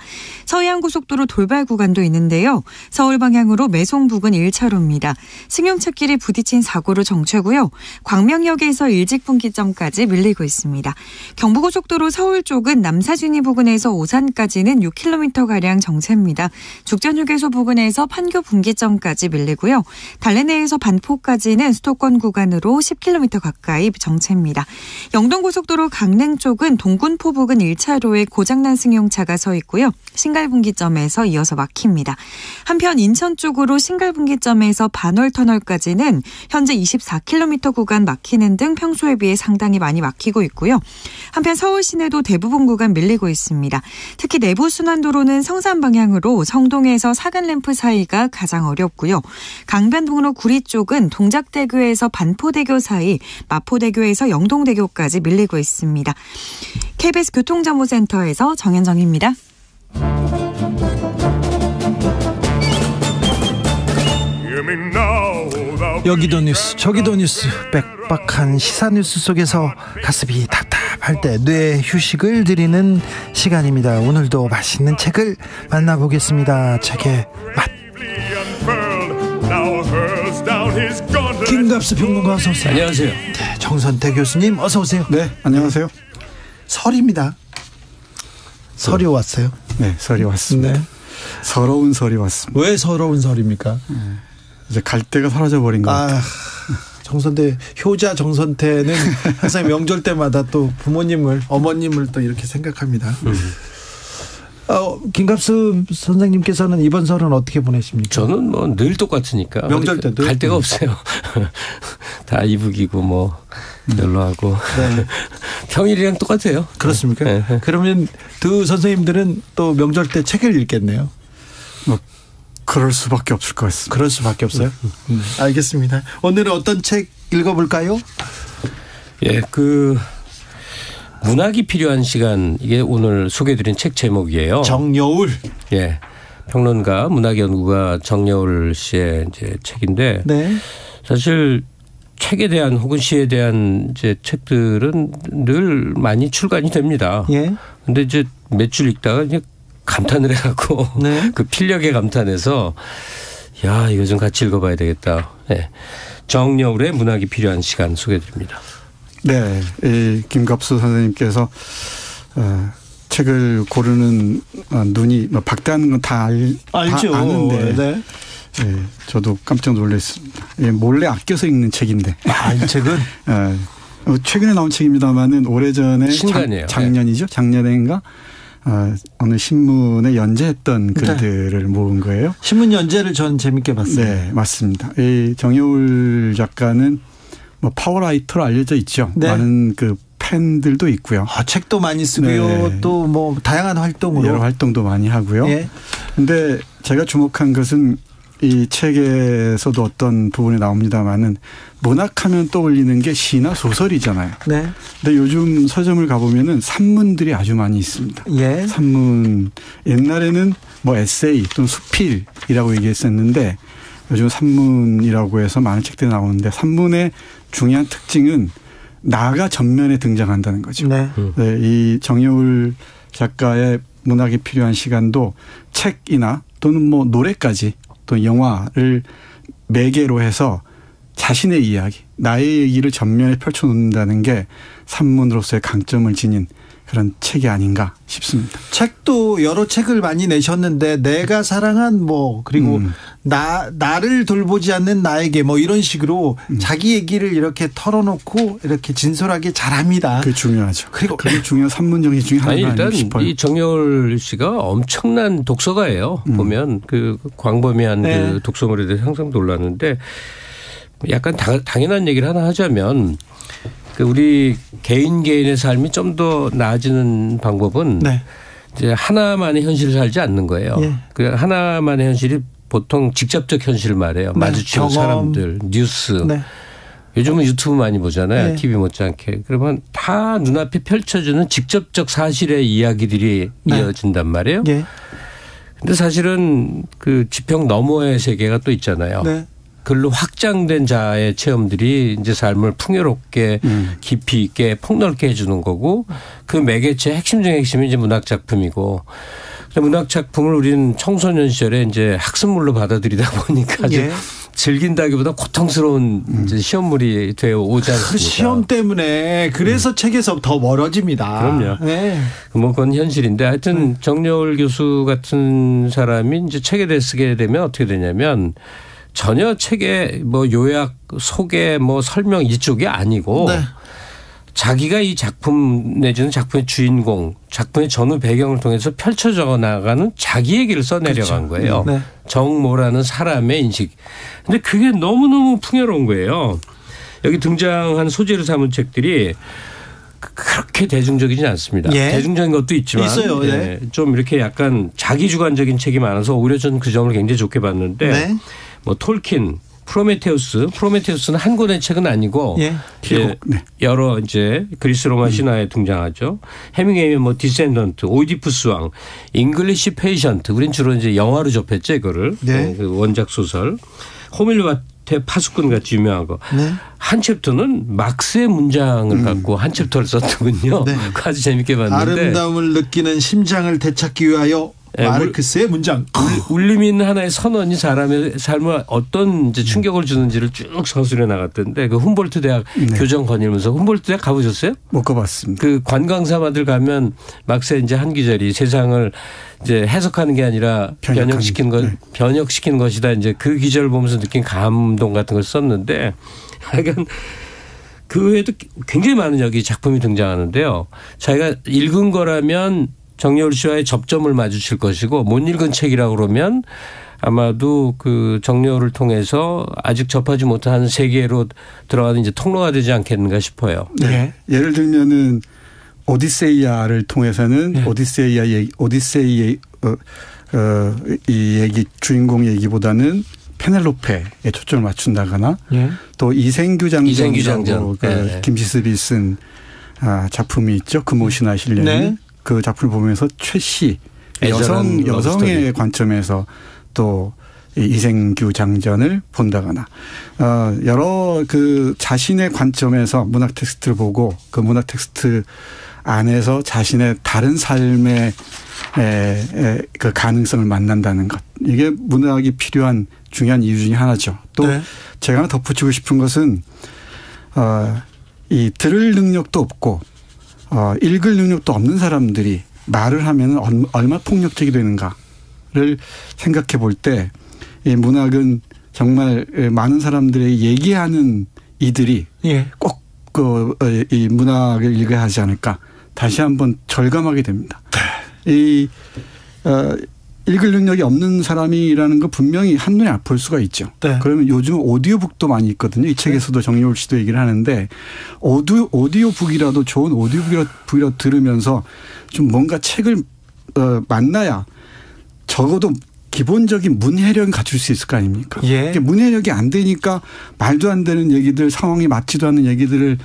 서해안고속도로 돌발 구간도 있는데요. 서울 방향으로 매송 부근 1차로입니다. 승용차끼리 부딪힌 사고로 정체고요. 광명역에서 일직분기점까지 밀리고 있습니다. 경부고속도로 서울 쪽은 남사진이 부근에서 오산까지는 6km가량 정체입니다. 죽전휴게소 부근에서 판교 분기점까지 밀리고요. 달래내에서 반포까지는 수도권 구간으로 10km 가까이 정체입니다. 영동고속도로 강릉 쪽은 동군포 부근 1차로에 고장난 승용차가 서 있고요. 신갈분기점에서 이어서 막힙니다. 한편 인천 쪽으로 신갈분기점에서 반월터널까지는 현재 24km 구간 막히는 등 평소에 비해 상당히 많이 막히고 있고요. 한편 서울 시내도 대부분 구간 밀리고 있습니다. 특히 내부순환도로는 성산 방향으로 성동에서 사근램프 사이가 가장 어렵고요. 강변북로 구리 쪽은 동작대교에서 반포대교 사이, 마포대교에서 영동대교까지 밀리고 있습니다. KBS 교통정보센터에서 정현정입니다. 여기도 뉴스 저기도 뉴스 빽빽한 시사 뉴스 속에서 가슴이 답답할 때 뇌 휴식을 드리는 시간입니다. 오늘도 맛있는 책을 만나보겠습니다. 책의 맛. 김갑수 평론가 어서 오세요. 안녕하세요. 네, 정선태 교수님 어서 오세요. 네, 안녕하세요. 설입니다. 설이 왔어요. 네, 설이 왔습니다. 네. 서러운 설이 왔습니다. 왜 서러운 설입니까? 이제 갈대가 사라져 버린 것 같아요. 정선태 효자 정선태는 항상 명절 때마다 또 부모님을 어머님을 또 이렇게 생각합니다. 김갑수 선생님께서는 이번 설은 어떻게 보내십니까? 저는 뭐 늘 똑같으니까. 명절 때도 갈 데가 없어요. 다 이북이고 뭐 연로하고 네. 평일이랑 똑같아요. 그렇습니까? 네. 그러면 두 선생님들은 또 명절 때 책을 읽겠네요. 뭐 그럴 수밖에 없을 것 같습니다. 그럴 수밖에 없어요. 알겠습니다. 오늘은 어떤 책 읽어볼까요? 예, 문학이 필요한 시간, 이게 오늘 소개해드린 책 제목이에요. 정여울. 예, 평론가, 문학연구가 정여울 씨의 이제 책인데, 네. 사실 책에 대한 혹은 시에 대한 이제 책들은 늘 많이 출간이 됩니다. 예. 근데 이제 몇 줄 읽다가 이제 감탄을 해갖고 네. 그 필력에 감탄해서 야, 이거 좀 같이 읽어봐야 되겠다. 네. 정여울의 문학이 필요한 시간 소개해드립니다. 네, 이 김갑수 선생님께서 책을 고르는 눈이 박대하는 건 다 알죠. 다 아는데 네. 예, 저도 깜짝 놀랐습니다. 예, 몰래 아껴서 읽는 책인데. 이 책은? 최근에 나온 책입니다만은 오래전에 신간이에요. 작년이죠. 작년인가 어느 신문에 연재했던 글들을 네. 모은 거예요. 신문 연재를 전 재밌게 봤어요. 네, 맞습니다. 이 정여울 작가는 뭐 파워라이터로 알려져 있죠. 네. 많은 그 팬들도 있고요. 책도 많이 쓰고요. 네. 또 뭐 다양한 활동으로 여러 활동도 많이 하고요. 예. 근데 제가 주목한 것은 이 책에서도 어떤 부분이 나옵니다만은 문학하면 떠올리는 게 시나 소설이잖아요. 네. 근데 요즘 서점을 가보면은 산문들이 아주 많이 있습니다. 예. 산문, 옛날에는 뭐 에세이 또는 수필이라고 얘기했었는데 요즘 산문이라고 해서 많은 책들이 나오는데 산문의 중요한 특징은 나가 전면에 등장한다는 거죠. 네. 네, 이 정여울 작가의 문학이 필요한 시간도 책이나 또는 뭐 노래까지 또 영화를 매개로 해서 자신의 이야기, 나의 얘기를 전면에 펼쳐놓는다는 게 산문으로서의 강점을 지닌 그런 책이 아닌가 싶습니다. 책도 여러 책을 많이 내셨는데 내가 사랑한 뭐 그리고 나를 돌보지 않는 나에게 뭐 이런 식으로 자기 얘기를 이렇게 털어놓고 이렇게 진솔하게 잘합니다. 그게 중요하죠. 그리고 그게 중요한 산문 정리 중에 하나가 일단 싶어요. 이 정여울 씨가 엄청난 독서가예요. 보면 그 광범위한 네. 그 독서물에 대해서 항상 놀랐는데 약간 당연한 얘기를 하나 하자면 우리 개인의 삶이 좀 더 나아지는 방법은 네. 이제 하나만의 현실을 살지 않는 거예요. 예. 그 하나만의 현실이 보통 직접적 현실을 말해요. 네. 마주치는 사람들, 뉴스. 네. 요즘은 유튜브 많이 보잖아요. 네. TV 못지않게. 그러면 다 눈앞에 펼쳐주는 직접적 사실의 이야기들이 네. 이어진단 말이에요. 예. 근데 사실은 그 지평 너머의 세계가 또 있잖아요. 네. 글로 확장된 자의 체험들이 이제 삶을 풍요롭게 깊이 있게 폭넓게 해주는 거고 그 매개체의 핵심 중의 핵심이 이제 문학 작품이고 문학 작품을 우리는 청소년 시절에 이제 학습물로 받아들이다 보니까 아주 예. 즐긴다기보다 고통스러운 이제 시험물이 되어 오지 않습니까? 그 시험 때문에 그래서 책에서 더 멀어집니다. 그럼요. 네. 뭐 그건 현실인데 하여튼 정여울 교수 같은 사람이 이제 책에 대해 쓰게 되면 어떻게 되냐면 전혀 책의 뭐 요약, 소개, 뭐 설명 이쪽이 아니고 네. 자기가 이 작품 내지는 작품의 주인공, 작품의 전후 배경을 통해서 펼쳐져 나가는 자기 얘기를 써내려간 거예요. 네. 정모라는 사람의 인식. 근데 그게 너무너무 풍요로운 거예요. 여기 등장한 소재로 삼은 책들이 그렇게 대중적이지 않습니다. 예. 대중적인 것도 있지만 있어요. 예. 좀 이렇게 약간 자기 주관적인 책이 많아서 오히려 저는 그 점을 굉장히 좋게 봤는데 네. 뭐 톨킨, 프로메테우스는 한 권의 책은 아니고 예. 여러 이제 그리스 로마 신화에 등장하죠. 해밍웨이의 뭐 디센던트, 오이디푸스 왕, 잉글리시 페이션트, 우린 주로 이제 영화로 접했죠 이거를. 네. 그 원작 소설. 호밀와테 파수꾼 같이 유명한 거. 네. 한 챕터는 막스의 문장을 갖고 한 챕터를 썼더군요. 네. 아주 재밌게 봤는데. 아름다움을 느끼는 심장을 되찾기 위하여 마르크스의 문장. 울림 있는 하나의 선언이 사람의 삶에 어떤 이제 충격을 주는지를 쭉 서술해 나갔던데 그 humboldt 대학 교정 거닐면서 humboldt 대학 가보셨어요? 못 가봤습니다. 그 관광사마들 가면 막스의 이제 한 구절이 세상을 이제 해석하는 게 아니라 변혁시키는 것이다. 이제 그 기절을 보면서 느낀 감동 같은 걸 썼는데 하여간 그 외에도 굉장히 많은 여기 작품이 등장하는데요. 자기가 읽은 거라면 정여울 씨와의 접점을 마주칠 것이고 못 읽은 책이라고 그러면 아마도 그 정여울을 통해서 아직 접하지 못한 세계로 들어가는 이제 통로가 되지 않겠는가 싶어요. 네. 예를 들면은 오디세이아를 통해서는 네. 오디세이의 이 얘기 주인공 얘기보다는 페넬로페에 초점을 맞춘다거나 네. 또 이생규 장전. 그 김시습이 쓴 작품이 있죠. 금오시나 실련. 네. 그 작품을 보면서 최 씨 여성의 관점에서 또 이생규 장전을 본다거나 여러 그 자신의 관점에서 문학 텍스트를 보고 그 문학 텍스트 안에서 자신의 다른 삶의 그 가능성을 만난다는 것. 이게 문학이 필요한 중요한 이유 중에 하나죠. 또 네. 제가 하나 덧붙이고 싶은 것은 이 들을 능력도 없고 읽을 능력도 없는 사람들이 말을 하면 얼마나 폭력적이 되는가를 생각해 볼 때 이 문학은 정말 많은 사람들의 얘기하는 이들이 예. 꼭 이 문학을 읽어야 하지 않을까 다시 한번 절감하게 됩니다. 이 읽을 능력이 없는 사람이라는 거 분명히 한눈에 볼 수가 있죠. 네. 그러면 요즘 오디오북도 많이 있거든요. 이 책에서도 정여울 씨도 얘기를 하는데 오디오북이라도 좋은 오디오북이라도 들으면서 좀 뭔가 책을 만나야 적어도 기본적인 문해력은 갖출 수 있을 거 아닙니까? 예. 문해력이 안 되니까 말도 안 되는 얘기들 상황이 맞지도 않는 얘기들을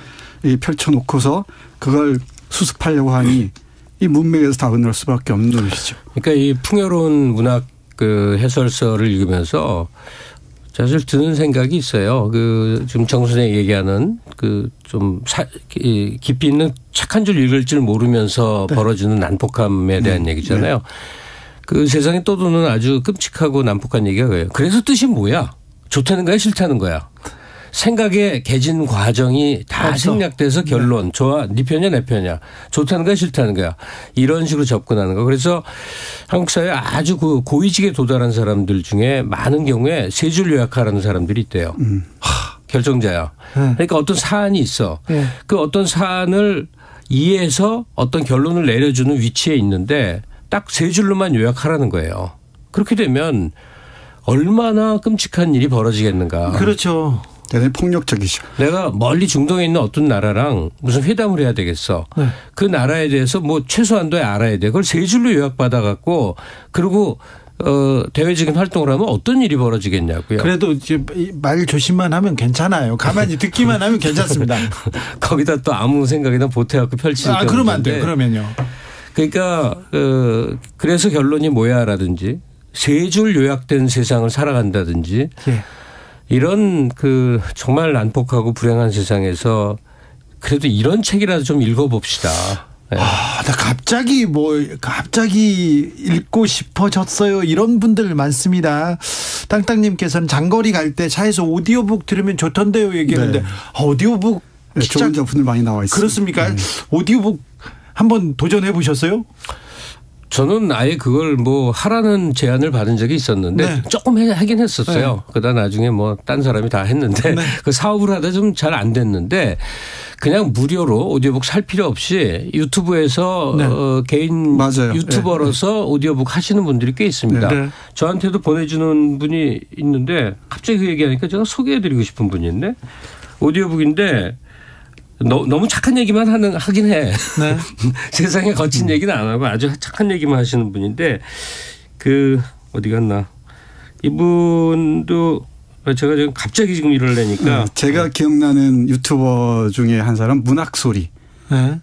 펼쳐놓고서 그걸 수습하려고 하니 이 문맥에서 다 은을 수밖에 없는 것이죠. 그러니까 이 풍요로운 문학 그 해설서를 읽으면서 사실 드는 생각이 있어요. 그 지금 정 선생이 얘기하는 그 좀 깊이 있는 착한 줄 읽을 줄 모르면서 네. 벌어지는 난폭함에 대한 얘기잖아요. 그 세상에 떠도는 아주 끔찍하고 난폭한 얘기가 그래요. 그래서 뜻이 뭐야? 좋다는 거야? 싫다는 거야? 생각의 개진 과정이 다 생략돼서 결론. 좋아. 네 편이야 내 편이야. 좋다는 거야 싫다는 거야. 이런 식으로 접근하는 거. 그래서 한국 사회에 아주 그 고위직에 도달한 사람들 중에 많은 경우에 세 줄 요약하라는 사람들이 있대요. 결정자야. 그러니까 어떤 사안이 있어. 그 어떤 사안을 이해해서 어떤 결론을 내려주는 위치에 있는데 딱 세 줄로만 요약하라는 거예요. 그렇게 되면 얼마나 끔찍한 일이 벌어지겠는가. 그렇죠. 대단히 폭력적이죠. 내가 멀리 중동에 있는 어떤 나라랑 무슨 회담을 해야 되겠어. 네. 그 나라에 대해서 뭐 최소한도에 알아야 돼. 그걸 세 줄로 요약받아 갖고 그리고 대외적인 활동을 하면 어떤 일이 벌어지겠냐고요. 그래도 이제 말 조심만 하면 괜찮아요. 가만히 듣기만 하면 괜찮습니다. 거기다 또 아무 생각이나 보태갖고 펼치니까. 그러면 안 돼요. 그러면요. 그러니까 그래서 결론이 뭐야라든지 세 줄 요약된 세상을 살아간다든지 예. 이런 그 정말 난폭하고 불행한 세상에서 그래도 이런 책이라도 좀 읽어봅시다. 네. 나 갑자기 읽고 싶어졌어요. 이런 분들 많습니다. 땅땅님께서는 장거리 갈 때 차에서 오디오북 들으면 좋던데요 얘기했는데 네. 오디오북 네, 좋은 작품들 많이 나와 있습니다. 그렇습니까? 오디오북 한번 도전해 보셨어요? 저는 아예 그걸 뭐 하라는 제안을 받은 적이 있었는데 네. 조금 하긴 했었어요. 네. 그러다 나중에 뭐 딴 사람이 다 했는데 네. 그 사업을 하다 좀 잘 안 됐는데 그냥 무료로 오디오북 살 필요 없이 유튜브에서 네. 개인 맞아요. 유튜버로서 네. 오디오북 하시는 분들이 꽤 있습니다. 네. 저한테도 보내주는 분이 있는데 갑자기 그 얘기하니까 제가 소개해드리고 싶은 분이 있네. 오디오북인데 너무 착한 얘기만 하긴 해. 네. 세상에 거친 얘기는 안 하고 아주 착한 얘기만 하시는 분인데 어디 갔나. 이분도 제가 지금 갑자기 지금 이러려니까. 제가 기억나는 유튜버 중에 한 사람 문학소리. 네.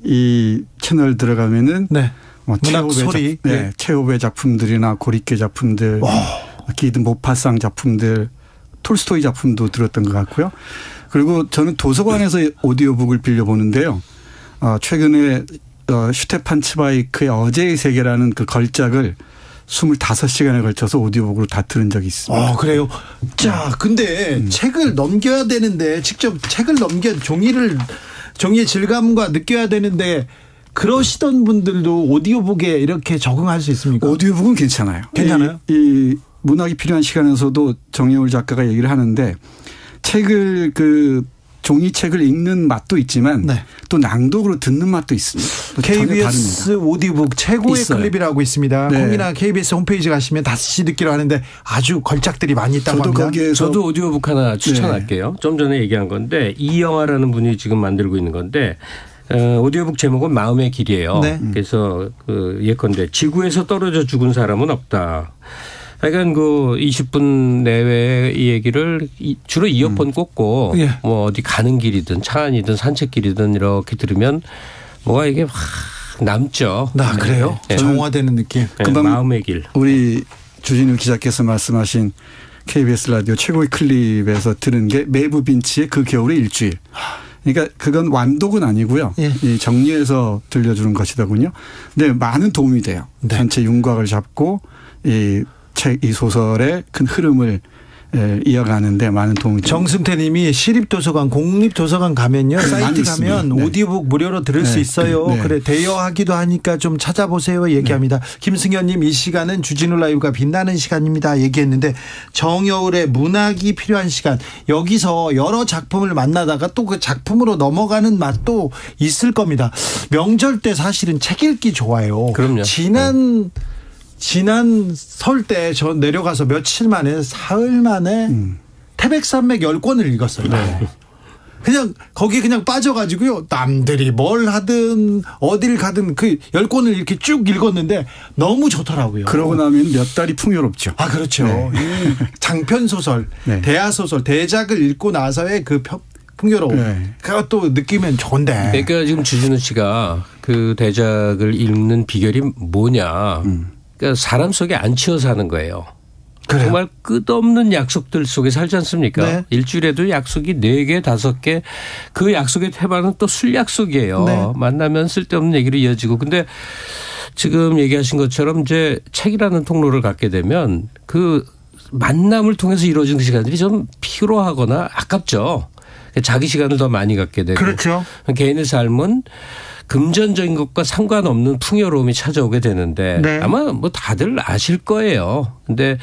이 채널 들어가면은 네. 문학소리. 네. 체홉의 작품들이나 고리케 작품들, 기든 모파상 작품들, 톨스토이 작품도 들었던 것 같고요. 그리고 저는 도서관에서 오디오북을 빌려보는데요. 최근에 슈테판 츠바이크의 어제의 세계라는 그 걸작을 25시간에 걸쳐서 오디오북으로 다 들은 적이 있습니다. 그래요? 자, 근데 책을 넘겨야 되는데 직접 책을 종이의 질감과 느껴야 되는데 그러시던 분들도 오디오북에 이렇게 적응할 수 있습니까? 오디오북은 괜찮아요. 괜찮아요? 이 문학이 필요한 시간에서도 정여울 작가가 얘기를 하는데 책을 종이책을 읽는 맛도 있지만 네. 또 낭독으로 듣는 맛도 있습니다. KBS 오디오북 최고의 있어요. 클립이라고 있습니다. 네. 공이나 KBS 홈페이지 가시면 다시 듣기로 하는데 아주 걸작들이 많이 있다고 합니다. 저도 오디오북 하나 추천할게요. 네. 좀 전에 얘기한 건데 이영하라는 분이 지금 만들고 있는 건데 오디오북 제목은 마음의 길이에요. 네. 그래서 예컨대 지구에서 떨어져 죽은 사람은 없다. 하여간 20분 내외의 이 얘기를 주로 이어폰 꽂고 예. 뭐 어디 가는 길이든 차 안이든 산책길이든 이렇게 들으면 뭐가 이게 확 남죠. 그래요? 네. 정화되는 느낌. 금방 마음의 길. 우리 주진우 기자께서 말씀하신 KBS 라디오 최고의 클립에서 들은 게 메이브 빈치의 그 겨울의 일주일. 그러니까 그건 완독은 아니고요. 예. 이 정리해서 들려주는 것이더군요. 근데 많은 도움이 돼요. 네. 전체 윤곽을 잡고 이 소설의 큰 흐름을 이어가는데 많은 도움이 됩니다. 정승태 님이 시립도서관, 공립도서관 가면요. 사이트 가면 네. 오디오북 무료로 들을 수 있어요. 네. 그래 대여하기도 하니까 좀 찾아보세요 얘기합니다. 김승현 님 이 시간은 주진우 라이브가 빛나는 시간입니다 얘기했는데 정여울의 문학이 필요한 시간. 여기서 여러 작품을 만나다가 또 그 작품으로 넘어가는 맛도 있을 겁니다. 명절 때 사실은 책 읽기 좋아요. 그럼요. 지난 설 때 저 내려가서 며칠 만에 사흘 만에 태백산맥 10권을 읽었어요. 네. 그냥 거기 그냥 빠져가지고요. 남들이 뭘 하든 어딜 가든 그 10권을 이렇게 쭉 읽었는데 너무 좋더라고요. 그러고 나면 몇 달이 풍요롭죠. 아 그렇죠. 네. 장편 소설, 네. 대하 소설, 대작을 읽고 나서의 그 풍요로움. 네. 그것도 느끼면 좋은데. 그러니까 지금 주진우 씨가 그 대작을 읽는 비결이 뭐냐. 그러니까 사람 속에 안 치여 사는 거예요. 그래요? 정말 끝없는 약속들 속에 살지 않습니까? 네. 일주일에도 약속이 4개, 5개. 그 약속의 태반은 또 술 약속이에요. 네. 만나면 쓸데없는 얘기로 이어지고. 근데 지금 얘기하신 것처럼 이제 책이라는 통로를 갖게 되면 그 만남을 통해서 이루어지는 시간들이 좀 피로하거나 아깝죠. 자기 시간을 더 많이 갖게 되고. 그렇죠. 개인의 삶은 금전적인 것과 상관없는 풍요로움이 찾아오게 되는데 네. 아마 뭐 다들 아실 거예요. 근데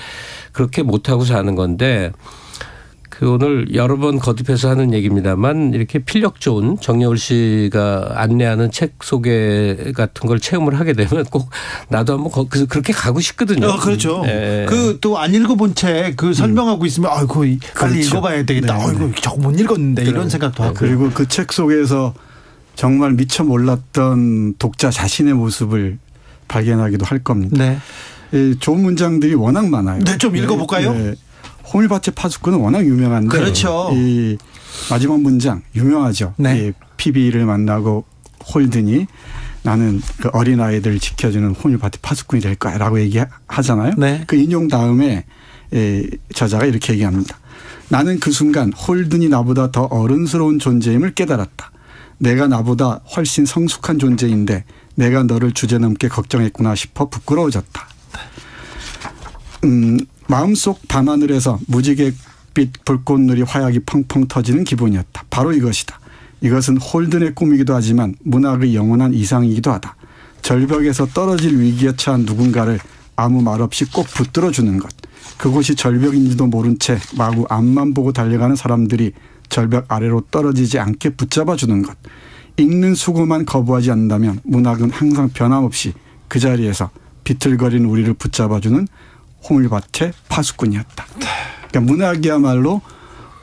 그렇게 못하고 사는 건데 그 오늘 여러 번 거듭해서 하는 얘기입니다만 이렇게 필력 좋은 정여울 씨가 안내하는 책 소개 같은 걸 체험을 하게 되면 꼭 나도 한번 그렇게 가고 싶거든요. 그렇죠. 네. 그 또 안 읽어본 책 그 설명하고 있으면 아이고 빨리 그렇죠. 읽어봐야 되겠다. 네. 아이고 저거 못 읽었는데 이런 생각도 하고. 그리고 그 책 속에서 정말 미처 몰랐던 독자 자신의 모습을 발견하기도 할 겁니다. 네. 좋은 문장들이 워낙 많아요. 네, 좀 읽어볼까요? 네. 호밀밭의 파수꾼은 워낙 유명한데 그렇죠. 이 마지막 문장 유명하죠. 네. 이 피비를 만나고 홀든이 나는 그 어린아이들을 지켜주는 호밀밭의 파수꾼이 될 거야 라고 얘기하잖아요. 네. 그 인용 다음에 저자가 이렇게 얘기합니다. 나는 그 순간 홀든이 나보다 더 어른스러운 존재임을 깨달았다. 내가 나보다 훨씬 성숙한 존재인데 내가 너를 주제넘게 걱정했구나 싶어 부끄러워졌다. 마음속 밤하늘에서 무지갯빛 불꽃놀이 화약이 펑펑 터지는 기분이었다. 바로 이것이다. 이것은 홀든의 꿈이기도 하지만 문학의 영원한 이상이기도 하다. 절벽에서 떨어질 위기에 처한 누군가를 아무 말 없이 꼭 붙들어주는 것. 그곳이 절벽인지도 모른 채 마구 앞만 보고 달려가는 사람들이 절벽 아래로 떨어지지 않게 붙잡아주는 것. 읽는 수고만 거부하지 않는다면 문학은 항상 변함없이 그 자리에서 비틀거리는 우리를 붙잡아주는 호밀밭의 파수꾼이었다. 그러니까 문학이야말로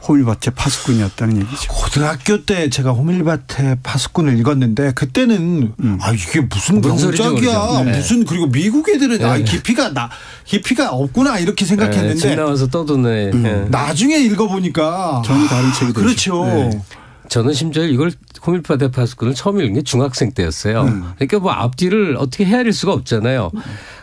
호밀밭의 파수꾼이었다는 얘기죠. 고등학교 때 제가 호밀밭의 파수꾼을 읽었는데 그때는 이게 무슨 명작이야. 네. 무슨 그리고 미국 애들은 네. 깊이가 없구나 이렇게 생각했는데 집 나와서 떠드네. 네. 나중에 읽어보니까 전혀 다른 책이 되죠. 그렇죠. 네. 저는 심지어 이걸 호밀밭의 파수꾼을 처음 읽은 게 중학생 때였어요. 그러니까 뭐 앞뒤를 어떻게 헤아릴 수가 없잖아요.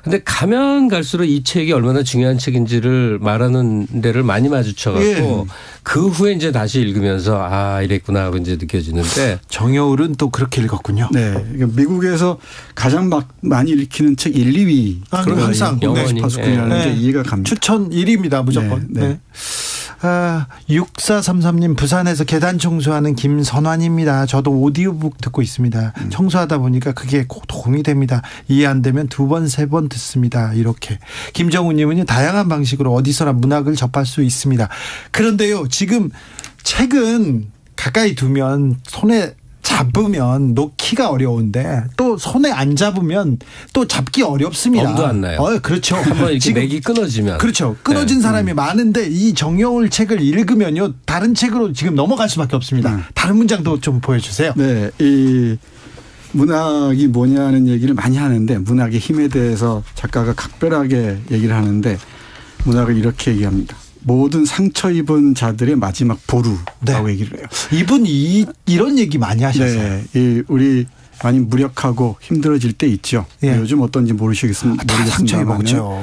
근데 가면 갈수록 이 책이 얼마나 중요한 책인지를 말하는 데를 많이 마주쳐갖고 그 후에 이제 다시 읽으면서 아 이랬구나 하고 이제 느껴지는데 정여울은 또 그렇게 읽었군요. 네, 그러니까 미국에서 가장 많이 읽히는 책 1, 2위. 그럼 항상 영원히 파수꾼이라는 게 이해가 갑니다. 추천 1위입니다 무조건. 네. 네. 6433님 부산에서 계단 청소하는 김선환입니다. 저도 오디오북 듣고 있습니다. 청소하다 보니까 그게 꼭 도움이 됩니다. 이해 안 되면 2번, 3번 듣습니다. 이렇게. 김정우님은 다양한 방식으로 어디서나 문학을 접할 수 있습니다. 그런데요 지금 책은 가까이 두면 손에 잡으면 놓기가 어려운데 또 손에 안 잡으면 또 잡기 어렵습니다. 엄도 안 나요. 그렇죠. 한번 이렇게 맥이 끊어지면. 그렇죠. 끊어진 사람이 많은데 이 정여울 책을 읽으면요. 다른 책으로 지금 넘어갈 수밖에 없습니다. 다른 문장도 좀 보여주세요. 네. 이 문학이 뭐냐는 얘기를 많이 하는데 문학의 힘에 대해서 작가가 각별하게 얘기를 하는데 문학을 이렇게 얘기합니다. 모든 상처 입은 자들의 마지막 보루라고 얘기를 해요. 이분이 이런 얘기 많이 하셨어요. 네. 우리 많이 무력하고 힘들어질 때 있죠. 요즘 어떤지 모르겠습니다만. 상처 입었죠.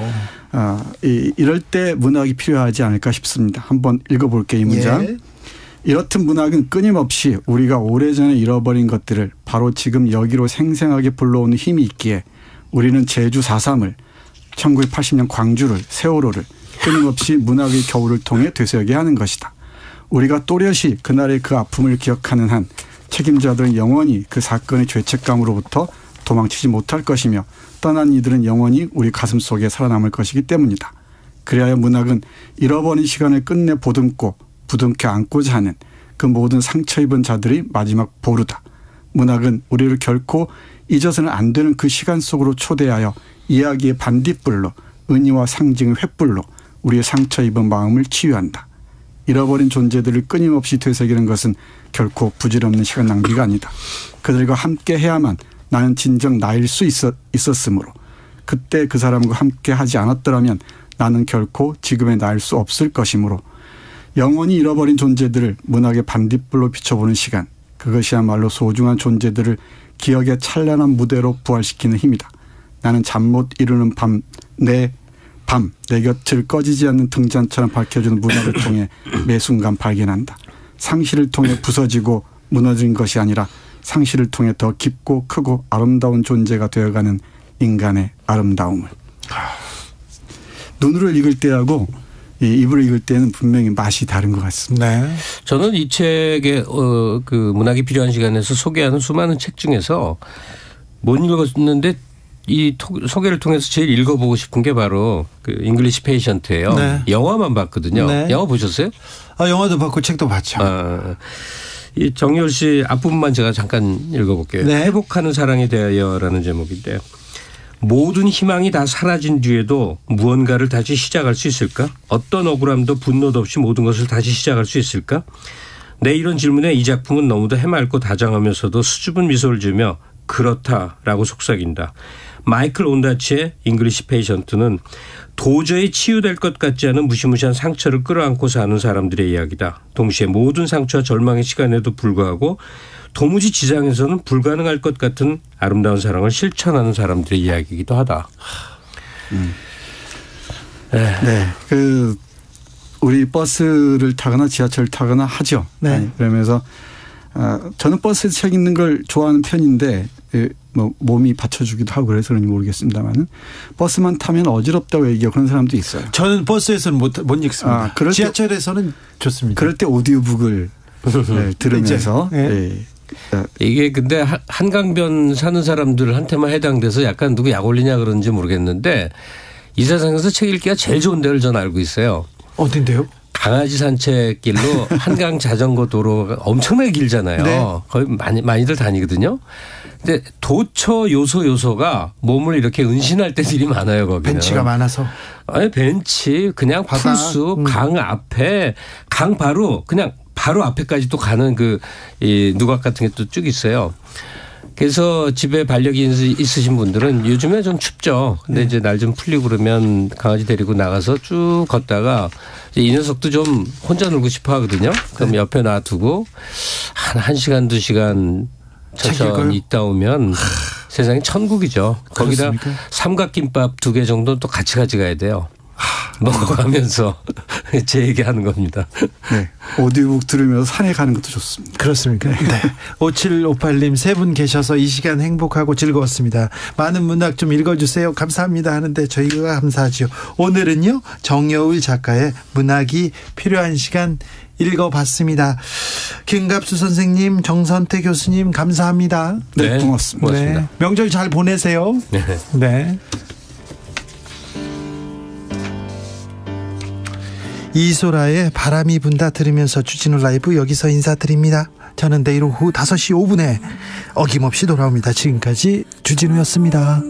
이럴 때 문학이 필요하지 않을까 싶습니다. 한번 읽어볼게요. 이 문장. 이렇듯 문학은 끊임없이 우리가 오래전에 잃어버린 것들을 바로 지금 여기로 생생하게 불러오는 힘이 있기에 우리는 제주 4.3을 1980년 광주를 세월호를 끊임없이 문학의 겨울을 통해 되새게 하는 것이다. 우리가 또렷이 그날의 그 아픔을 기억하는 한 책임자들은 영원히 그 사건의 죄책감으로부터 도망치지 못할 것이며 떠난 이들은 영원히 우리 가슴 속에 살아남을 것이기 때문이다. 그리하여 문학은 잃어버린 시간을 끝내 보듬고 부둥켜 안고자 하는 그 모든 상처 입은 자들의 마지막 보루다. 문학은 우리를 결코 잊어서는 안 되는 그 시간 속으로 초대하여 이야기의 반딧불로 은희와 상징의 횃불로 우리의 상처 입은 마음을 치유한다. 잃어버린 존재들을 끊임없이 되새기는 것은 결코 부질없는 시간 낭비가 아니다. 그들과 함께 해야만 나는 진정 나일 수 있었으므로 그때 그 사람과 함께 하지 않았더라면 나는 결코 지금의 나일 수 없을 것이므로 영원히 잃어버린 존재들을 문학의 반딧불로 비춰보는 시간, 그것이야말로 소중한 존재들을 기억의 찬란한 무대로 부활시키는 힘이다. 나는 잠 못 이루는 내 곁을 꺼지지 않는 등잔처럼 밝혀주는 문학을 통해 매 순간 발견한다. 상실을 통해 부서지고 무너진 것이 아니라 상실을 통해 더 깊고 크고 아름다운 존재가 되어가는 인간의 아름다움을. 눈으로 읽을 때하고 입으로 읽을 때는 분명히 맛이 다른 것 같습니다. 네. 저는 이 책의 그 문학이 필요한 시간에서 소개하는 수많은 책 중에서 못 읽었는데 이 소개를 통해서 제일 읽어보고 싶은 게 바로 그 잉글리시 페이션트예요. 네. 영화만 봤거든요. 네. 영화 보셨어요? 영화도 봤고 책도 봤죠. 이 정여울 씨 앞부분만 제가 잠깐 읽어볼게요. 네. 회복하는 사랑에 대하여라는 제목인데요. 모든 희망이 다 사라진 뒤에도 무언가를 다시 시작할 수 있을까? 어떤 억울함도 분노도 없이 모든 것을 다시 시작할 수 있을까? 내 이런 질문에 이 작품은 너무도 해맑고 다정하면서도 수줍은 미소를 지으며 그렇다라고 속삭인다. 마이클 온다치의 잉글리시 페이션트는 도저히 치유될 것 같지 않은 무시무시한 상처를 끌어안고 사는 사람들의 이야기다. 동시에 모든 상처와 절망의 시간에도 불구하고 도무지 지상에서는 불가능할 것 같은 아름다운 사랑을 실천하는 사람들의 이야기이기도 하다. 네. 우리 버스를 타거나 지하철을 타거나 하죠. 네. 그러면서 저는 버스에서 책 읽는 걸 좋아하는 편인데 몸이 받쳐주기도 하고 그래서 그런지 모르겠습니다만은 버스만 타면 어지럽다고 얘기하고 그런 사람도 있어요. 저는 버스에서는 못 읽습니다. 지하철에서는 좋습니다. 그럴 때 오디오북을 들으면서. 이게 근데 한강변 사는 사람들한테만 해당돼서 약간 누구 약 올리냐 그런지 모르겠는데 이 세상에서 책 읽기가 제일 좋은 데를 저는 알고 있어요. 어딘데요? 강아지 산책길로 한강 자전거 도로가 엄청나게 길잖아요. 네. 거의 많이들 다니거든요. 근데 도처 요소가 몸을 이렇게 은신할 때들이 많아요. 거기는. 벤치가 많아서. 아니 벤치 그냥 풀숲 강 앞에 강 바로 그냥 바로 앞에까지 또 가는 이 누각 같은 게 또 쭉 있어요. 그래서 집에 반려견이 있으신 분들은 요즘에 좀 춥죠. 근데 이제 날 좀 풀리고 그러면 강아지 데리고 나가서 쭉 걷다가 이 녀석도 좀 혼자 놀고 싶어 하거든요. 그럼 옆에 놔두고 한 1시간 2시간 천천히 있다 오면 세상이 천국이죠. 거기다 삼각김밥 2개 정도는 또 같이 가져가야 돼요. 먹어가면서 제 얘기하는 겁니다. 네. 오디오북 들으면서 산에 가는 것도 좋습니다. 그렇습니까? 네. 5758님 세 분 계셔서 이 시간 행복하고 즐거웠습니다. 많은 문학 좀 읽어주세요. 감사합니다 하는데 저희가 감사하죠. 오늘은요 정여울 작가의 문학이 필요한 시간 읽어봤습니다. 김갑수 선생님, 정선태 교수님 감사합니다. 네, 고맙습니다. 네. 명절 잘 보내세요. 네. 네. 이소라의 바람이 분다 들으면서 주진우 라이브 여기서 인사드립니다. 저는 내일 오후 5시 5분에 어김없이 돌아옵니다. 지금까지 주진우였습니다.